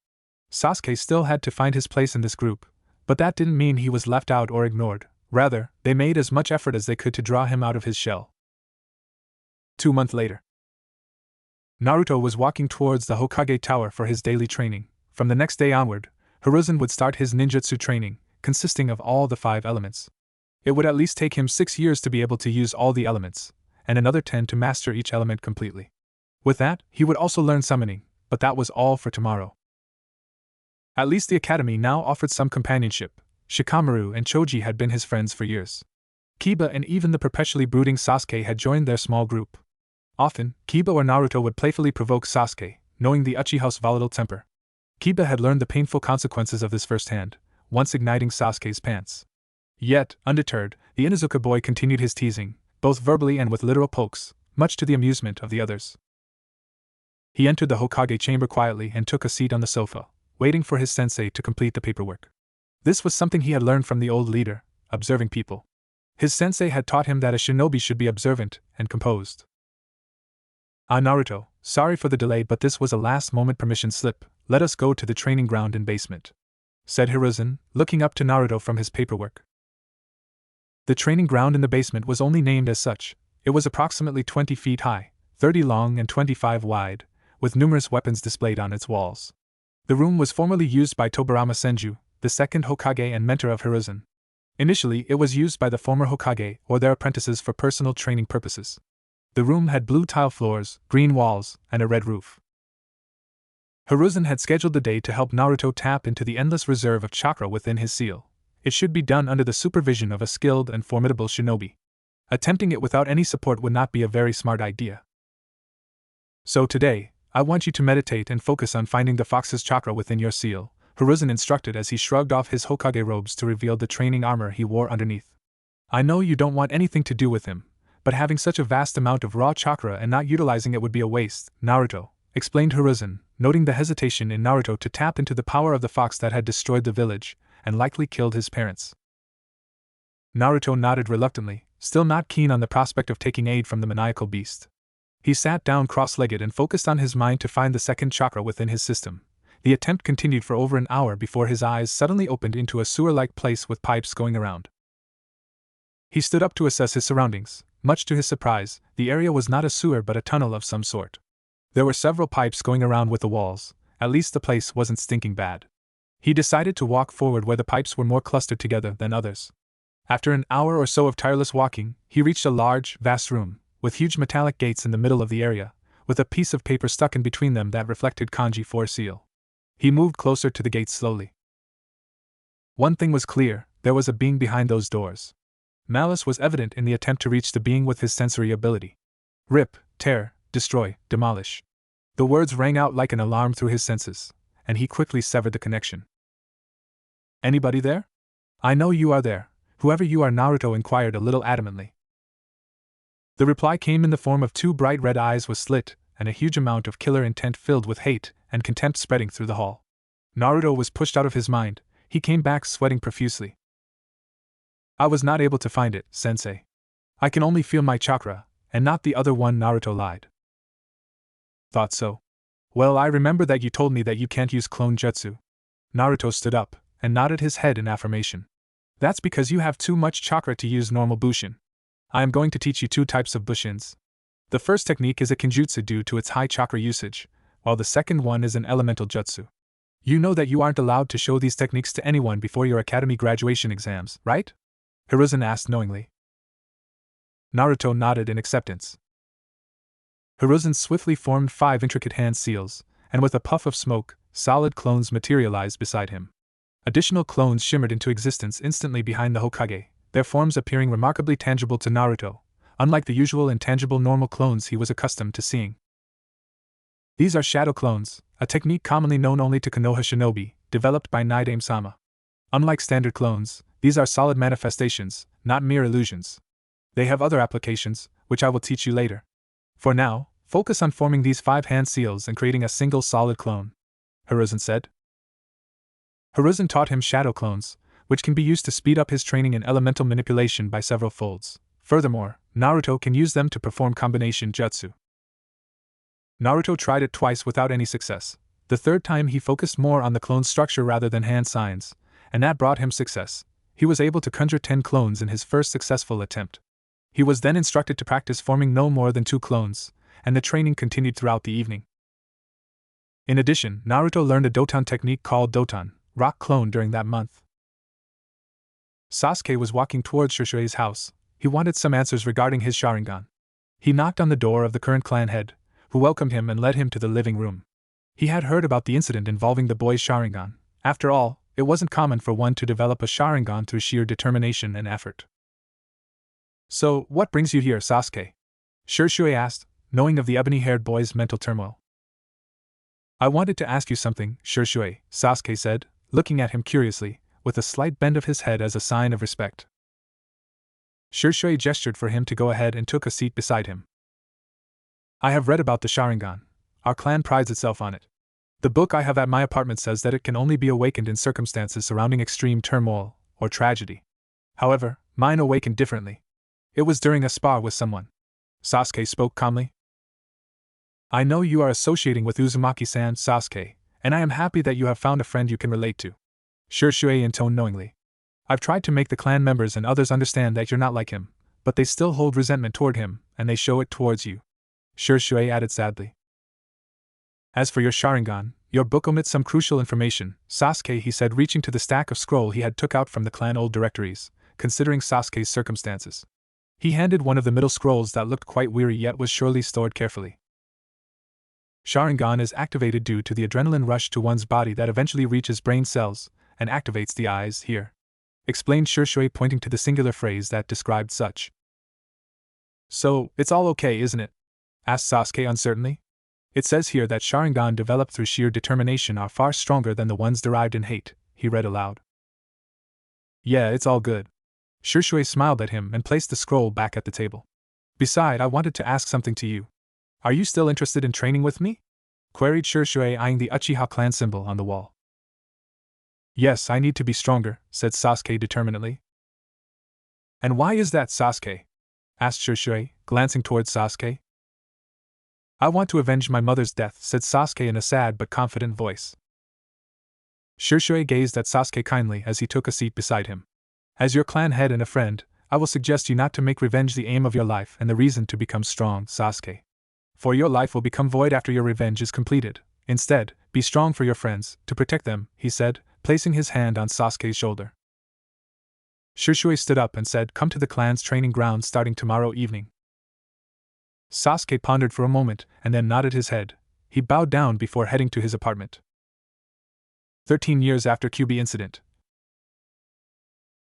Sasuke still had to find his place in this group, but that didn't mean he was left out or ignored. Rather, they made as much effort as they could to draw him out of his shell. 2 months later, Naruto was walking towards the Hokage Tower for his daily training. From the next day onward, Hiruzen would start his ninjutsu training, consisting of all the 5 elements. It would at least take him 6 years to be able to use all the elements, and another 10 to master each element completely. With that, he would also learn summoning, but that was all for tomorrow. At least the academy now offered some companionship. Shikamaru and Choji had been his friends for years. Kiba and even the perpetually brooding Sasuke had joined their small group. Often, Kiba or Naruto would playfully provoke Sasuke, knowing the Uchiha's volatile temper. Kiba had learned the painful consequences of this firsthand, once igniting Sasuke's pants. Yet, undeterred, the Inuzuka boy continued his teasing, both verbally and with literal pokes, much to the amusement of the others. He entered the Hokage chamber quietly and took a seat on the sofa, waiting for his sensei to complete the paperwork. This was something he had learned from the old leader, observing people. His sensei had taught him that a shinobi should be observant and composed. "Ah, Naruto, sorry for the delay, but this was a last-moment permission slip. Let us go to the training ground in basement," said Hiruzen, looking up to Naruto from his paperwork. The training ground in the basement was only named as such. It was approximately 20 feet high, 30 long and 25 wide, with numerous weapons displayed on its walls. The room was formerly used by Tobirama Senju, the second Hokage and mentor of Hiruzen. Initially, it was used by the former Hokage or their apprentices for personal training purposes. The room had blue tile floors, green walls, and a red roof. Hiruzen had scheduled the day to help Naruto tap into the endless reserve of chakra within his seal. It should be done under the supervision of a skilled and formidable shinobi. Attempting it without any support would not be a very smart idea. "So today, I want you to meditate and focus on finding the fox's chakra within your seal," Hiruzen instructed as he shrugged off his Hokage robes to reveal the training armor he wore underneath. "I know you don't want anything to do with him, but having such a vast amount of raw chakra and not utilizing it would be a waste, Naruto," explained Hiruzen, noting the hesitation in Naruto to tap into the power of the fox that had destroyed the village and likely killed his parents. Naruto nodded reluctantly, still not keen on the prospect of taking aid from the maniacal beast. He sat down cross-legged and focused on his mind to find the second chakra within his system. The attempt continued for over an hour before his eyes suddenly opened into a sewer-like place with pipes going around. He stood up to assess his surroundings. Much to his surprise, the area was not a sewer but a tunnel of some sort. There were several pipes going around with the walls. At least the place wasn't stinking bad. He decided to walk forward where the pipes were more clustered together than others. After an hour or so of tireless walking, he reached a large, vast room, with huge metallic gates in the middle of the area, with a piece of paper stuck in between them that reflected kanji for a seal. He moved closer to the gates slowly. One thing was clear, there was a being behind those doors. Malice was evident in the attempt to reach the being with his sensory ability. "Rip, tear, destroy, demolish." The words rang out like an alarm through his senses, and he quickly severed the connection. "Anybody there?" "I know you are there, whoever you are," Naruto inquired a little adamantly. The reply came in the form of 2 bright red eyes with slit, and a huge amount of killer intent filled with hate and contempt spreading through the hall. Naruto was pushed out of his mind. He came back sweating profusely. "I was not able to find it, sensei. I can only feel my chakra, and not the other one," Naruto lied. "Thought so. Well, I remember that you told me that you can't use clone jutsu." Naruto stood up and nodded his head in affirmation. "That's because you have too much chakra to use normal bushin. I am going to teach you 2 types of bushins. The first technique is a kinjutsu due to its high chakra usage, while the second one is an elemental jutsu. You know that you aren't allowed to show these techniques to anyone before your academy graduation exams, right?" Hiruzen asked knowingly. Naruto nodded in acceptance. Hiruzen swiftly formed 5 intricate hand seals, and with a puff of smoke, solid clones materialized beside him. Additional clones shimmered into existence instantly behind the Hokage, their forms appearing remarkably tangible to Naruto, unlike the usual intangible normal clones he was accustomed to seeing. These are shadow clones, a technique commonly known only to Konoha shinobi, developed by Naidame-sama. Unlike standard clones, these are solid manifestations, not mere illusions. They have other applications, which I will teach you later. For now, focus on forming these 5 hand seals and creating a single solid clone," Hiruzen said. Hiruzen taught him shadow clones, which can be used to speed up his training in elemental manipulation by several folds. Furthermore, Naruto can use them to perform combination jutsu. Naruto tried it twice without any success. The third time he focused more on the clone structure rather than hand signs, and that brought him success. He was able to conjure 10 clones in his first successful attempt. He was then instructed to practice forming no more than 2 clones, and the training continued throughout the evening. In addition, Naruto learned a Doton technique called Doton, rock clone, during that month. Sasuke was walking towards Shishui's house. He wanted some answers regarding his Sharingan. He knocked on the door of the current clan head, who welcomed him and led him to the living room. He had heard about the incident involving the boy's Sharingan. After all, it wasn't common for one to develop a Sharingan through sheer determination and effort. So, what brings you here, Sasuke? Shishui asked, knowing of the ebony-haired boy's mental turmoil. I wanted to ask you something, Shishui, Sasuke said, looking at him curiously, with a slight bend of his head as a sign of respect. Shishui gestured for him to go ahead and took a seat beside him. I have read about the Sharingan. Our clan prides itself on it. The book I have at my apartment says that it can only be awakened in circumstances surrounding extreme turmoil or tragedy. However, mine awakened differently. It was during a spar with someone. Sasuke spoke calmly. I know you are associating with Uzumaki-san, Sasuke, and I am happy that you have found a friend you can relate to. Shishui intoned knowingly. I've tried to make the clan members and others understand that you're not like him, but they still hold resentment toward him, and they show it towards you. Shishui added sadly. As for your Sharingan, your book omits some crucial information, Sasuke, he said, reaching to the stack of scroll he had took out from the clan old directories, considering Sasuke's circumstances. He handed one of the middle scrolls that looked quite weary yet was surely stored carefully. Sharingan is activated due to the adrenaline rush to one's body that eventually reaches brain cells and activates the eyes here, explained Shishui, pointing to the singular phrase that described such. So, it's all okay, isn't it? Asked Sasuke uncertainly. It says here that Sharingan developed through sheer determination are far stronger than the ones derived in hate, he read aloud. Yeah, it's all good. Shishui smiled at him and placed the scroll back at the table. Beside, I wanted to ask something to you. Are you still interested in training with me? Queried Shishui, eyeing the Uchiha clan symbol on the wall. Yes, I need to be stronger, said Sasuke determinedly. And why is that, Sasuke? Asked Shishui, glancing towards Sasuke. I want to avenge my mother's death, said Sasuke in a sad but confident voice. Shishui gazed at Sasuke kindly as he took a seat beside him. As your clan head and a friend, I will suggest you not to make revenge the aim of your life and the reason to become strong, Sasuke. For your life will become void after your revenge is completed. Instead, be strong for your friends, to protect them, he said, placing his hand on Sasuke's shoulder. Shishui stood up and said, Come to the clan's training ground starting tomorrow evening. Sasuke pondered for a moment and then nodded his head. He bowed down before heading to his apartment. 13 years after Kyuubi incident.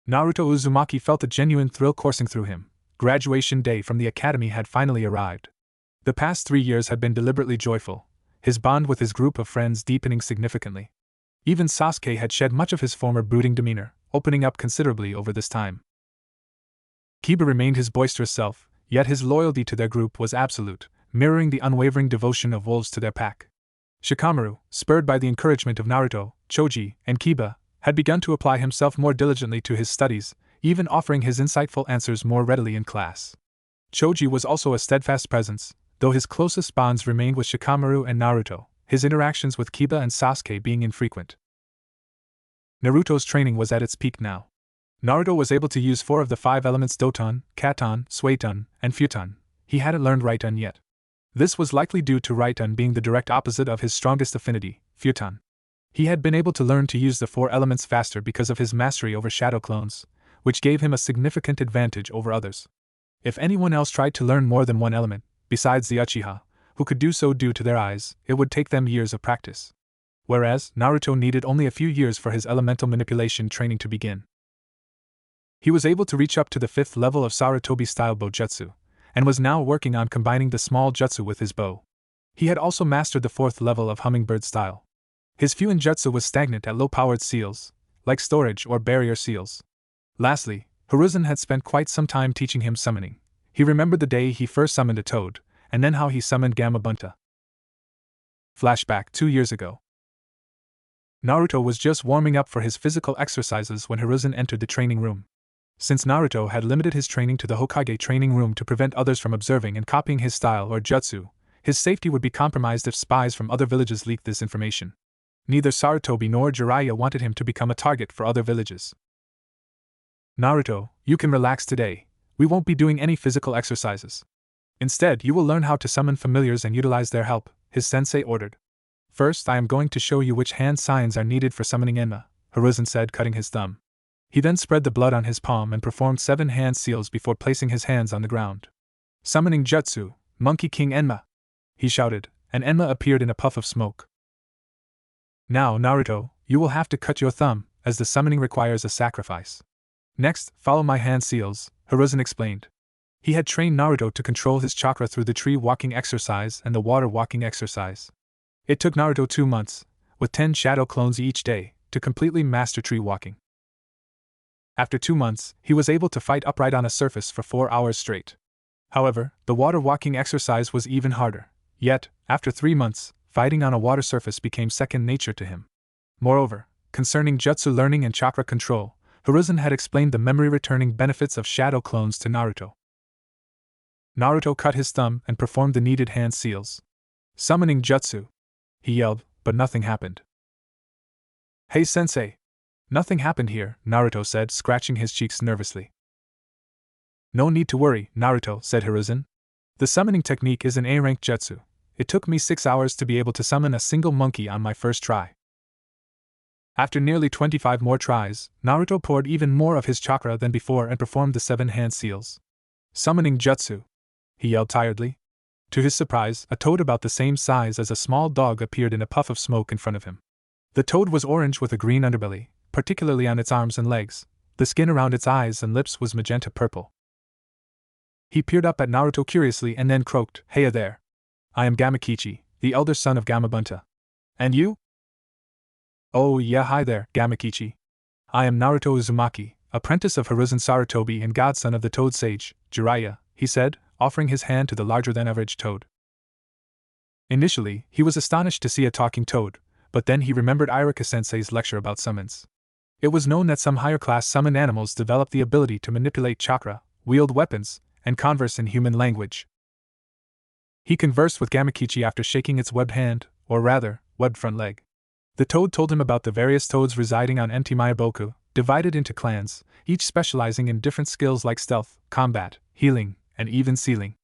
Naruto Uzumaki felt a genuine thrill coursing through him. Graduation day from the academy had finally arrived. The past 3 years had been deliberately joyful, his bond with his group of friends deepening significantly. Even Sasuke had shed much of his former brooding demeanor, opening up considerably over this time. Kiba remained his boisterous self, yet his loyalty to their group was absolute, mirroring the unwavering devotion of wolves to their pack. Shikamaru, spurred by the encouragement of Naruto, Choji, and Kiba, had begun to apply himself more diligently to his studies, even offering his insightful answers more readily in class. Choji was also a steadfast presence, though his closest bonds remained with Shikamaru and Naruto, his interactions with Kiba and Sasuke being infrequent. Naruto's training was at its peak now. Naruto was able to use 4 of the 5 elements Doton, Katon, Suiton, and Futon. He hadn't learned Raiton yet. This was likely due to Raiton being the direct opposite of his strongest affinity, Futon. He had been able to learn to use the 4 elements faster because of his mastery over shadow clones, which gave him a significant advantage over others. If anyone else tried to learn more than one element, besides the Uchiha, who could do so due to their eyes, it would take them years of practice. Whereas, Naruto needed only a few years for his elemental manipulation training to begin. He was able to reach up to the 5th level of Sarutobi-style Bojutsu, and was now working on combining the small jutsu with his bow. He had also mastered the 4th level of hummingbird style. His Fuin jutsu was stagnant at low-powered seals, like storage or barrier seals. Lastly, Hiruzen had spent quite some time teaching him summoning. He remembered the day he first summoned a toad, and then how he summoned Gamabunta. Flashback 2 years ago. Naruto was just warming up for his physical exercises when Hiruzen entered the training room. Since Naruto had limited his training to the Hokage training room to prevent others from observing and copying his style or jutsu, his safety would be compromised if spies from other villages leaked this information. Neither Sarutobi nor Jiraiya wanted him to become a target for other villages. Naruto, you can relax today. We won't be doing any physical exercises. Instead, you will learn how to summon familiars and utilize their help, his sensei ordered. First, I am going to show you which hand signs are needed for summoning Enma, Hiruzen said, cutting his thumb. He then spread the blood on his palm and performed 7 hand seals before placing his hands on the ground. Summoning Jutsu, Monkey King Enma! He shouted, and Enma appeared in a puff of smoke. Now, Naruto, you will have to cut your thumb, as the summoning requires a sacrifice. Next, follow my hand seals, Hiruzen explained. He had trained Naruto to control his chakra through the tree walking exercise and the water walking exercise. It took Naruto 2 months, with 10 shadow clones each day, to completely master tree walking. After 2 months, he was able to fight upright on a surface for 4 hours straight. However, the water walking exercise was even harder. Yet, after 3 months, fighting on a water surface became second nature to him. Moreover, concerning jutsu learning and chakra control, Hiruzen had explained the memory-returning benefits of shadow clones to Naruto. Naruto cut his thumb and performed the needed hand seals. Summoning jutsu! He yelled, but nothing happened. Hey sensei! Nothing happened here, Naruto said, scratching his cheeks nervously. No need to worry, Naruto, said Hiruzen. The summoning technique is an A-rank jutsu. It took me 6 hours to be able to summon a single monkey on my first try. After nearly 25 more tries, Naruto poured even more of his chakra than before and performed the 7 hand seals. Summoning jutsu! He yelled tiredly. To his surprise, a toad about the same size as a small dog appeared in a puff of smoke in front of him. The toad was orange with a green underbelly, particularly on its arms and legs. The skin around its eyes and lips was magenta purple. He peered up at Naruto curiously and then croaked, "Heya there. I am Gamakichi, the elder son of Gamabunta. And you?" "Oh yeah, hi there, Gamakichi. I am Naruto Uzumaki, apprentice of Hiruzen Sarutobi and godson of the Toad Sage, Jiraiya," he said, offering his hand to the larger-than-average toad. Initially, he was astonished to see a talking toad, but then he remembered Irika-sensei's lecture about summons. It was known that some higher-class summoned animals develop the ability to manipulate chakra, wield weapons, and converse in human language. He conversed with Gamakichi after shaking its webbed hand, or rather, webbed front leg. The toad told him about the various toads residing on Empty Mayaboku, divided into clans, each specializing in different skills like stealth, combat, healing, and even sealing.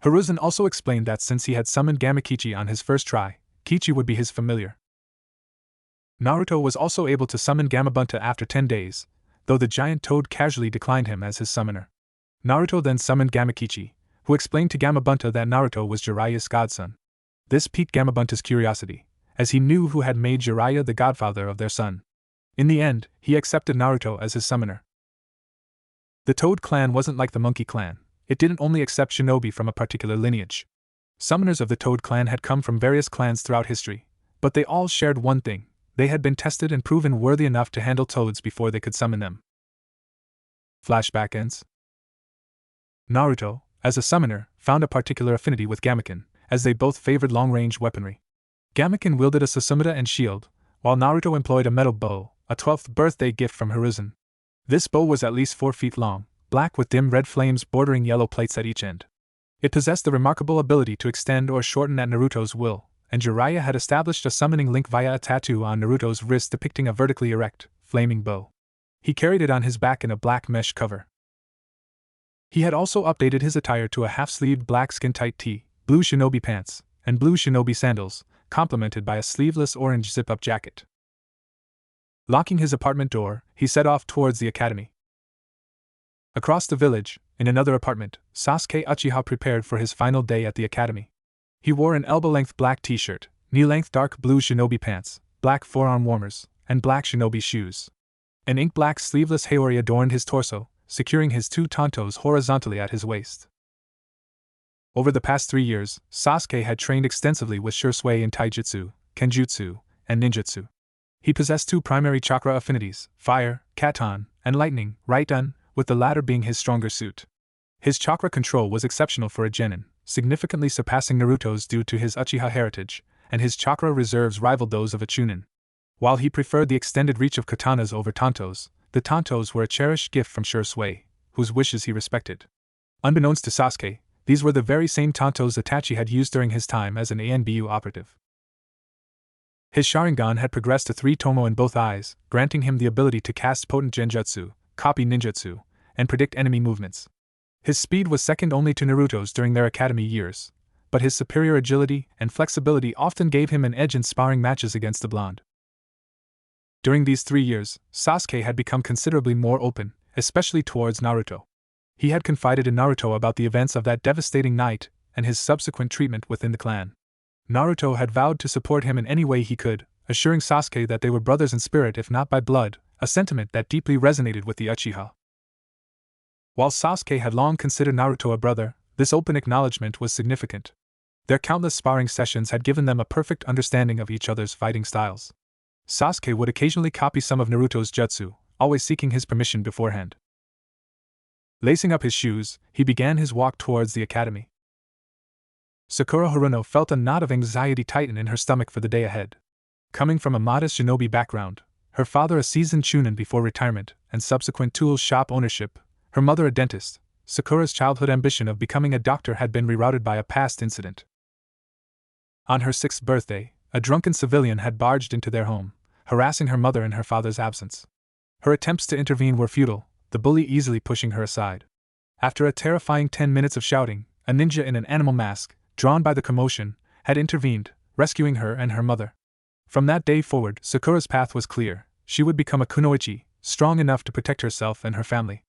Hiruzen also explained that since he had summoned Gamakichi on his first try, Kichi would be his familiar. Naruto was also able to summon Gamabunta after 10 days, though the giant toad casually declined him as his summoner. Naruto then summoned Gamakichi, who explained to Gamabunta that Naruto was Jiraiya's godson. This piqued Gamabunta's curiosity, as he knew who had made Jiraiya the godfather of their son. In the end, he accepted Naruto as his summoner. The Toad clan wasn't like the Monkey clan. It didn't only accept shinobi from a particular lineage. Summoners of the Toad clan had come from various clans throughout history, but they all shared one thing: they had been tested and proven worthy enough to handle toads before they could summon them. Flashback ends. Naruto, as a summoner, found a particular affinity with Gamaken, as they both favored long-range weaponry. Gamaken wielded a Susumida and shield, while Naruto employed a metal bow, a 12th birthday gift from Hiruzen. This bow was at least 4 feet long, black with dim red flames bordering yellow plates at each end. It possessed the remarkable ability to extend or shorten at Naruto's will, and Jiraiya had established a summoning link via a tattoo on Naruto's wrist depicting a vertically erect, flaming bow. He carried it on his back in a black mesh cover. He had also updated his attire to a half-sleeved black skin-tight tee, blue shinobi pants, and blue shinobi sandals, complemented by a sleeveless orange zip-up jacket. Locking his apartment door, he set off towards the academy. Across the village, in another apartment, Sasuke Uchiha prepared for his final day at the academy. He wore an elbow-length black t-shirt, knee-length dark blue shinobi pants, black forearm warmers, and black shinobi shoes. An ink-black sleeveless haori adorned his torso, securing his 2 tantos horizontally at his waist. Over the past 3 years, Sasuke had trained extensively with Shursui in Taijutsu, Kenjutsu, and Ninjutsu. He possessed 2 primary chakra affinities, fire, Katon, and lightning, Raiten, with the latter being his stronger suit. His chakra control was exceptional for a genin, significantly surpassing Naruto's due to his Uchiha heritage, and his chakra reserves rivaled those of a chunin. While he preferred the extended reach of katanas over tantos, the tantos were a cherished gift from Shursui, whose wishes he respected. Unbeknownst to Sasuke, these were the very same tantos Itachi had used during his time as an ANBU operative. His Sharingan had progressed to 3 tomo in both eyes, granting him the ability to cast potent genjutsu, copy ninjutsu, and predict enemy movements. His speed was second only to Naruto's during their academy years, but his superior agility and flexibility often gave him an edge in sparring matches against the blonde. During these 3 years, Sasuke had become considerably more open, especially towards Naruto. He had confided in Naruto about the events of that devastating night and his subsequent treatment within the clan. Naruto had vowed to support him in any way he could, assuring Sasuke that they were brothers in spirit if not by blood, a sentiment that deeply resonated with the Uchiha. While Sasuke had long considered Naruto a brother, this open acknowledgement was significant. Their countless sparring sessions had given them a perfect understanding of each other's fighting styles. Sasuke would occasionally copy some of Naruto's jutsu, always seeking his permission beforehand. Lacing up his shoes, he began his walk towards the academy. Sakura Haruno felt a knot of anxiety tighten in her stomach for the day ahead. Coming from a modest shinobi background, her father a seasoned chunin before retirement and subsequent tool shop ownership, her mother a dentist, Sakura's childhood ambition of becoming a doctor had been rerouted by a past incident. On her 6th birthday, a drunken civilian had barged into their home, harassing her mother in her father's absence. Her attempts to intervene were futile, the bully easily pushing her aside. After a terrifying 10 minutes of shouting, a ninja in an animal mask, drawn by the commotion, had intervened, rescuing her and her mother. From that day forward, Sakura's path was clear. She would become a kunoichi, strong enough to protect herself and her family.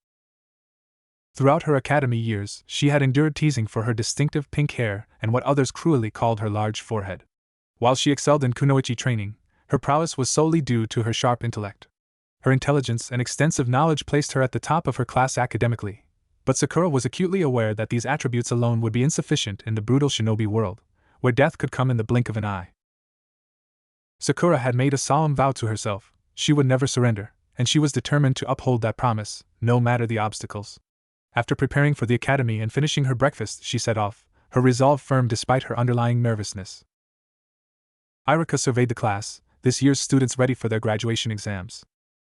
Throughout her academy years, she had endured teasing for her distinctive pink hair and what others cruelly called her large forehead. While she excelled in kunoichi training, her prowess was solely due to her sharp intellect. Her intelligence and extensive knowledge placed her at the top of her class academically, but Sakura was acutely aware that these attributes alone would be insufficient in the brutal shinobi world, where death could come in the blink of an eye. Sakura had made a solemn vow to herself: she would never surrender, and she was determined to uphold that promise, no matter the obstacles. After preparing for the academy and finishing her breakfast, she set off, her resolve firm despite her underlying nervousness. Iruka surveyed the class, this year's students ready for their graduation exams.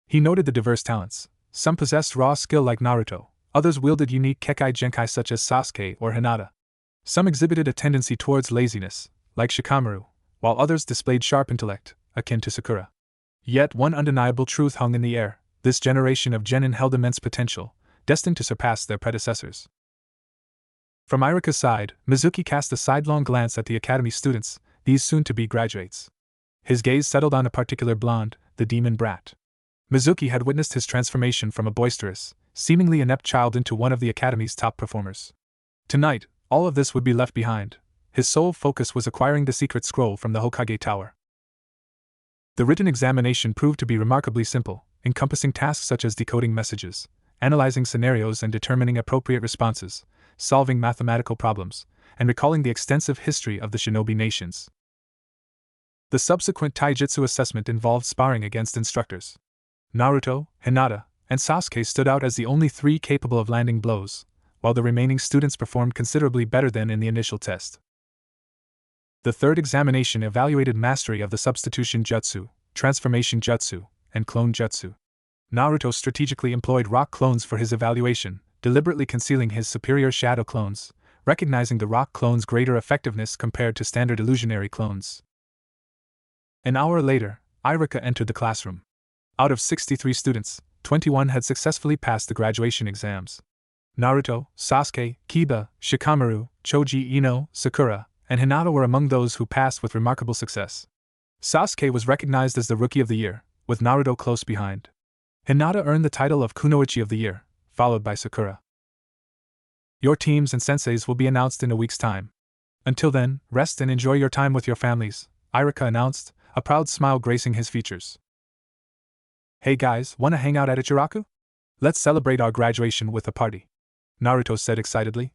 He noted the diverse talents. Some possessed raw skill like Naruto, others wielded unique Kekai Genkai such as Sasuke or Hinata. Some exhibited a tendency towards laziness, like Shikamaru, while others displayed sharp intellect, akin to Sakura. Yet one undeniable truth hung in the air: this generation of genin held immense potential, destined to surpass their predecessors. From Iruka's side, Mizuki cast a sidelong glance at the academy students, these soon-to-be graduates. His gaze settled on a particular blonde, the demon brat. Mizuki had witnessed his transformation from a boisterous, seemingly inept child into one of the academy's top performers. Tonight, all of this would be left behind. His sole focus was acquiring the secret scroll from the Hokage Tower. The written examination proved to be remarkably simple, encompassing tasks such as decoding messages, analyzing scenarios and determining appropriate responses, solving mathematical problems, and recalling the extensive history of the shinobi nations. The subsequent taijutsu assessment involved sparring against instructors. Naruto, Hinata, and Sasuke stood out as the only 3 capable of landing blows, while the remaining students performed considerably better than in the initial test. The third examination evaluated mastery of the substitution jutsu, transformation jutsu, and clone jutsu. Naruto strategically employed rock clones for his evaluation, deliberately concealing his superior shadow clones, recognizing the rock clones' greater effectiveness compared to standard illusionary clones. An hour later, Iruka entered the classroom. Out of 63 students, 21 had successfully passed the graduation exams. Naruto, Sasuke, Kiba, Shikamaru, Choji Ino, Sakura, and Hinata were among those who passed with remarkable success. Sasuke was recognized as the Rookie of the Year, with Naruto close behind. Hinata earned the title of Kunoichi of the Year, followed by Sakura. Your teams and senseis will be announced in a week's time. Until then, rest and enjoy your time with your families, Iruka announced, a proud smile gracing his features. Hey guys, wanna hang out at Ichiraku? Let's celebrate our graduation with a party, Naruto said excitedly.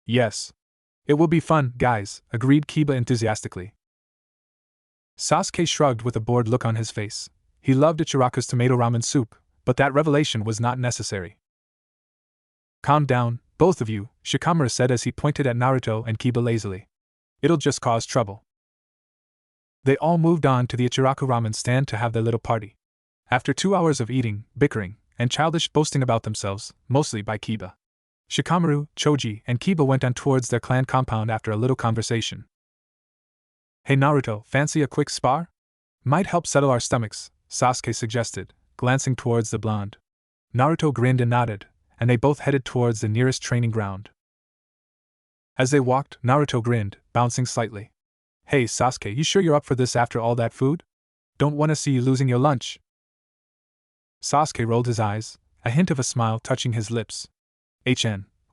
Yes. It will be fun, guys, agreed Kiba enthusiastically. Sasuke shrugged with a bored look on his face. He loved Ichiraku's tomato ramen soup, but that revelation was not necessary. Calm down, both of you, Shikamaru said as he pointed at Naruto and Kiba lazily. It'll just cause trouble. They all moved on to the Ichiraku ramen stand to have their little party. After 2 hours of eating, bickering, and childish boasting about themselves, mostly by Kiba, Shikamaru, Choji, and Kiba went on towards their clan compound after a little conversation. Hey Naruto, fancy a quick spar? Might help settle our stomachs, Sasuke suggested, glancing towards the blonde. Naruto grinned and nodded, and they both headed towards the nearest training ground. As they walked, Naruto grinned, bouncing slightly. Hey Sasuke, you sure you're up for this after all that food? Don't want to see you losing your lunch. Sasuke rolled his eyes, a hint of a smile touching his lips.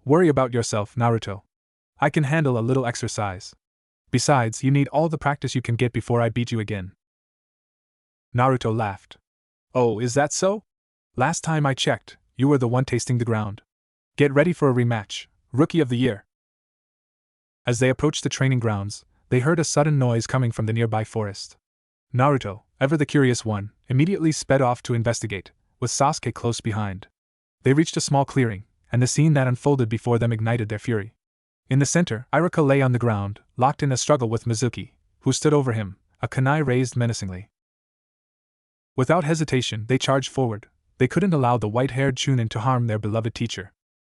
Worry about yourself, Naruto. I can handle a little exercise. Besides, you need all the practice you can get before I beat you again. Naruto laughed. Oh, is that so? Last time I checked, you were the one tasting the ground. Get ready for a rematch, Rookie of the Year. As they approached the training grounds, they heard a sudden noise coming from the nearby forest. Naruto, ever the curious one, immediately sped off to investigate, with Sasuke close behind. They reached a small clearing, and the scene that unfolded before them ignited their fury. In the center, Iruka lay on the ground, locked in a struggle with Mizuki, who stood over him, a kunai raised menacingly. Without hesitation, they charged forward. They couldn't allow the white-haired Chunin to harm their beloved teacher.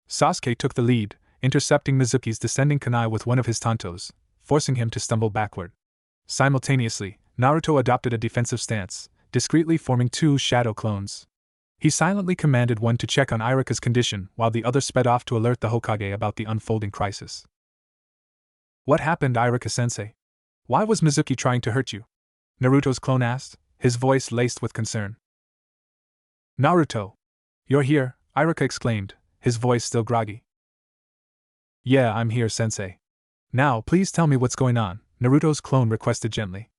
Sasuke took the lead, intercepting Mizuki's descending kunai with one of his tantos, forcing him to stumble backward. Simultaneously, Naruto adopted a defensive stance, discreetly forming 2 shadow clones. He silently commanded one to check on Iruka's condition while the other sped off to alert the Hokage about the unfolding crisis. What happened, Iruka-sensei? Why was Mizuki trying to hurt you? Naruto's clone asked, his voice laced with concern. Naruto! You're here, Iruka exclaimed, his voice still groggy. Yeah, I'm here, sensei. Now, please tell me what's going on, Naruto's clone requested gently.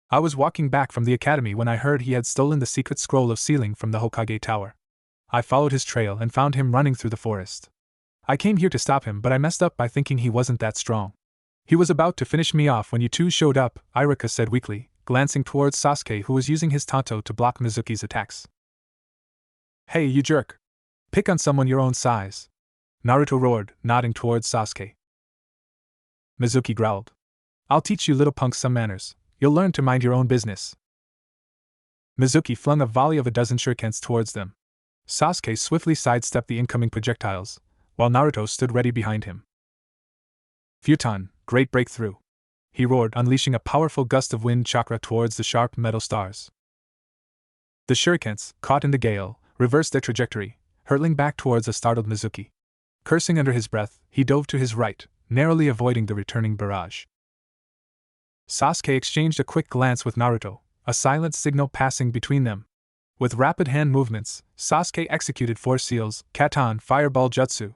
I was walking back from the academy when I heard he had stolen the secret scroll of sealing from the Hokage Tower. I followed his trail and found him running through the forest. I came here to stop him, but I messed up by thinking he wasn't that strong. He was about to finish me off when you two showed up, Iruka said weakly, glancing towards Sasuke who was using his tanto to block Mizuki's attacks. Hey, you jerk! Pick on someone your own size! Naruto roared, nodding towards Sasuke. Mizuki growled. I'll teach you little punks some manners. You'll learn to mind your own business. Mizuki flung a volley of a dozen shurikens towards them. Sasuke swiftly sidestepped the incoming projectiles, while Naruto stood ready behind him. Futon, great breakthrough! He roared, unleashing a powerful gust of wind chakra towards the sharp metal stars. The shurikens, caught in the gale, reversed their trajectory, hurtling back towards a startled Mizuki. Cursing under his breath, he dove to his right, narrowly avoiding the returning barrage. Sasuke exchanged a quick glance with Naruto, a silent signal passing between them. With rapid hand movements, Sasuke executed 4 seals, Katan Fireball Jutsu.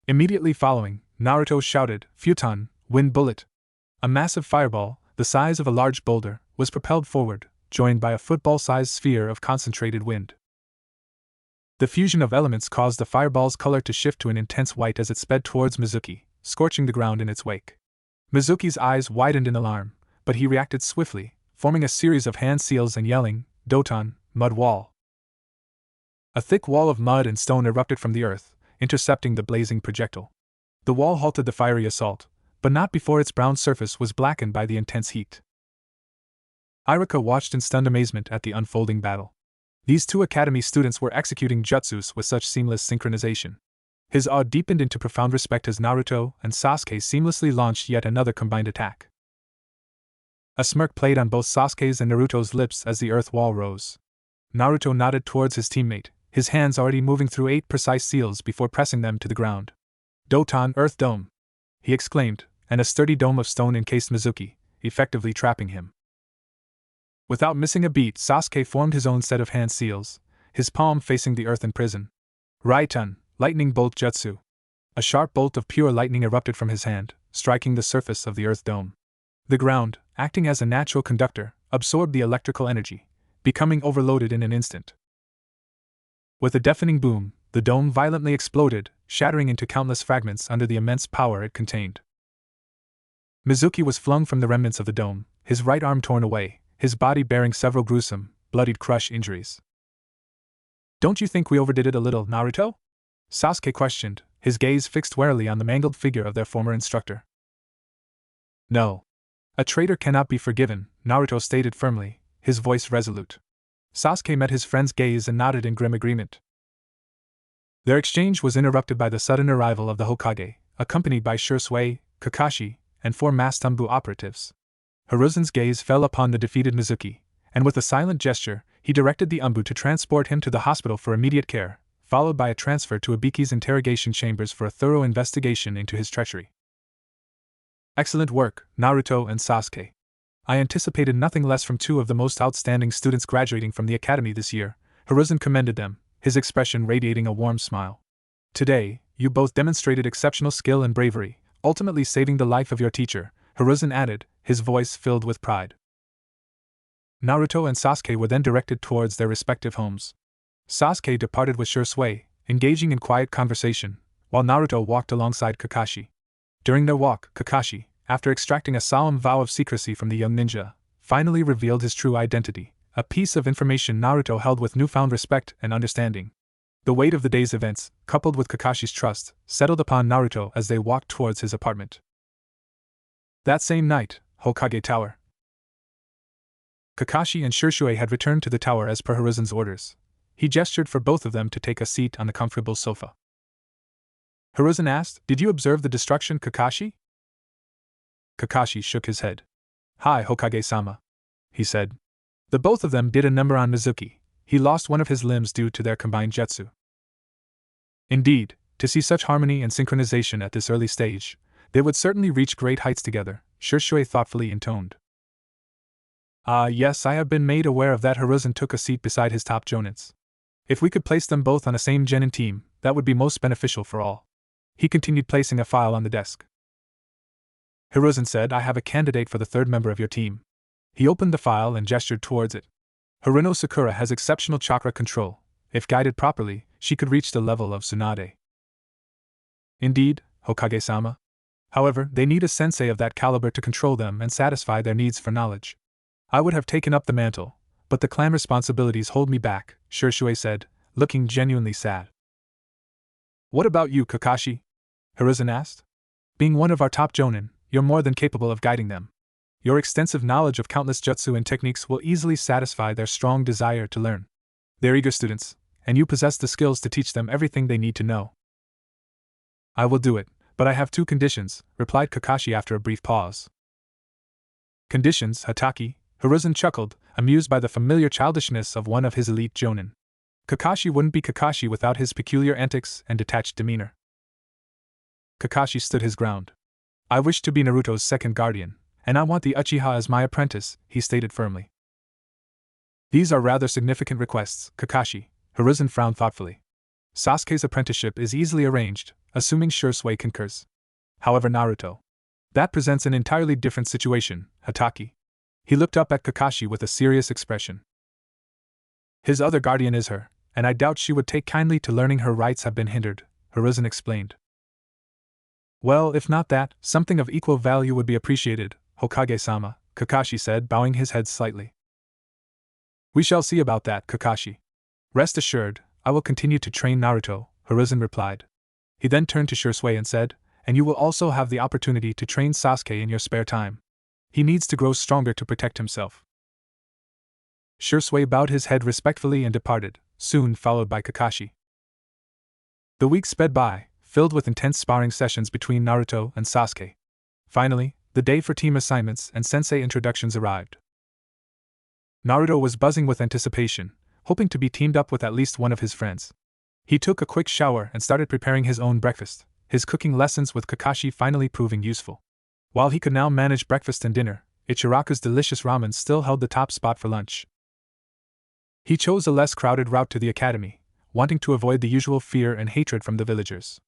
Immediately following, Naruto shouted, Futon, Wind Bullet. A massive fireball, the size of a large boulder, was propelled forward, joined by a football-sized sphere of concentrated wind. The fusion of elements caused the fireball's color to shift to an intense white as it sped towards Mizuki, scorching the ground in its wake. Mizuki's eyes widened in alarm, but he reacted swiftly, forming a series of hand seals and yelling, Doton, mud wall. A thick wall of mud and stone erupted from the earth, intercepting the blazing projectile. The wall halted the fiery assault, but not before its brown surface was blackened by the intense heat. Iruka watched in stunned amazement at the unfolding battle. These 2 academy students were executing jutsus with such seamless synchronization. His awe deepened into profound respect as Naruto and Sasuke seamlessly launched yet another combined attack. A smirk played on both Sasuke's and Naruto's lips as the earth wall rose. Naruto nodded towards his teammate, his hands already moving through 8 precise seals before pressing them to the ground. Doton Earth Dome! He exclaimed, and a sturdy dome of stone encased Mizuki, effectively trapping him. Without missing a beat, Sasuke formed his own set of hand seals, his palm facing the earth in prison. Raiton, Lightning Bolt Jutsu. A sharp bolt of pure lightning erupted from his hand, striking the surface of the earth dome. The ground, acting as a natural conductor, absorbed the electrical energy, becoming overloaded in an instant. With a deafening boom, the dome violently exploded, shattering into countless fragments under the immense power it contained. Mizuki was flung from the remnants of the dome, his right arm torn away, his body bearing several gruesome, bloodied crush injuries. Don't you think we overdid it a little, Naruto? Sasuke questioned, his gaze fixed warily on the mangled figure of their former instructor. No. A traitor cannot be forgiven, Naruto stated firmly, his voice resolute. Sasuke met his friend's gaze and nodded in grim agreement. Their exchange was interrupted by the sudden arrival of the Hokage, accompanied by Sasuke, Kakashi, and 4 masked Umbu operatives. Hiruzen's gaze fell upon the defeated Mizuki, and with a silent gesture, he directed the Umbu to transport him to the hospital for immediate care, followed by a transfer to Ibiki's interrogation chambers for a thorough investigation into his treachery. Excellent work, Naruto and Sasuke. I anticipated nothing less from 2 of the most outstanding students graduating from the academy this year, Hiruzen commended them, his expression radiating a warm smile. Today, you both demonstrated exceptional skill and bravery, ultimately saving the life of your teacher, Hiruzen added, his voice filled with pride. Naruto and Sasuke were then directed towards their respective homes. Sasuke departed with Sasuke, engaging in quiet conversation, while Naruto walked alongside Kakashi. During their walk, Kakashi, after extracting a solemn vow of secrecy from the young ninja, finally revealed his true identity, a piece of information Naruto held with newfound respect and understanding. The weight of the day's events, coupled with Kakashi's trust, settled upon Naruto as they walked towards his apartment. That same night, Hokage Tower. Kakashi and Sasuke had returned to the tower as per Hiruzen's orders. He gestured for both of them to take a seat on the comfortable sofa. Hiruzen asked, "Did you observe the destruction, Kakashi?" Kakashi shook his head. "Hi, Hokage-sama," he said. The both of them did a number on Mizuki. He lost one of his limbs due to their combined jutsu. Indeed, to see such harmony and synchronization at this early stage, they would certainly reach great heights together, Sasuke thoughtfully intoned. Yes, I have been made aware of that. Hiruzen took a seat beside his top jonins. If we could place them both on a same genin team, that would be most beneficial for all. He continued placing a file on the desk. Hiruzen said, "I have a candidate for the 3rd member of your team." He opened the file and gestured towards it. Haruno Sakura has exceptional chakra control. If guided properly, she could reach the level of Tsunade. Indeed, Hokage-sama. However, they need a sensei of that caliber to control them and satisfy their needs for knowledge. I would have taken up the mantle, but the clan responsibilities hold me back, Sasuke said, looking genuinely sad. What about you, Kakashi? Hiruzen asked. Being one of our top jonin, you're more than capable of guiding them. Your extensive knowledge of countless jutsu and techniques will easily satisfy their strong desire to learn. They're eager students, and you possess the skills to teach them everything they need to know. I will do it, but I have 2 conditions, replied Kakashi after a brief pause. Conditions, Hataki? Hiruzen chuckled, amused by the familiar childishness of one of his elite jonin. Kakashi wouldn't be Kakashi without his peculiar antics and detached demeanor. Kakashi stood his ground. I wish to be Naruto's second guardian, and I want the Uchiha as my apprentice, he stated firmly. These are rather significant requests, Kakashi, Hiruzen frowned thoughtfully. Sasuke's apprenticeship is easily arranged, assuming Sasuke concurs. However, Naruto. That presents an entirely different situation, Hataki. He looked up at Kakashi with a serious expression. His other guardian is her, and I doubt she would take kindly to learning. Her rights have been hindered, Hiruzen explained. Well, if not that, something of equal value would be appreciated, Hokage-sama, Kakashi said, bowing his head slightly. We shall see about that, Kakashi. Rest assured, I will continue to train Naruto, Hiruzen replied. He then turned to Sasuke and said, and you will also have the opportunity to train Sasuke in your spare time. He needs to grow stronger to protect himself. Sasuke bowed his head respectfully and departed, soon followed by Kakashi. The weeks sped by, filled with intense sparring sessions between Naruto and Sasuke. Finally, the day for team assignments and sensei introductions arrived. Naruto was buzzing with anticipation, hoping to be teamed up with at least one of his friends. He took a quick shower and started preparing his own breakfast, his cooking lessons with Kakashi finally proving useful. While he could now manage breakfast and dinner, Ichiraku's delicious ramen still held the top spot for lunch. He chose a less crowded route to the academy, wanting to avoid the usual fear and hatred from the villagers.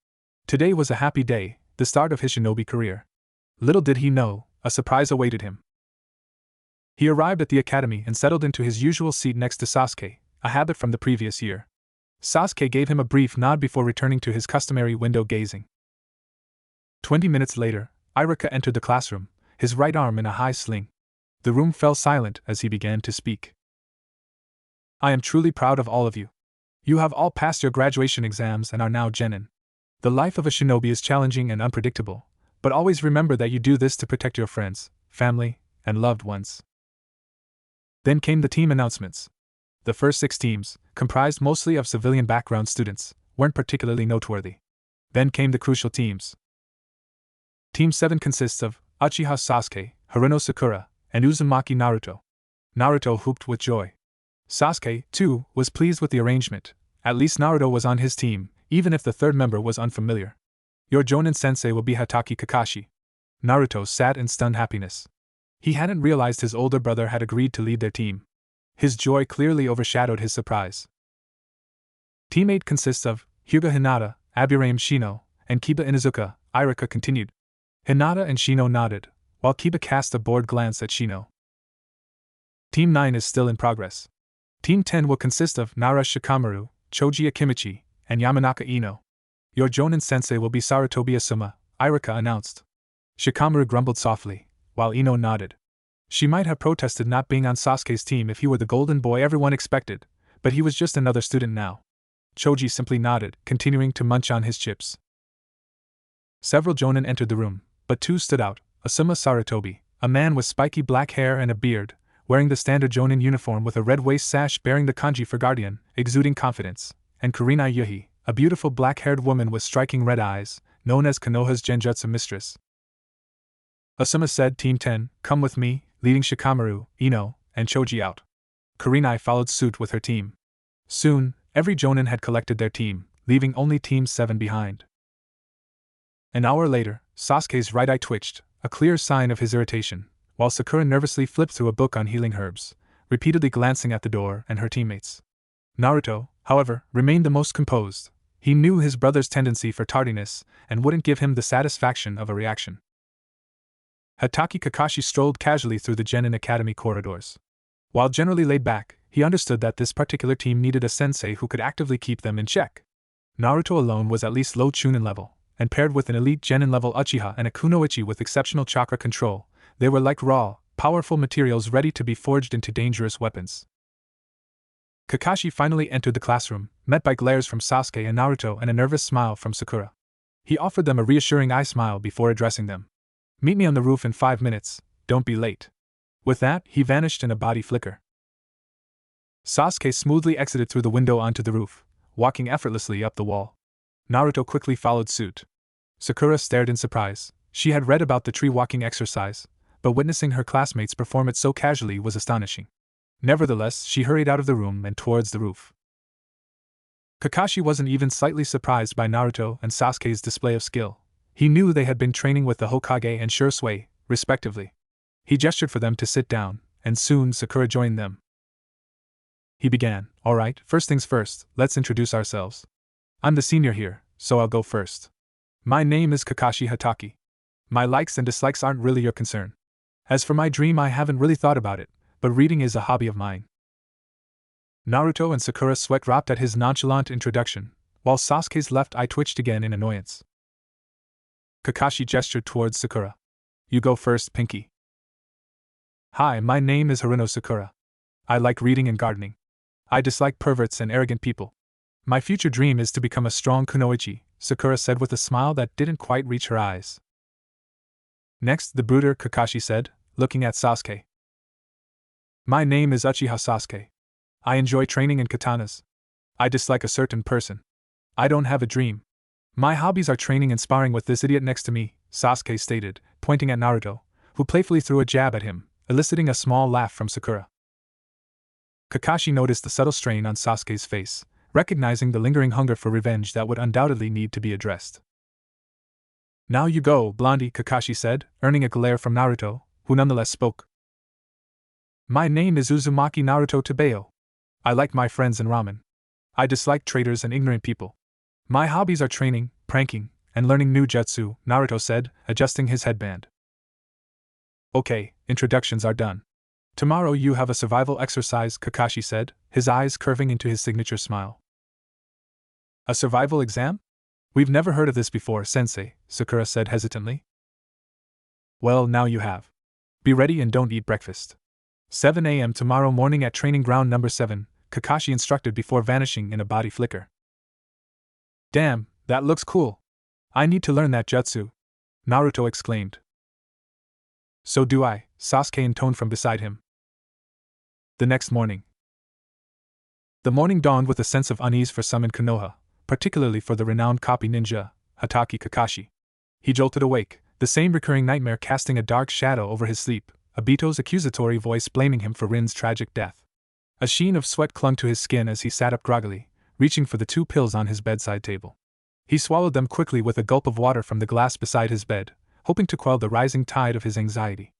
Today was a happy day, the start of his shinobi career. Little did he know, a surprise awaited him. He arrived at the academy and settled into his usual seat next to Sasuke, a habit from the previous year. Sasuke gave him a brief nod before returning to his customary window gazing. 20 minutes later, Irika entered the classroom, his right arm in a high sling. The room fell silent as he began to speak. I am truly proud of all of you. You have all passed your graduation exams and are now genin. The life of a shinobi is challenging and unpredictable, but always remember that you do this to protect your friends, family, and loved ones. Then came the team announcements. The first 6 teams, comprised mostly of civilian background students, weren't particularly noteworthy. Then came the crucial teams. Team 7 consists of Uchiha Sasuke, Hiruno Sakura, and Uzumaki Naruto. Naruto whooped with joy. Sasuke, too, was pleased with the arrangement. At least Naruto was on his team, even if the third member was unfamiliar. Your Jonin sensei will be Hatake Kakashi. Naruto sat in stunned happiness. He hadn't realized his older brother had agreed to lead their team. His joy clearly overshadowed his surprise. Team 8 consists of Hyuga Hinata, Aburaim Shino, and Kiba Inuzuka, Irika continued. Hinata and Shino nodded, while Kiba cast a bored glance at Shino. Team 9 is still in progress. Team 10 will consist of Nara Shikamaru, Choji Akimichi, and Yamanaka Ino. Your Jonin sensei will be Sarutobi Asuma, Irika announced. Shikamaru grumbled softly, while Ino nodded. She might have protested not being on Sasuke's team if he were the golden boy everyone expected, but he was just another student now. Choji simply nodded, continuing to munch on his chips. Several Jonin entered the room, but 2 stood out: Asuma Sarutobi, a man with spiky black hair and a beard, wearing the standard Jonin uniform with a red waist sash bearing the kanji for guardian, exuding confidence, and Kurenai Yuhi, a beautiful black-haired woman with striking red eyes, known as Konoha's Genjutsu mistress. Asuma said, Team 10, come with me, leading Shikamaru, Ino, and Choji out. Kurenai followed suit with her team. Soon, every Jonin had collected their team, leaving only Team 7 behind. An hour later, Sasuke's right eye twitched, a clear sign of his irritation, while Sakura nervously flipped through a book on healing herbs, repeatedly glancing at the door and her teammates. Naruto, however, remained the most composed. He knew his brother's tendency for tardiness and wouldn't give him the satisfaction of a reaction. Hatake Kakashi strolled casually through the Genin Academy corridors. While generally laid back, he understood that this particular team needed a sensei who could actively keep them in check. Naruto alone was at least low Chunin level, and paired with an elite Genin level Uchiha and a Kunoichi with exceptional chakra control, they were like raw, powerful materials ready to be forged into dangerous weapons. Kakashi finally entered the classroom, met by glares from Sasuke and Naruto and a nervous smile from Sakura. He offered them a reassuring eye smile before addressing them. Meet me on the roof in 5 minutes, don't be late. With that, he vanished in a body flicker. Sasuke smoothly exited through the window onto the roof, walking effortlessly up the wall. Naruto quickly followed suit. Sakura stared in surprise. She had read about the tree-walking exercise, but witnessing her classmates perform it so casually was astonishing. Nevertheless, she hurried out of the room and towards the roof. Kakashi wasn't even slightly surprised by Naruto and Sasuke's display of skill. He knew they had been training with the Hokage and Shursui, respectively. He gestured for them to sit down, and soon Sakura joined them. He began, alright, first things first, let's introduce ourselves. I'm the senior here, so I'll go first. My name is Kakashi Hatake. My likes and dislikes aren't really your concern. As for my dream, I haven't really thought about it, but reading is a hobby of mine. Naruto and Sakura sweat dropped at his nonchalant introduction, while Sasuke's left eye twitched again in annoyance. Kakashi gestured towards Sakura. You go first, Pinky. Hi, my name is Hiruno Sakura. I like reading and gardening. I dislike perverts and arrogant people. My future dream is to become a strong kunoichi, Sakura said with a smile that didn't quite reach her eyes. Next, the brooder, Kakashi said, looking at Sasuke. My name is Uchiha Sasuke. I enjoy training in katanas. I dislike a certain person. I don't have a dream. My hobbies are training and sparring with this idiot next to me, Sasuke stated, pointing at Naruto, who playfully threw a jab at him, eliciting a small laugh from Sakura. Kakashi noticed the subtle strain on Sasuke's face, recognizing the lingering hunger for revenge that would undoubtedly need to be addressed. Now you go, Blondie, Kakashi said, earning a glare from Naruto, who nonetheless spoke. My name is Uzumaki Naruto Tebeo. I like my friends and ramen. I dislike traitors and ignorant people. My hobbies are training, pranking, and learning new jutsu, Naruto said, adjusting his headband. Okay, introductions are done. Tomorrow you have a survival exercise, Kakashi said, his eyes curving into his signature smile. A survival exam? We've never heard of this before, Sensei, Sakura said hesitantly. Well, now you have. Be ready and don't eat breakfast. 7 a.m. tomorrow morning at training ground number 7, Kakashi instructed before vanishing in a body flicker. Damn, that looks cool. I need to learn that jutsu, Naruto exclaimed. So do I, Sasuke intoned from beside him. The next morning. The morning dawned with a sense of unease for some in Konoha, particularly for the renowned copy ninja, Hatake Kakashi. He jolted awake, the same recurring nightmare casting a dark shadow over his sleep, Obito's accusatory voice blaming him for Rin's tragic death. A sheen of sweat clung to his skin as he sat up groggily, reaching for the 2 pills on his bedside table. He swallowed them quickly with a gulp of water from the glass beside his bed, hoping to quell the rising tide of his anxiety.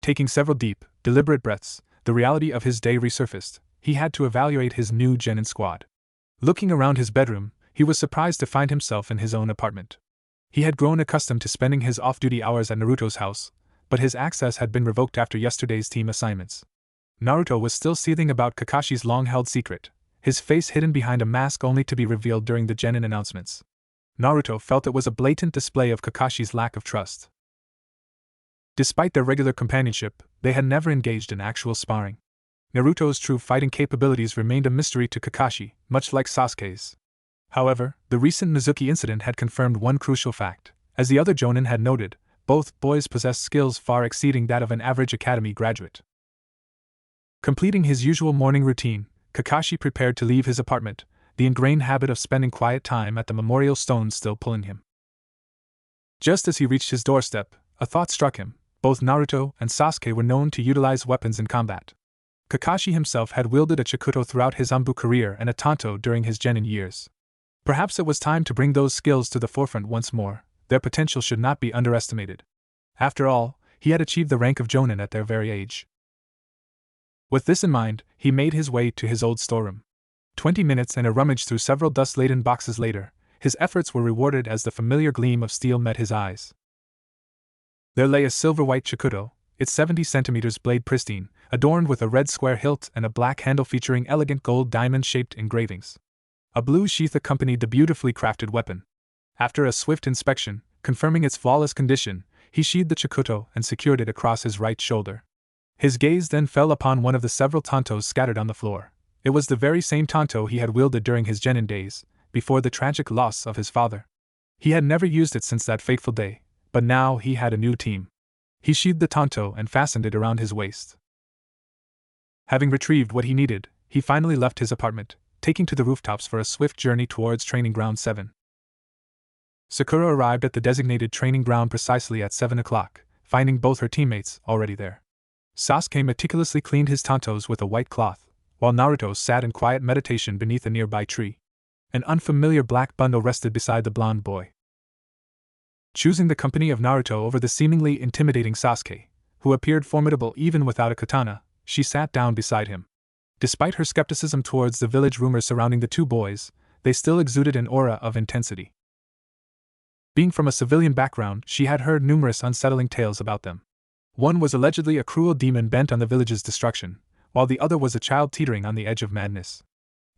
Taking several deep, deliberate breaths, the reality of his day resurfaced. He had to evaluate his new genin squad. Looking around his bedroom, he was surprised to find himself in his own apartment. He had grown accustomed to spending his off-duty hours at Naruto's house, but his access had been revoked after yesterday's team assignments. Naruto was still seething about Kakashi's long-held secret, his face hidden behind a mask only to be revealed during the genin announcements. Naruto felt it was a blatant display of Kakashi's lack of trust. Despite their regular companionship, they had never engaged in actual sparring. Naruto's true fighting capabilities remained a mystery to Kakashi, much like Sasuke's. However, the recent Mizuki incident had confirmed one crucial fact. As the other Jonin had noted, both boys possessed skills far exceeding that of an average academy graduate. Completing his usual morning routine, Kakashi prepared to leave his apartment, the ingrained habit of spending quiet time at the memorial stone still pulling him. Just as he reached his doorstep, a thought struck him. Both Naruto and Sasuke were known to utilize weapons in combat. Kakashi himself had wielded a Chikuto throughout his Anbu career and a Tanto during his genin years. Perhaps it was time to bring those skills to the forefront once more. Their potential should not be underestimated. After all, he had achieved the rank of Jonin at their very age. With this in mind, he made his way to his old storeroom. 20 minutes and a rummage through several dust-laden boxes later, his efforts were rewarded as the familiar gleam of steel met his eyes. There lay a silver-white Chikuto, its 70 centimeters blade pristine, adorned with a red square hilt and a black handle featuring elegant gold diamond-shaped engravings. A blue sheath accompanied the beautifully crafted weapon. After a swift inspection, confirming its flawless condition, he sheathed the Chikuto and secured it across his right shoulder. His gaze then fell upon one of the several tantos scattered on the floor. It was the very same tanto he had wielded during his genin days, before the tragic loss of his father. He had never used it since that fateful day, but now he had a new team. He sheathed the tanto and fastened it around his waist. Having retrieved what he needed, he finally left his apartment, taking to the rooftops for a swift journey towards Training Ground 7. Sakura arrived at the designated training ground precisely at 7 o'clock, finding both her teammates already there. Sasuke meticulously cleaned his tantos with a white cloth, while Naruto sat in quiet meditation beneath a nearby tree. An unfamiliar black bundle rested beside the blonde boy. Choosing the company of Naruto over the seemingly intimidating Sasuke, who appeared formidable even without a katana, she sat down beside him. Despite her skepticism towards the village rumors surrounding the two boys, they still exuded an aura of intensity. Being from a civilian background, she had heard numerous unsettling tales about them. One was allegedly a cruel demon bent on the village's destruction, while the other was a child teetering on the edge of madness.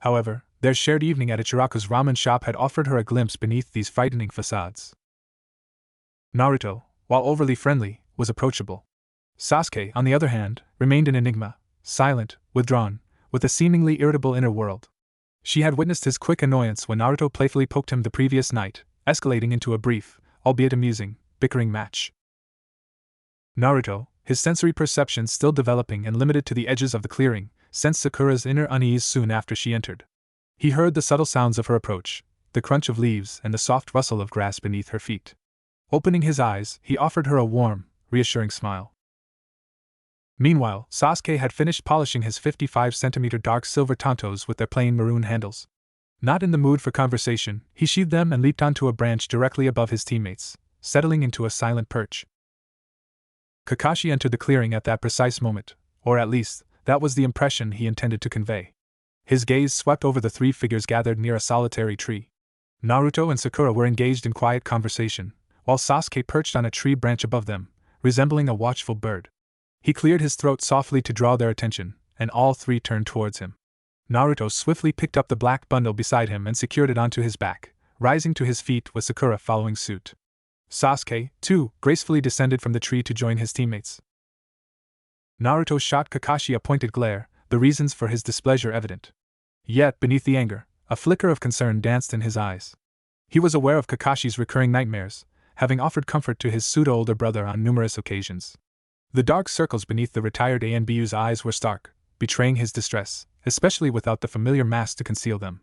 However, their shared evening at Ichiraku's ramen shop had offered her a glimpse beneath these frightening facades. Naruto, while overly friendly, was approachable. Sasuke, on the other hand, remained an enigma, silent, withdrawn, with a seemingly irritable inner world. She had witnessed his quick annoyance when Naruto playfully poked him the previous night, escalating into a brief, albeit amusing, bickering match. Naruto, his sensory perception still developing and limited to the edges of the clearing, sensed Sakura's inner unease soon after she entered. He heard the subtle sounds of her approach, the crunch of leaves and the soft rustle of grass beneath her feet. Opening his eyes, he offered her a warm, reassuring smile. Meanwhile, Sasuke had finished polishing his 55-centimeter dark silver tantos with their plain maroon handles. Not in the mood for conversation, he sheathed them and leaped onto a branch directly above his teammates, settling into a silent perch. Kakashi entered the clearing at that precise moment, or at least, that was the impression he intended to convey. His gaze swept over the three figures gathered near a solitary tree. Naruto and Sakura were engaged in quiet conversation, while Sasuke perched on a tree branch above them, resembling a watchful bird. He cleared his throat softly to draw their attention, and all three turned towards him. Naruto swiftly picked up the black bundle beside him and secured it onto his back, rising to his feet with Sakura following suit. Sasuke, too, gracefully descended from the tree to join his teammates. Naruto shot Kakashi a pointed glare, the reasons for his displeasure evident. Yet, beneath the anger, a flicker of concern danced in his eyes. He was aware of Kakashi's recurring nightmares, having offered comfort to his pseudo-older brother on numerous occasions. The dark circles beneath the retired ANBU's eyes were stark, betraying his distress, especially without the familiar mask to conceal them.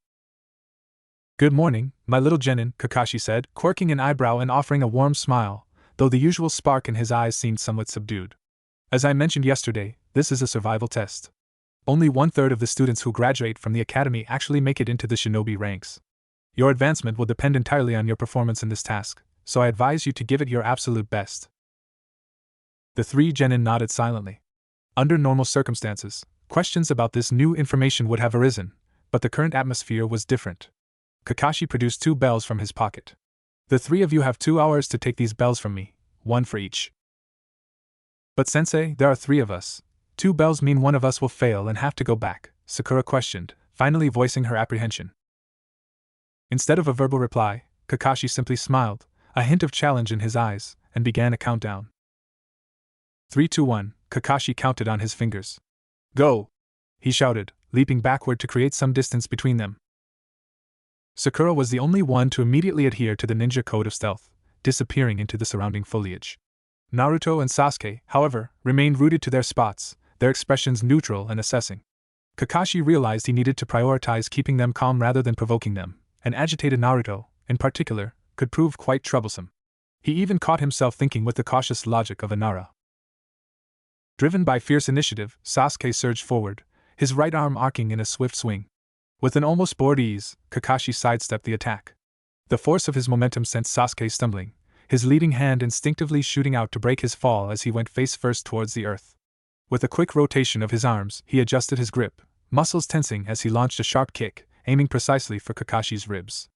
"Good morning, my little genin," Kakashi said, quirking an eyebrow and offering a warm smile, though the usual spark in his eyes seemed somewhat subdued. "As I mentioned yesterday, this is a survival test. Only 1/3 of the students who graduate from the academy actually make it into the shinobi ranks. Your advancement will depend entirely on your performance in this task, so I advise you to give it your absolute best." The three genin nodded silently. Under normal circumstances, questions about this new information would have arisen, but the current atmosphere was different. Kakashi produced 2 bells from his pocket. "The 3 of you have 2 hours to take these bells from me, 1 for each." "But sensei, there are 3 of us. 2 bells mean one of us will fail and have to go back," Sakura questioned, finally voicing her apprehension. Instead of a verbal reply, Kakashi simply smiled, a hint of challenge in his eyes, and began a countdown. 3, 2, 1, Kakashi counted on his fingers. "Go!" he shouted, leaping backward to create some distance between them. Sakura was the only one to immediately adhere to the ninja code of stealth, disappearing into the surrounding foliage. Naruto and Sasuke, however, remained rooted to their spots, their expressions neutral and assessing. Kakashi realized he needed to prioritize keeping them calm rather than provoking them, and agitated Naruto, in particular, could prove quite troublesome. He even caught himself thinking with the cautious logic of a Nara. Driven by fierce initiative, Sasuke surged forward, his right arm arcing in a swift swing. With an almost bored ease, Kakashi sidestepped the attack. The force of his momentum sent Sasuke stumbling, his leading hand instinctively shooting out to break his fall as he went face first towards the earth. With a quick rotation of his arms, he adjusted his grip, muscles tensing as he launched a sharp kick, aiming precisely for Kakashi's ribs.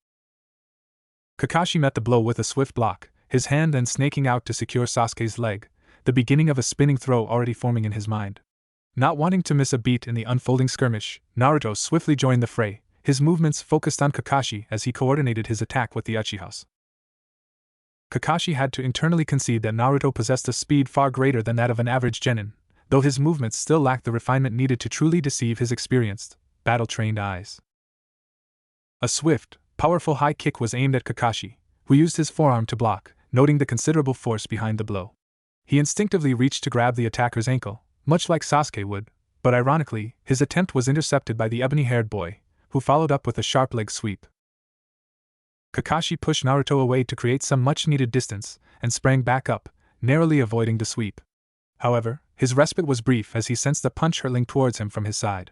Kakashi met the blow with a swift block, his hand then snaking out to secure Sasuke's leg, the beginning of a spinning throw already forming in his mind. Not wanting to miss a beat in the unfolding skirmish, Naruto swiftly joined the fray, his movements focused on Kakashi as he coordinated his attack with the Uchihas. Kakashi had to internally concede that Naruto possessed a speed far greater than that of an average genin, though his movements still lacked the refinement needed to truly deceive his experienced, battle-trained eyes. A swift, powerful high kick was aimed at Kakashi, who used his forearm to block, noting the considerable force behind the blow. He instinctively reached to grab the attacker's ankle, much like Sasuke would, but ironically, his attempt was intercepted by the ebony-haired boy, who followed up with a sharp leg sweep. Kakashi pushed Naruto away to create some much-needed distance, and sprang back up, narrowly avoiding the sweep. However, his respite was brief as he sensed a punch hurtling towards him from his side.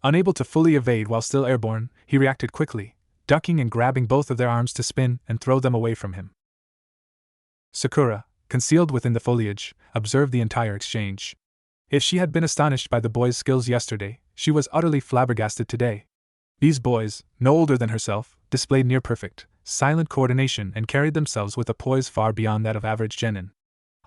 Unable to fully evade while still airborne, he reacted quickly, ducking and grabbing both of their arms to spin and throw them away from him. Sakura, concealed within the foliage, observed the entire exchange. If she had been astonished by the boys' skills yesterday, she was utterly flabbergasted today. These boys, no older than herself, displayed near-perfect, silent coordination and carried themselves with a poise far beyond that of average genin.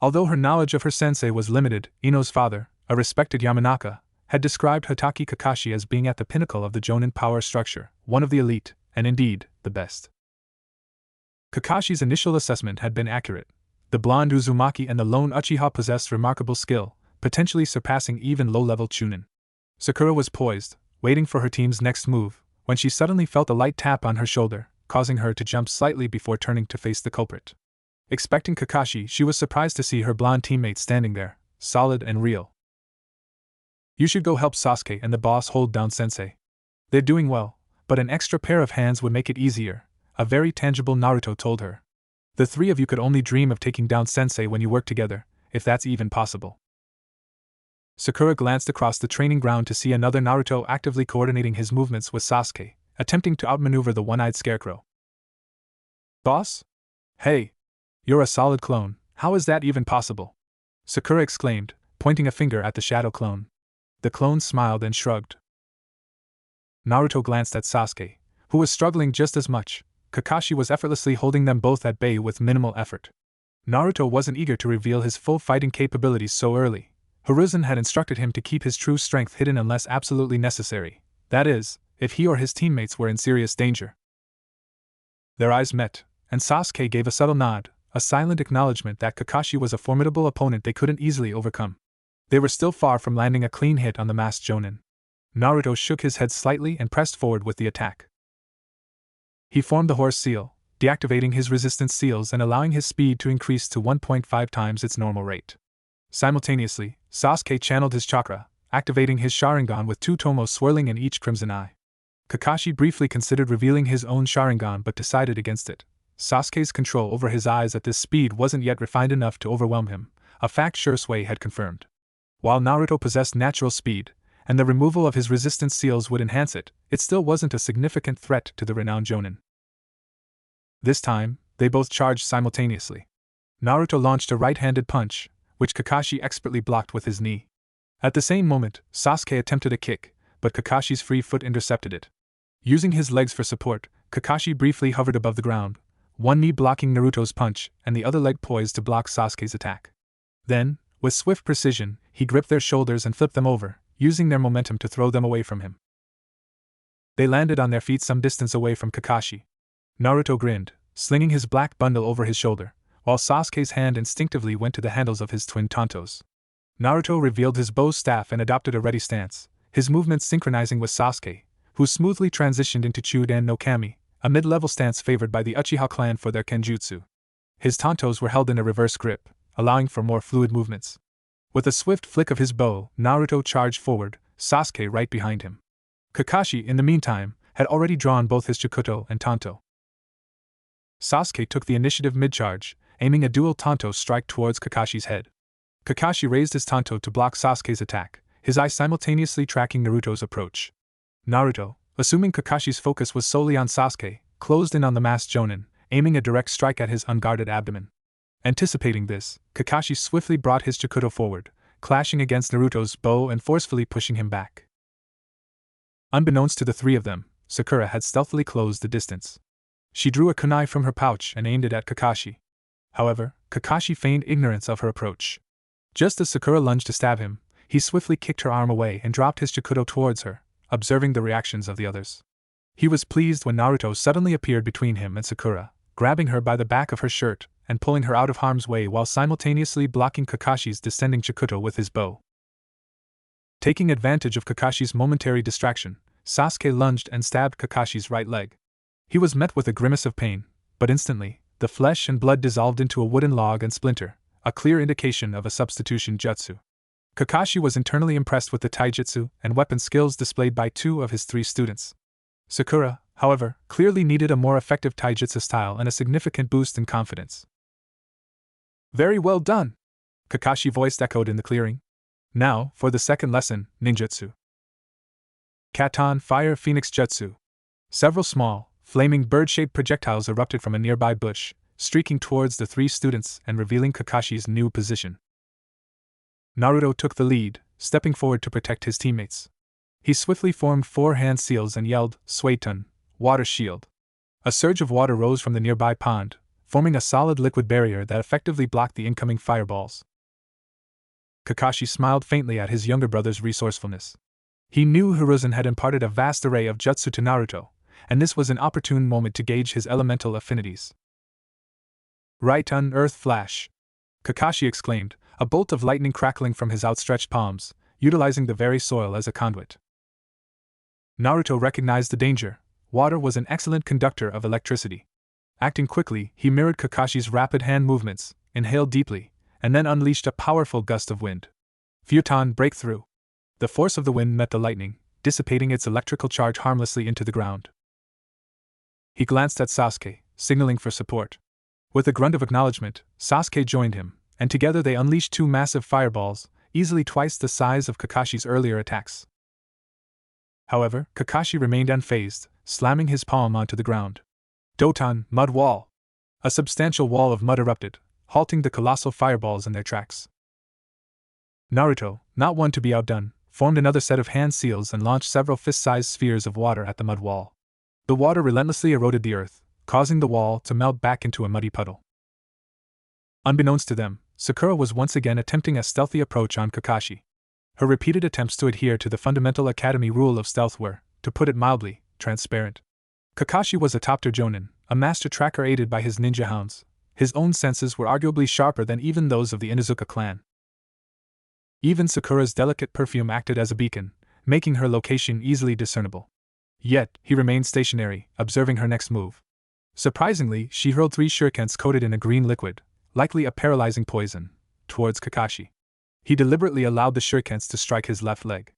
Although her knowledge of her sensei was limited, Ino's father, a respected Yamanaka, had described Hatake Kakashi as being at the pinnacle of the Jonin power structure, one of the elite, and indeed, the best. Kakashi's initial assessment had been accurate. The blonde Uzumaki and the lone Uchiha possessed remarkable skill, potentially surpassing even low-level Chunin. Sakura was poised, waiting for her team's next move, when she suddenly felt a light tap on her shoulder, causing her to jump slightly before turning to face the culprit. Expecting Kakashi, she was surprised to see her blonde teammate standing there, solid and real. "You should go help Sasuke and the boss hold down Sensei. They're doing well, but an extra pair of hands would make it easier," a very tangible Naruto told her. "The 3 of you could only dream of taking down Sensei when you work together, if that's even possible." Sakura glanced across the training ground to see another Naruto actively coordinating his movements with Sasuke, attempting to outmaneuver the one-eyed scarecrow. "Boss? Hey! You're a solid clone, how is that even possible?" Sakura exclaimed, pointing a finger at the shadow clone. The clone smiled and shrugged. Naruto glanced at Sasuke, who was struggling just as much. Kakashi was effortlessly holding them both at bay with minimal effort. Naruto wasn't eager to reveal his full fighting capabilities so early. Hiruzen had instructed him to keep his true strength hidden unless absolutely necessary, that is, if he or his teammates were in serious danger. Their eyes met, and Sasuke gave a subtle nod, a silent acknowledgement that Kakashi was a formidable opponent they couldn't easily overcome. They were still far from landing a clean hit on the masked Jonin. Naruto shook his head slightly and pressed forward with the attack. He formed the horse seal, deactivating his resistance seals and allowing his speed to increase to 1.5 times its normal rate. Simultaneously, Sasuke channeled his chakra, activating his Sharingan with 2 tomos swirling in each crimson eye. Kakashi briefly considered revealing his own Sharingan but decided against it. Sasuke's control over his eyes at this speed wasn't yet refined enough to overwhelm him, a fact Shursui had confirmed. While Naruto possessed natural speed, and the removal of his resistance seals would enhance it, it still wasn't a significant threat to the renowned Jonin. This time, they both charged simultaneously. Naruto launched a right-handed punch, which Kakashi expertly blocked with his knee. At the same moment, Sasuke attempted a kick, but Kakashi's free foot intercepted it. Using his legs for support, Kakashi briefly hovered above the ground, one knee blocking Naruto's punch and the other leg poised to block Sasuke's attack. Then, with swift precision, he gripped their shoulders and flipped them over, using their momentum to throw them away from him. They landed on their feet some distance away from Kakashi. Naruto grinned, slinging his black bundle over his shoulder, while Sasuke's hand instinctively went to the handles of his twin tantos. Naruto revealed his bow staff and adopted a ready stance, his movements synchronizing with Sasuke, who smoothly transitioned into Chudan no Kami, a mid-level stance favored by the Uchiha clan for their kenjutsu. His tantos were held in a reverse grip, allowing for more fluid movements. With a swift flick of his bow, Naruto charged forward, Sasuke right behind him. Kakashi, in the meantime, had already drawn both his Chikuto and tanto. Sasuke took the initiative mid-charge, aiming a dual tanto strike towards Kakashi's head. Kakashi raised his tanto to block Sasuke's attack, his eye simultaneously tracking Naruto's approach. Naruto, assuming Kakashi's focus was solely on Sasuke, closed in on the masked Jonin, aiming a direct strike at his unguarded abdomen. Anticipating this, Kakashi swiftly brought his Chikuto forward, clashing against Naruto's bow and forcefully pushing him back. Unbeknownst to the three of them, Sakura had stealthily closed the distance. She drew a kunai from her pouch and aimed it at Kakashi. However, Kakashi feigned ignorance of her approach. Just as Sakura lunged to stab him, he swiftly kicked her arm away and dropped his Chikuto towards her, observing the reactions of the others. He was pleased when Naruto suddenly appeared between him and Sakura, grabbing her by the back of her shirt and pulling her out of harm's way while simultaneously blocking Kakashi's descending Chikuto with his bow. Taking advantage of Kakashi's momentary distraction, Sasuke lunged and stabbed Kakashi's right leg. He was met with a grimace of pain, but instantly, the flesh and blood dissolved into a wooden log and splinter, a clear indication of a substitution jutsu. Kakashi was internally impressed with the taijutsu and weapon skills displayed by 2 of his 3 students. Sakura, however, clearly needed a more effective taijutsu style and a significant boost in confidence. "Very well done!" Kakashi voiced echoed in the clearing. Now, for the second lesson, ninjutsu. Katon Fire Phoenix Jutsu. Several small, flaming bird-shaped projectiles erupted from a nearby bush, streaking towards the 3 students and revealing Kakashi's new position. Naruto took the lead, stepping forward to protect his teammates. He swiftly formed 4 hand seals and yelled, "Suetun, water shield." A surge of water rose from the nearby pond, forming a solid liquid barrier that effectively blocked the incoming fireballs. Kakashi smiled faintly at his younger brother's resourcefulness. He knew Hiruzen had imparted a vast array of jutsu to Naruto, and this was an opportune moment to gauge his elemental affinities. "Right-un Earth Flash!" Kakashi exclaimed, a bolt of lightning crackling from his outstretched palms, utilizing the very soil as a conduit. Naruto recognized the danger. Water was an excellent conductor of electricity. Acting quickly, he mirrored Kakashi's rapid hand movements, inhaled deeply, and then unleashed a powerful gust of wind. Futon breakthrough. The force of the wind met the lightning, dissipating its electrical charge harmlessly into the ground. He glanced at Sasuke, signaling for support. With a grunt of acknowledgement, Sasuke joined him, and together they unleashed 2 massive fireballs, easily twice the size of Kakashi's earlier attacks. However, Kakashi remained unfazed, slamming his palm onto the ground. Doton, mud wall. A substantial wall of mud erupted, halting the colossal fireballs in their tracks. Naruto, not one to be outdone, formed another set of hand seals and launched several fist-sized spheres of water at the mud wall. The water relentlessly eroded the earth, causing the wall to melt back into a muddy puddle. Unbeknownst to them, Sakura was once again attempting a stealthy approach on Kakashi. Her repeated attempts to adhere to the fundamental academy rule of stealth were, to put it mildly, transparent. Kakashi was a top-tier jonin, a master tracker aided by his ninja hounds. His own senses were arguably sharper than even those of the Inuzuka clan. Even Sakura's delicate perfume acted as a beacon, making her location easily discernible. Yet, he remained stationary, observing her next move. Surprisingly, she hurled 3 shurikens coated in a green liquid, likely a paralyzing poison, towards Kakashi. He deliberately allowed the shurikens to strike his left leg.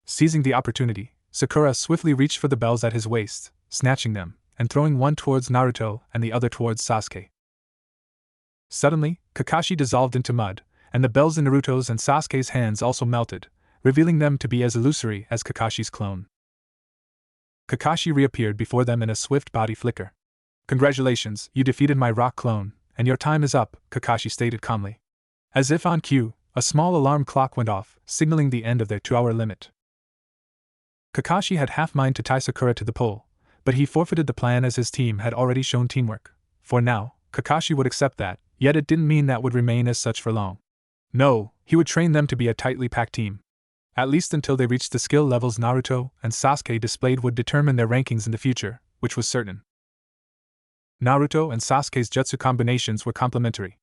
Seizing the opportunity, Sakura swiftly reached for the bells at his waist, snatching them, and throwing one towards Naruto and the other towards Sasuke. Suddenly, Kakashi dissolved into mud, and the bells in Naruto's and Sasuke's hands also melted, revealing them to be as illusory as Kakashi's clone. Kakashi reappeared before them in a swift body flicker. "Congratulations, you defeated my rock clone, and your time is up," Kakashi stated calmly. As if on cue, a small alarm clock went off, signaling the end of their 2-hour limit. Kakashi had half mind to tie Sakura to the pole, but he forfeited the plan as his team had already shown teamwork. For now, Kakashi would accept that, yet it didn't mean that would remain as such for long. No, he would train them to be a tightly packed team. At least until they reached the skill levels Naruto and Sasuke displayed would determine their rankings in the future, which was certain. Naruto and Sasuke's jutsu combinations were complementary.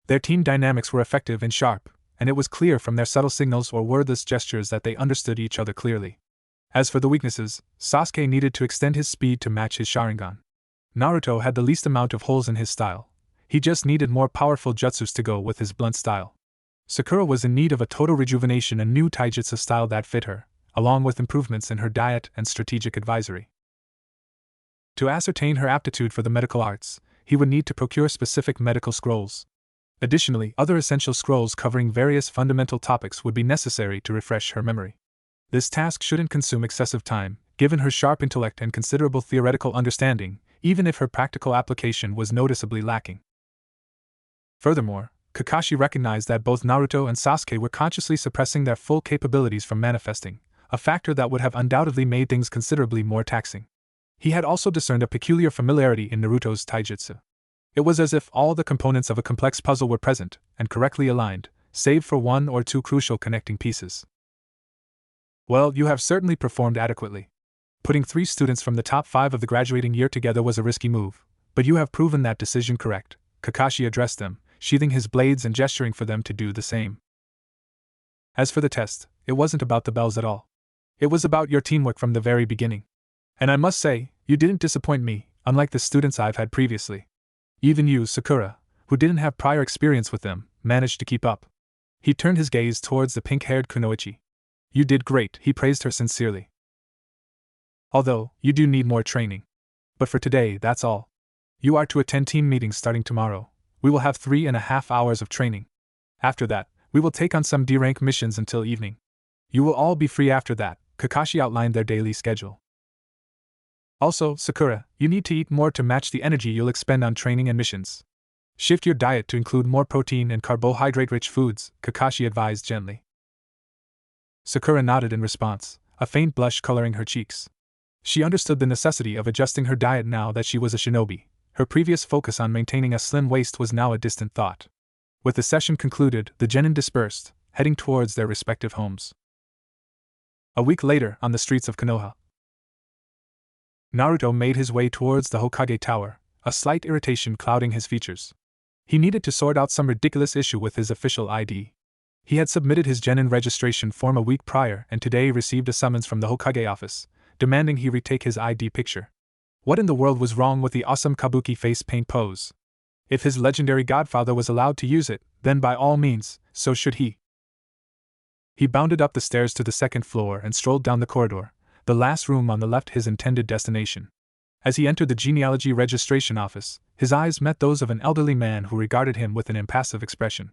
Their team dynamics were effective and sharp, and it was clear from their subtle signals or wordless gestures that they understood each other clearly. As for the weaknesses, Sasuke needed to extend his speed to match his Sharingan. Naruto had the least amount of holes in his style. He just needed more powerful jutsus to go with his blunt style. Sakura was in need of a total rejuvenation and new taijutsu style that fit her, along with improvements in her diet and strategic advisory. To ascertain her aptitude for the medical arts, he would need to procure specific medical scrolls. Additionally, other essential scrolls covering various fundamental topics would be necessary to refresh her memory. This task shouldn't consume excessive time, given her sharp intellect and considerable theoretical understanding, even if her practical application was noticeably lacking. Furthermore, Kakashi recognized that both Naruto and Sasuke were consciously suppressing their full capabilities from manifesting, a factor that would have undoubtedly made things considerably more taxing. He had also discerned a peculiar familiarity in Naruto's taijutsu. It was as if all the components of a complex puzzle were present and correctly aligned, save for 1 or 2 crucial connecting pieces. "Well, you have certainly performed adequately. Putting 3 students from the top 5 of the graduating year together was a risky move, but you have proven that decision correct," Kakashi addressed them, sheathing his blades and gesturing for them to do the same. "As for the test, it wasn't about the bells at all. It was about your teamwork from the very beginning. And I must say, you didn't disappoint me, unlike the students I've had previously. Even you, Sakura, who didn't have prior experience with them, managed to keep up." He turned his gaze towards the pink-haired kunoichi. "You did great," he praised her sincerely. "Although, you do need more training. But for today, that's all. You are to attend team meetings starting tomorrow. We will have 3.5 hours of training. After that, we will take on some D-rank missions until evening. You will all be free after that." Kakashi outlined their daily schedule. "Also, Sakura, you need to eat more to match the energy you'll expend on training and missions. Shift your diet to include more protein and carbohydrate-rich foods," Kakashi advised gently. Sakura nodded in response, a faint blush coloring her cheeks. She understood the necessity of adjusting her diet now that she was a shinobi. Her previous focus on maintaining a slim waist was now a distant thought. With the session concluded, the genin dispersed, heading towards their respective homes. A week later, on the streets of Konoha, Naruto made his way towards the Hokage Tower, a slight irritation clouding his features. He needed to sort out some ridiculous issue with his official ID. He had submitted his genin registration form a week prior and today received a summons from the Hokage office, demanding he retake his ID picture. What in the world was wrong with the awesome kabuki face paint pose? If his legendary godfather was allowed to use it, then by all means, so should he. He bounded up the stairs to the 2nd floor and strolled down the corridor, the last room on the left his intended destination. As he entered the genealogy registration office, his eyes met those of an elderly man who regarded him with an impassive expression.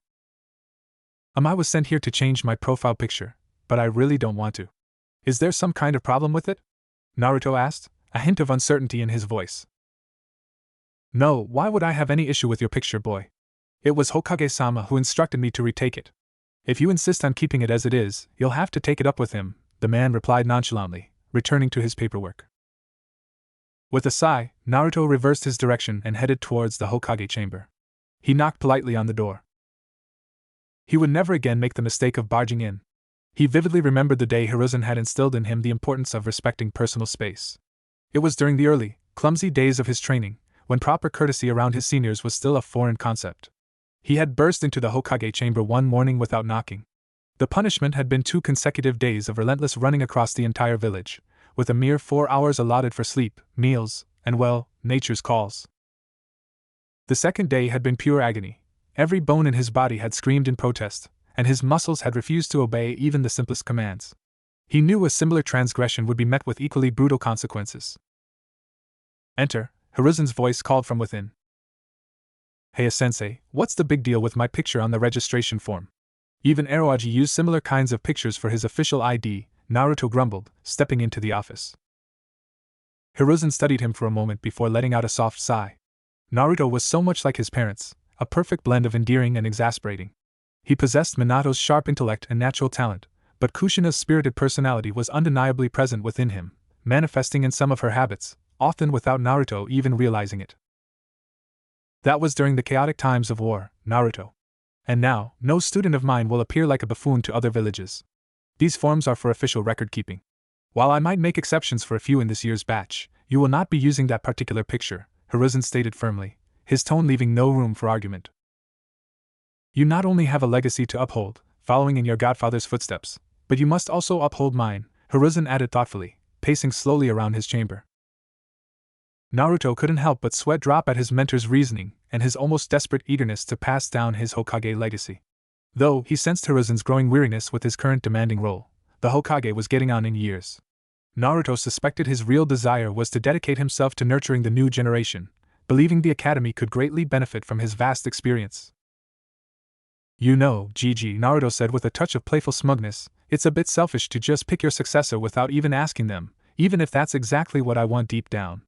"I was sent here to change my profile picture, but I really don't want to. Is there some kind of problem with it?" Naruto asked, a hint of uncertainty in his voice. "No, why would I have any issue with your picture, boy? It was Hokage-sama who instructed me to retake it. If you insist on keeping it as it is, you'll have to take it up with him," the man replied nonchalantly, returning to his paperwork. With a sigh, Naruto reversed his direction and headed towards the Hokage chamber. He knocked politely on the door. He would never again make the mistake of barging in. He vividly remembered the day Hiruzen had instilled in him the importance of respecting personal space. It was during the early, clumsy days of his training, when proper courtesy around his seniors was still a foreign concept. He had burst into the Hokage chamber one morning without knocking. The punishment had been 2 consecutive days of relentless running across the entire village, with a mere 4 hours allotted for sleep, meals, and, well, nature's calls. The second day had been pure agony. Every bone in his body had screamed in protest, and his muscles had refused to obey even the simplest commands. He knew a similar transgression would be met with equally brutal consequences. Enter, Hiruzen's voice called from within. Hey sensei, what's the big deal with my picture on the registration form? Even Aroaji used similar kinds of pictures for his official ID, Naruto grumbled, stepping into the office. Hiruzen studied him for a moment before letting out a soft sigh. Naruto was so much like his parents, a perfect blend of endearing and exasperating. He possessed Minato's sharp intellect and natural talent, but Kushina's spirited personality was undeniably present within him, manifesting in some of her habits, often without Naruto even realizing it. That was during the chaotic times of war, Naruto. And now, no student of mine will appear like a buffoon to other villages. These forms are for official record-keeping. While I might make exceptions for a few in this year's batch, you will not be using that particular picture, Hiruzen stated firmly, his tone leaving no room for argument. You not only have a legacy to uphold, following in your godfather's footsteps, but you must also uphold mine, Hiruzen added thoughtfully, pacing slowly around his chamber. Naruto couldn't help but sweat drop at his mentor's reasoning and his almost desperate eagerness to pass down his Hokage legacy. Though he sensed Hiruzen's growing weariness with his current demanding role, the Hokage was getting on in years. Naruto suspected his real desire was to dedicate himself to nurturing the new generation, believing the academy could greatly benefit from his vast experience. You know, Gigi, Naruto said with a touch of playful smugness, it's a bit selfish to just pick your successor without even asking them, even if that's exactly what I want deep down.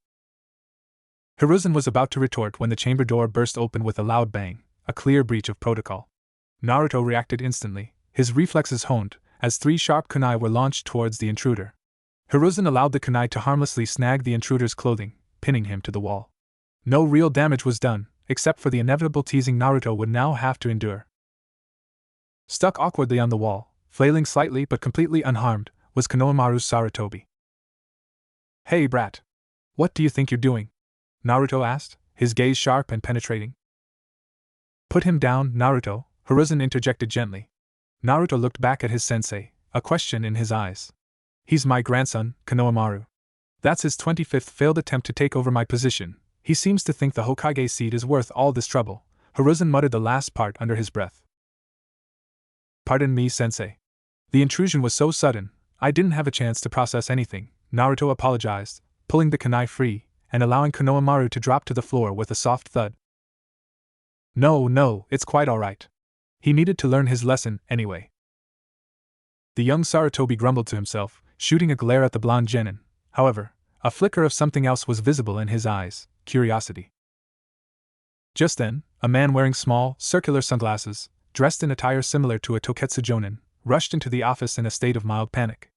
Hiruzen was about to retort when the chamber door burst open with a loud bang, a clear breach of protocol. Naruto reacted instantly, his reflexes honed, as 3 sharp kunai were launched towards the intruder. Hiruzen allowed the kunai to harmlessly snag the intruder's clothing, pinning him to the wall. No real damage was done, except for the inevitable teasing Naruto would now have to endure. Stuck awkwardly on the wall, flailing slightly but completely unharmed, was Konohamaru's Sarutobi. Hey brat! What do you think you're doing? Naruto asked, his gaze sharp and penetrating. Put him down, Naruto, Hiruzen interjected gently. Naruto looked back at his sensei, a question in his eyes. He's my grandson, Konohamaru. That's his 25th failed attempt to take over my position. He seems to think the Hokage seat is worth all this trouble. Hiruzen muttered the last part under his breath. Pardon me, sensei. The intrusion was so sudden, I didn't have a chance to process anything, Naruto apologized, pulling the kunai free and allowing Konohamaru to drop to the floor with a soft thud. No, it's quite alright. He needed to learn his lesson anyway. The young Sarutobi grumbled to himself, shooting a glare at the blonde genin. However, a flicker of something else was visible in his eyes, curiosity. Just then, a man wearing small, circular sunglasses, dressed in attire similar to a Toketsu Jonin, rushed into the office in a state of mild panic.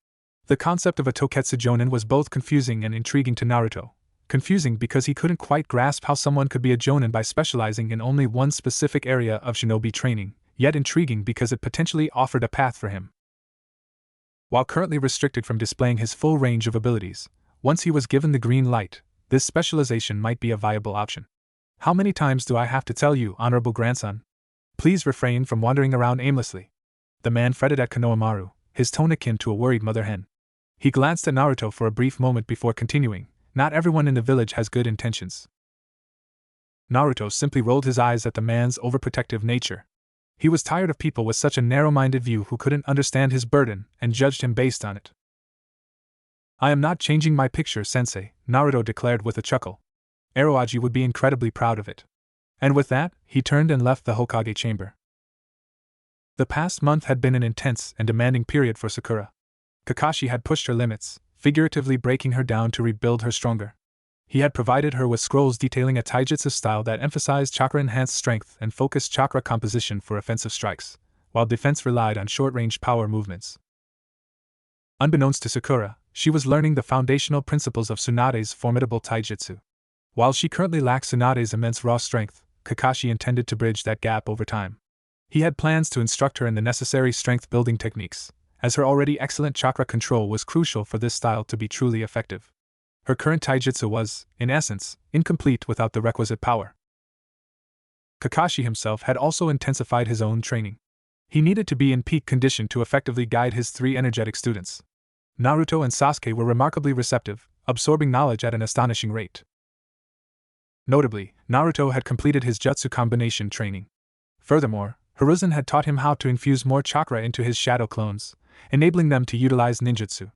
The concept of a Toketsu Jonin was both confusing and intriguing to Naruto. Confusing because he couldn't quite grasp how someone could be a Jonin by specializing in only one specific area of shinobi training, yet intriguing because it potentially offered a path for him. While currently restricted from displaying his full range of abilities, once he was given the green light, this specialization might be a viable option. How many times do I have to tell you, honorable grandson? Please refrain from wandering around aimlessly. The man fretted at Konohamaru, his tone akin to a worried mother hen. He glanced at Naruto for a brief moment before continuing. Not everyone in the village has good intentions. Naruto simply rolled his eyes at the man's overprotective nature. He was tired of people with such a narrow-minded view who couldn't understand his burden and judged him based on it. I am not changing my picture, sensei, Naruto declared with a chuckle. Aroaji would be incredibly proud of it. And with that, he turned and left the Hokage chamber. The past month had been an intense and demanding period for Sakura. Kakashi had pushed her limits, figuratively breaking her down to rebuild her stronger. He had provided her with scrolls detailing a taijutsu style that emphasized chakra-enhanced strength and focused chakra composition for offensive strikes, while defense relied on short-range power movements. Unbeknownst to Sakura, she was learning the foundational principles of Tsunade's formidable taijutsu. While she currently lacked Tsunade's immense raw strength, Kakashi intended to bridge that gap over time. He had plans to instruct her in the necessary strength-building techniques, as her already excellent chakra control was crucial for this style to be truly effective. Her current taijutsu was, in essence, incomplete without the requisite power. Kakashi himself had also intensified his own training. He needed to be in peak condition to effectively guide his 3 energetic students. Naruto and Sasuke were remarkably receptive, absorbing knowledge at an astonishing rate. Notably, Naruto had completed his jutsu combination training. Furthermore, Hiruzen had taught him how to infuse more chakra into his shadow clones, enabling them to utilize ninjutsu.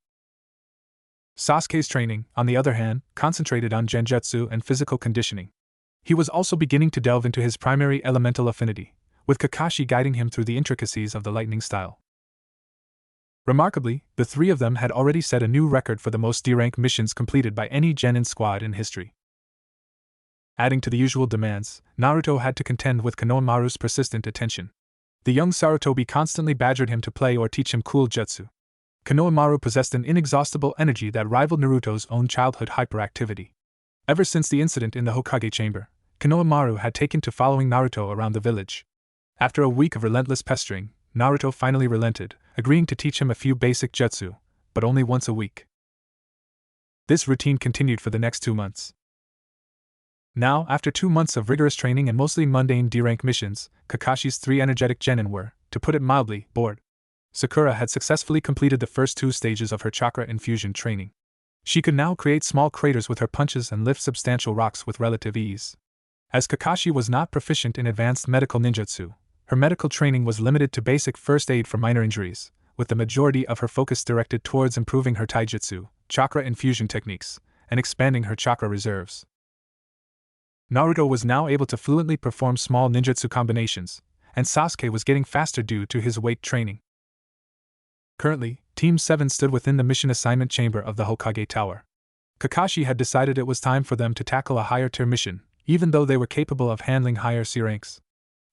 Sasuke's training, on the other hand, concentrated on genjutsu and physical conditioning. He was also beginning to delve into his primary elemental affinity, with Kakashi guiding him through the intricacies of the lightning style. Remarkably, the three of them had already set a new record for the most D-rank missions completed by any genin squad in history. Adding to the usual demands, Naruto had to contend with Konohamaru's persistent attention. The young Sarutobi constantly badgered him to play or teach him cool jutsu. Konohamaru possessed an inexhaustible energy that rivaled Naruto's own childhood hyperactivity. Ever since the incident in the Hokage chamber, Konohamaru had taken to following Naruto around the village. After a week of relentless pestering, Naruto finally relented, agreeing to teach him a few basic jutsu, but only once a week. This routine continued for the next 2 months. Now, after 2 months of rigorous training and mostly mundane D-rank missions, Kakashi's 3 energetic genin were, to put it mildly, bored. Sakura had successfully completed the first 2 stages of her chakra infusion training. She could now create small craters with her punches and lift substantial rocks with relative ease. As Kakashi was not proficient in advanced medical ninjutsu, her medical training was limited to basic first aid for minor injuries, with the majority of her focus directed towards improving her taijutsu, chakra infusion techniques, and expanding her chakra reserves. Naruto was now able to fluently perform small ninjutsu combinations, and Sasuke was getting faster due to his weight training. Currently, Team 7 stood within the mission assignment chamber of the Hokage Tower. Kakashi had decided it was time for them to tackle a higher-tier mission, even though they were capable of handling higher C ranks.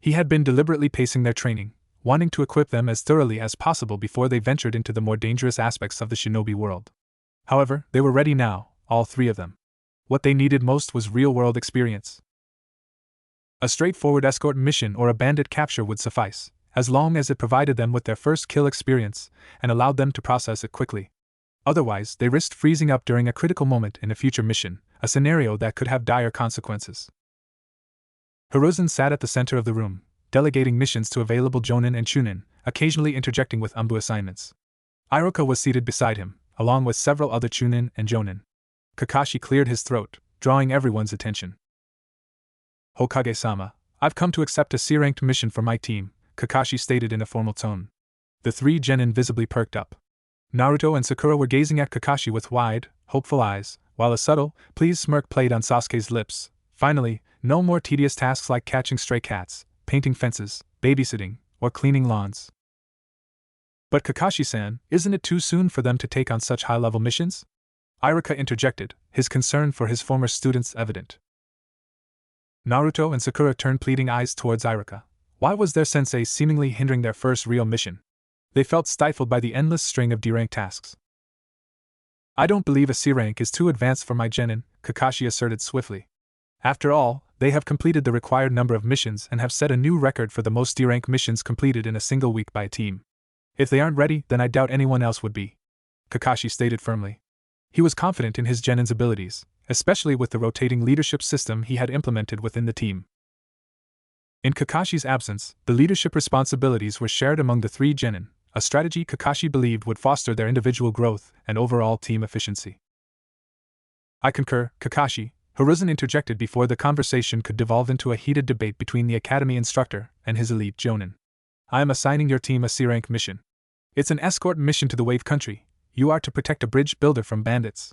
He had been deliberately pacing their training, wanting to equip them as thoroughly as possible before they ventured into the more dangerous aspects of the shinobi world. However, they were ready now, all 3 of them. What they needed most was real-world experience. A straightforward escort mission or a bandit capture would suffice, as long as it provided them with their first kill experience and allowed them to process it quickly. Otherwise, they risked freezing up during a critical moment in a future mission, a scenario that could have dire consequences. Hiruzen sat at the center of the room, delegating missions to available jonin and chunin, occasionally interjecting with umbu assignments. Iruka was seated beside him, along with several other chunin and jonin. Kakashi cleared his throat, drawing everyone's attention. Hokage-sama, I've come to accept a C-ranked mission for my team, Kakashi stated in a formal tone. The 3 genin visibly perked up. Naruto and Sakura were gazing at Kakashi with wide, hopeful eyes, while a subtle, pleased smirk played on Sasuke's lips. Finally, no more tedious tasks like catching stray cats, painting fences, babysitting, or cleaning lawns. But Kakashi-san, isn't it too soon for them to take on such high-level missions? Iruka interjected, his concern for his former students evident. Naruto and Sakura turned pleading eyes towards Iruka. Why was their sensei seemingly hindering their first real mission? They felt stifled by the endless string of D-rank tasks. I don't believe a C rank is too advanced for my genin, Kakashi asserted swiftly. After all, they have completed the required number of missions and have set a new record for the most D-rank missions completed in a single week by a team. If they aren't ready, then I doubt anyone else would be, Kakashi stated firmly. He was confident in his genin's abilities, especially with the rotating leadership system he had implemented within the team. In Kakashi's absence, the leadership responsibilities were shared among the 3 genin, a strategy Kakashi believed would foster their individual growth and overall team efficiency. I concur, Kakashi, Hiruzen interjected before the conversation could devolve into a heated debate between the academy instructor and his elite jonin. I am assigning your team a C-rank mission. It's an escort mission to the Wave Country. You are to protect a bridge builder from bandits.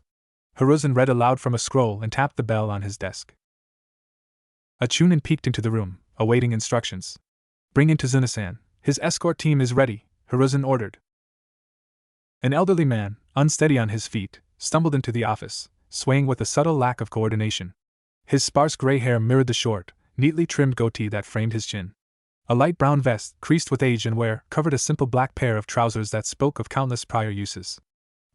Hiruzen read aloud from a scroll and tapped the bell on his desk. A chunin peeked into the room, awaiting instructions. Bring in Tazuna-san. His escort team is ready, Hiruzen ordered. An elderly man, unsteady on his feet, stumbled into the office, swaying with a subtle lack of coordination. His sparse gray hair mirrored the short, neatly trimmed goatee that framed his chin. A light brown vest, creased with age and wear, covered a simple black pair of trousers that spoke of countless prior uses.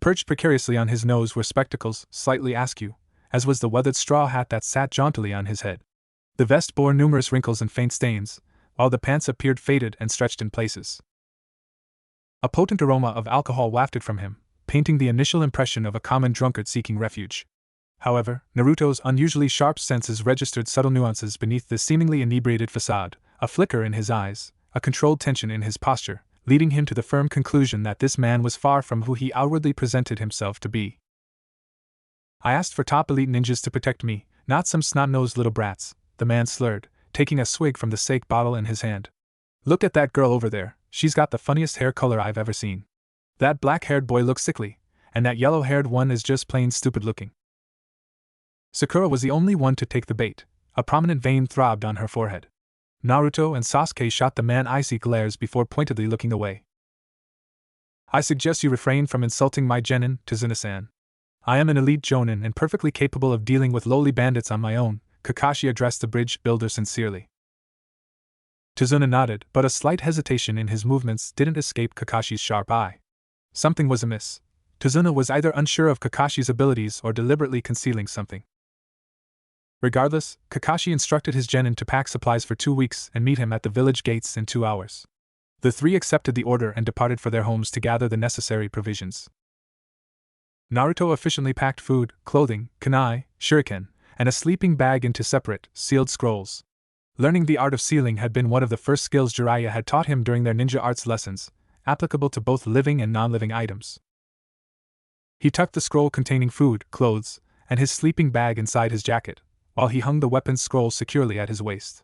Perched precariously on his nose were spectacles, slightly askew, as was the weathered straw hat that sat jauntily on his head. The vest bore numerous wrinkles and faint stains, while the pants appeared faded and stretched in places. A potent aroma of alcohol wafted from him, painting the initial impression of a common drunkard seeking refuge. However, Naruto's unusually sharp senses registered subtle nuances beneath the seemingly inebriated facade, a flicker in his eyes, a controlled tension in his posture, leading him to the firm conclusion that this man was far from who he outwardly presented himself to be. I asked for top elite ninjas to protect me, Not some snot-nosed little brats, the man slurred, taking a swig from the sake bottle in his hand. Look at that girl over there, she's got the funniest hair color I've ever seen. That black-haired boy looks sickly, and that yellow-haired one is just plain stupid looking. Sakura was the only one to take the bait. A prominent vein throbbed on her forehead. Naruto and Sasuke shot the man icy glares before pointedly looking away. I suggest you refrain from insulting my genin, Tazuna-san. I am an elite jonin and perfectly capable of dealing with lowly bandits on my own, Kakashi addressed the bridge builder sincerely. Tazuna nodded, but a slight hesitation in his movements didn't escape Kakashi's sharp eye. Something was amiss. Tazuna was either unsure of Kakashi's abilities or deliberately concealing something. Regardless, Kakashi instructed his genin to pack supplies for 2 weeks and meet him at the village gates in 2 hours. The three accepted the order and departed for their homes to gather the necessary provisions. Naruto efficiently packed food, clothing, kunai, shuriken, and a sleeping bag into separate, sealed scrolls. Learning the art of sealing had been one of the first skills Jiraiya had taught him during their ninja arts lessons, applicable to both living and non-living items. He tucked the scroll containing food, clothes, and his sleeping bag inside his jacket, while he hung the weapons scroll securely at his waist.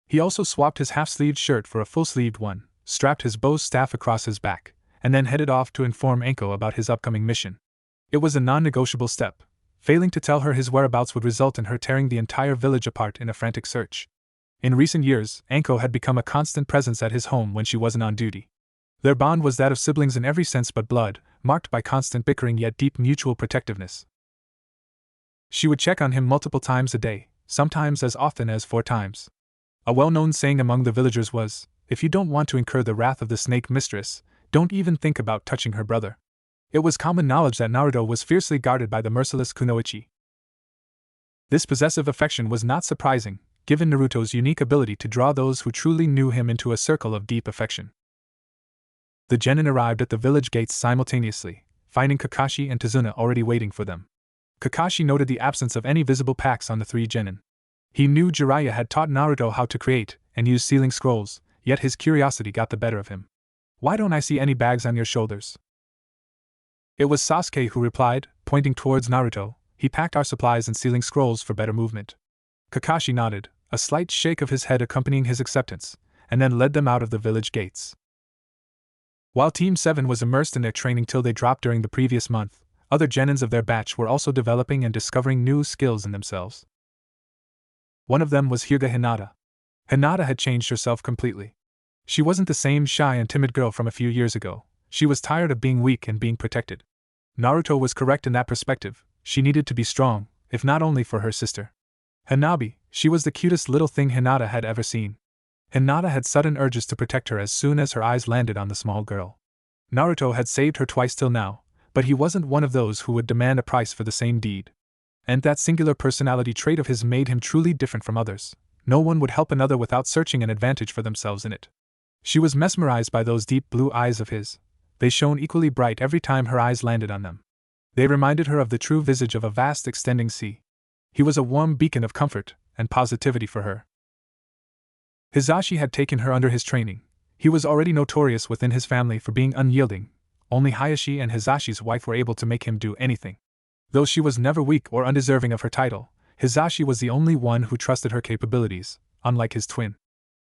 He also swapped his half-sleeved shirt for a full-sleeved one, strapped his bow staff across his back, and then headed off to inform Anko about his upcoming mission. It was a non-negotiable step. Failing to tell her his whereabouts would result in her tearing the entire village apart in a frantic search. In recent years, Anko had become a constant presence at his home when she wasn't on duty. Their bond was that of siblings in every sense but blood, marked by constant bickering yet deep mutual protectiveness. She would check on him multiple times a day, sometimes as often as 4 times. A well-known saying among the villagers was, "If you don't want to incur the wrath of the snake mistress, don't even think about touching her brother." It was common knowledge that Naruto was fiercely guarded by the merciless kunoichi. This possessive affection was not surprising, given Naruto's unique ability to draw those who truly knew him into a circle of deep affection. The genin arrived at the village gates simultaneously, finding Kakashi and Tazuna already waiting for them. Kakashi noted the absence of any visible packs on the 3 genin. He knew Jiraiya had taught Naruto how to create and use sealing scrolls, yet his curiosity got the better of him. "Why don't I see any bags on your shoulders?" It was Sasuke who replied, pointing towards Naruto. "He packed our supplies and sealing scrolls for better movement." Kakashi nodded, a slight shake of his head accompanying his acceptance, and then led them out of the village gates. While Team 7 was immersed in their training till they dropped during the previous month, other genins of their batch were also developing and discovering new skills in themselves. One of them was Hinata. Hinata had changed herself completely. She wasn't the same shy and timid girl from a few years ago. She was tired of being weak and being protected. Naruto was correct in that perspective. She needed to be strong, if not only for her sister. Hanabi, she was the cutest little thing Hinata had ever seen. Hinata had sudden urges to protect her as soon as her eyes landed on the small girl. Naruto had saved her twice till now, but he wasn't one of those who would demand a price for the same deed. And that singular personality trait of his made him truly different from others. No one would help another without searching an advantage for themselves in it. She was mesmerized by those deep blue eyes of his. They shone equally bright every time her eyes landed on them. They reminded her of the true visage of a vast extending sea. He was a warm beacon of comfort and positivity for her. Hisashi had taken her under his training. He was already notorious within his family for being unyielding. Only Hayashi and Hisashi's wife were able to make him do anything. Though she was never weak or undeserving of her title, Hisashi was the only one who trusted her capabilities, unlike his twin.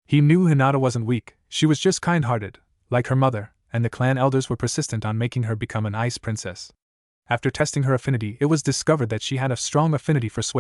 He knew Hinata wasn't weak, she was just kind-hearted, like her mother, and the clan elders were persistent on making her become an ice princess. After testing her affinity, it was discovered that she had a strong affinity for Sway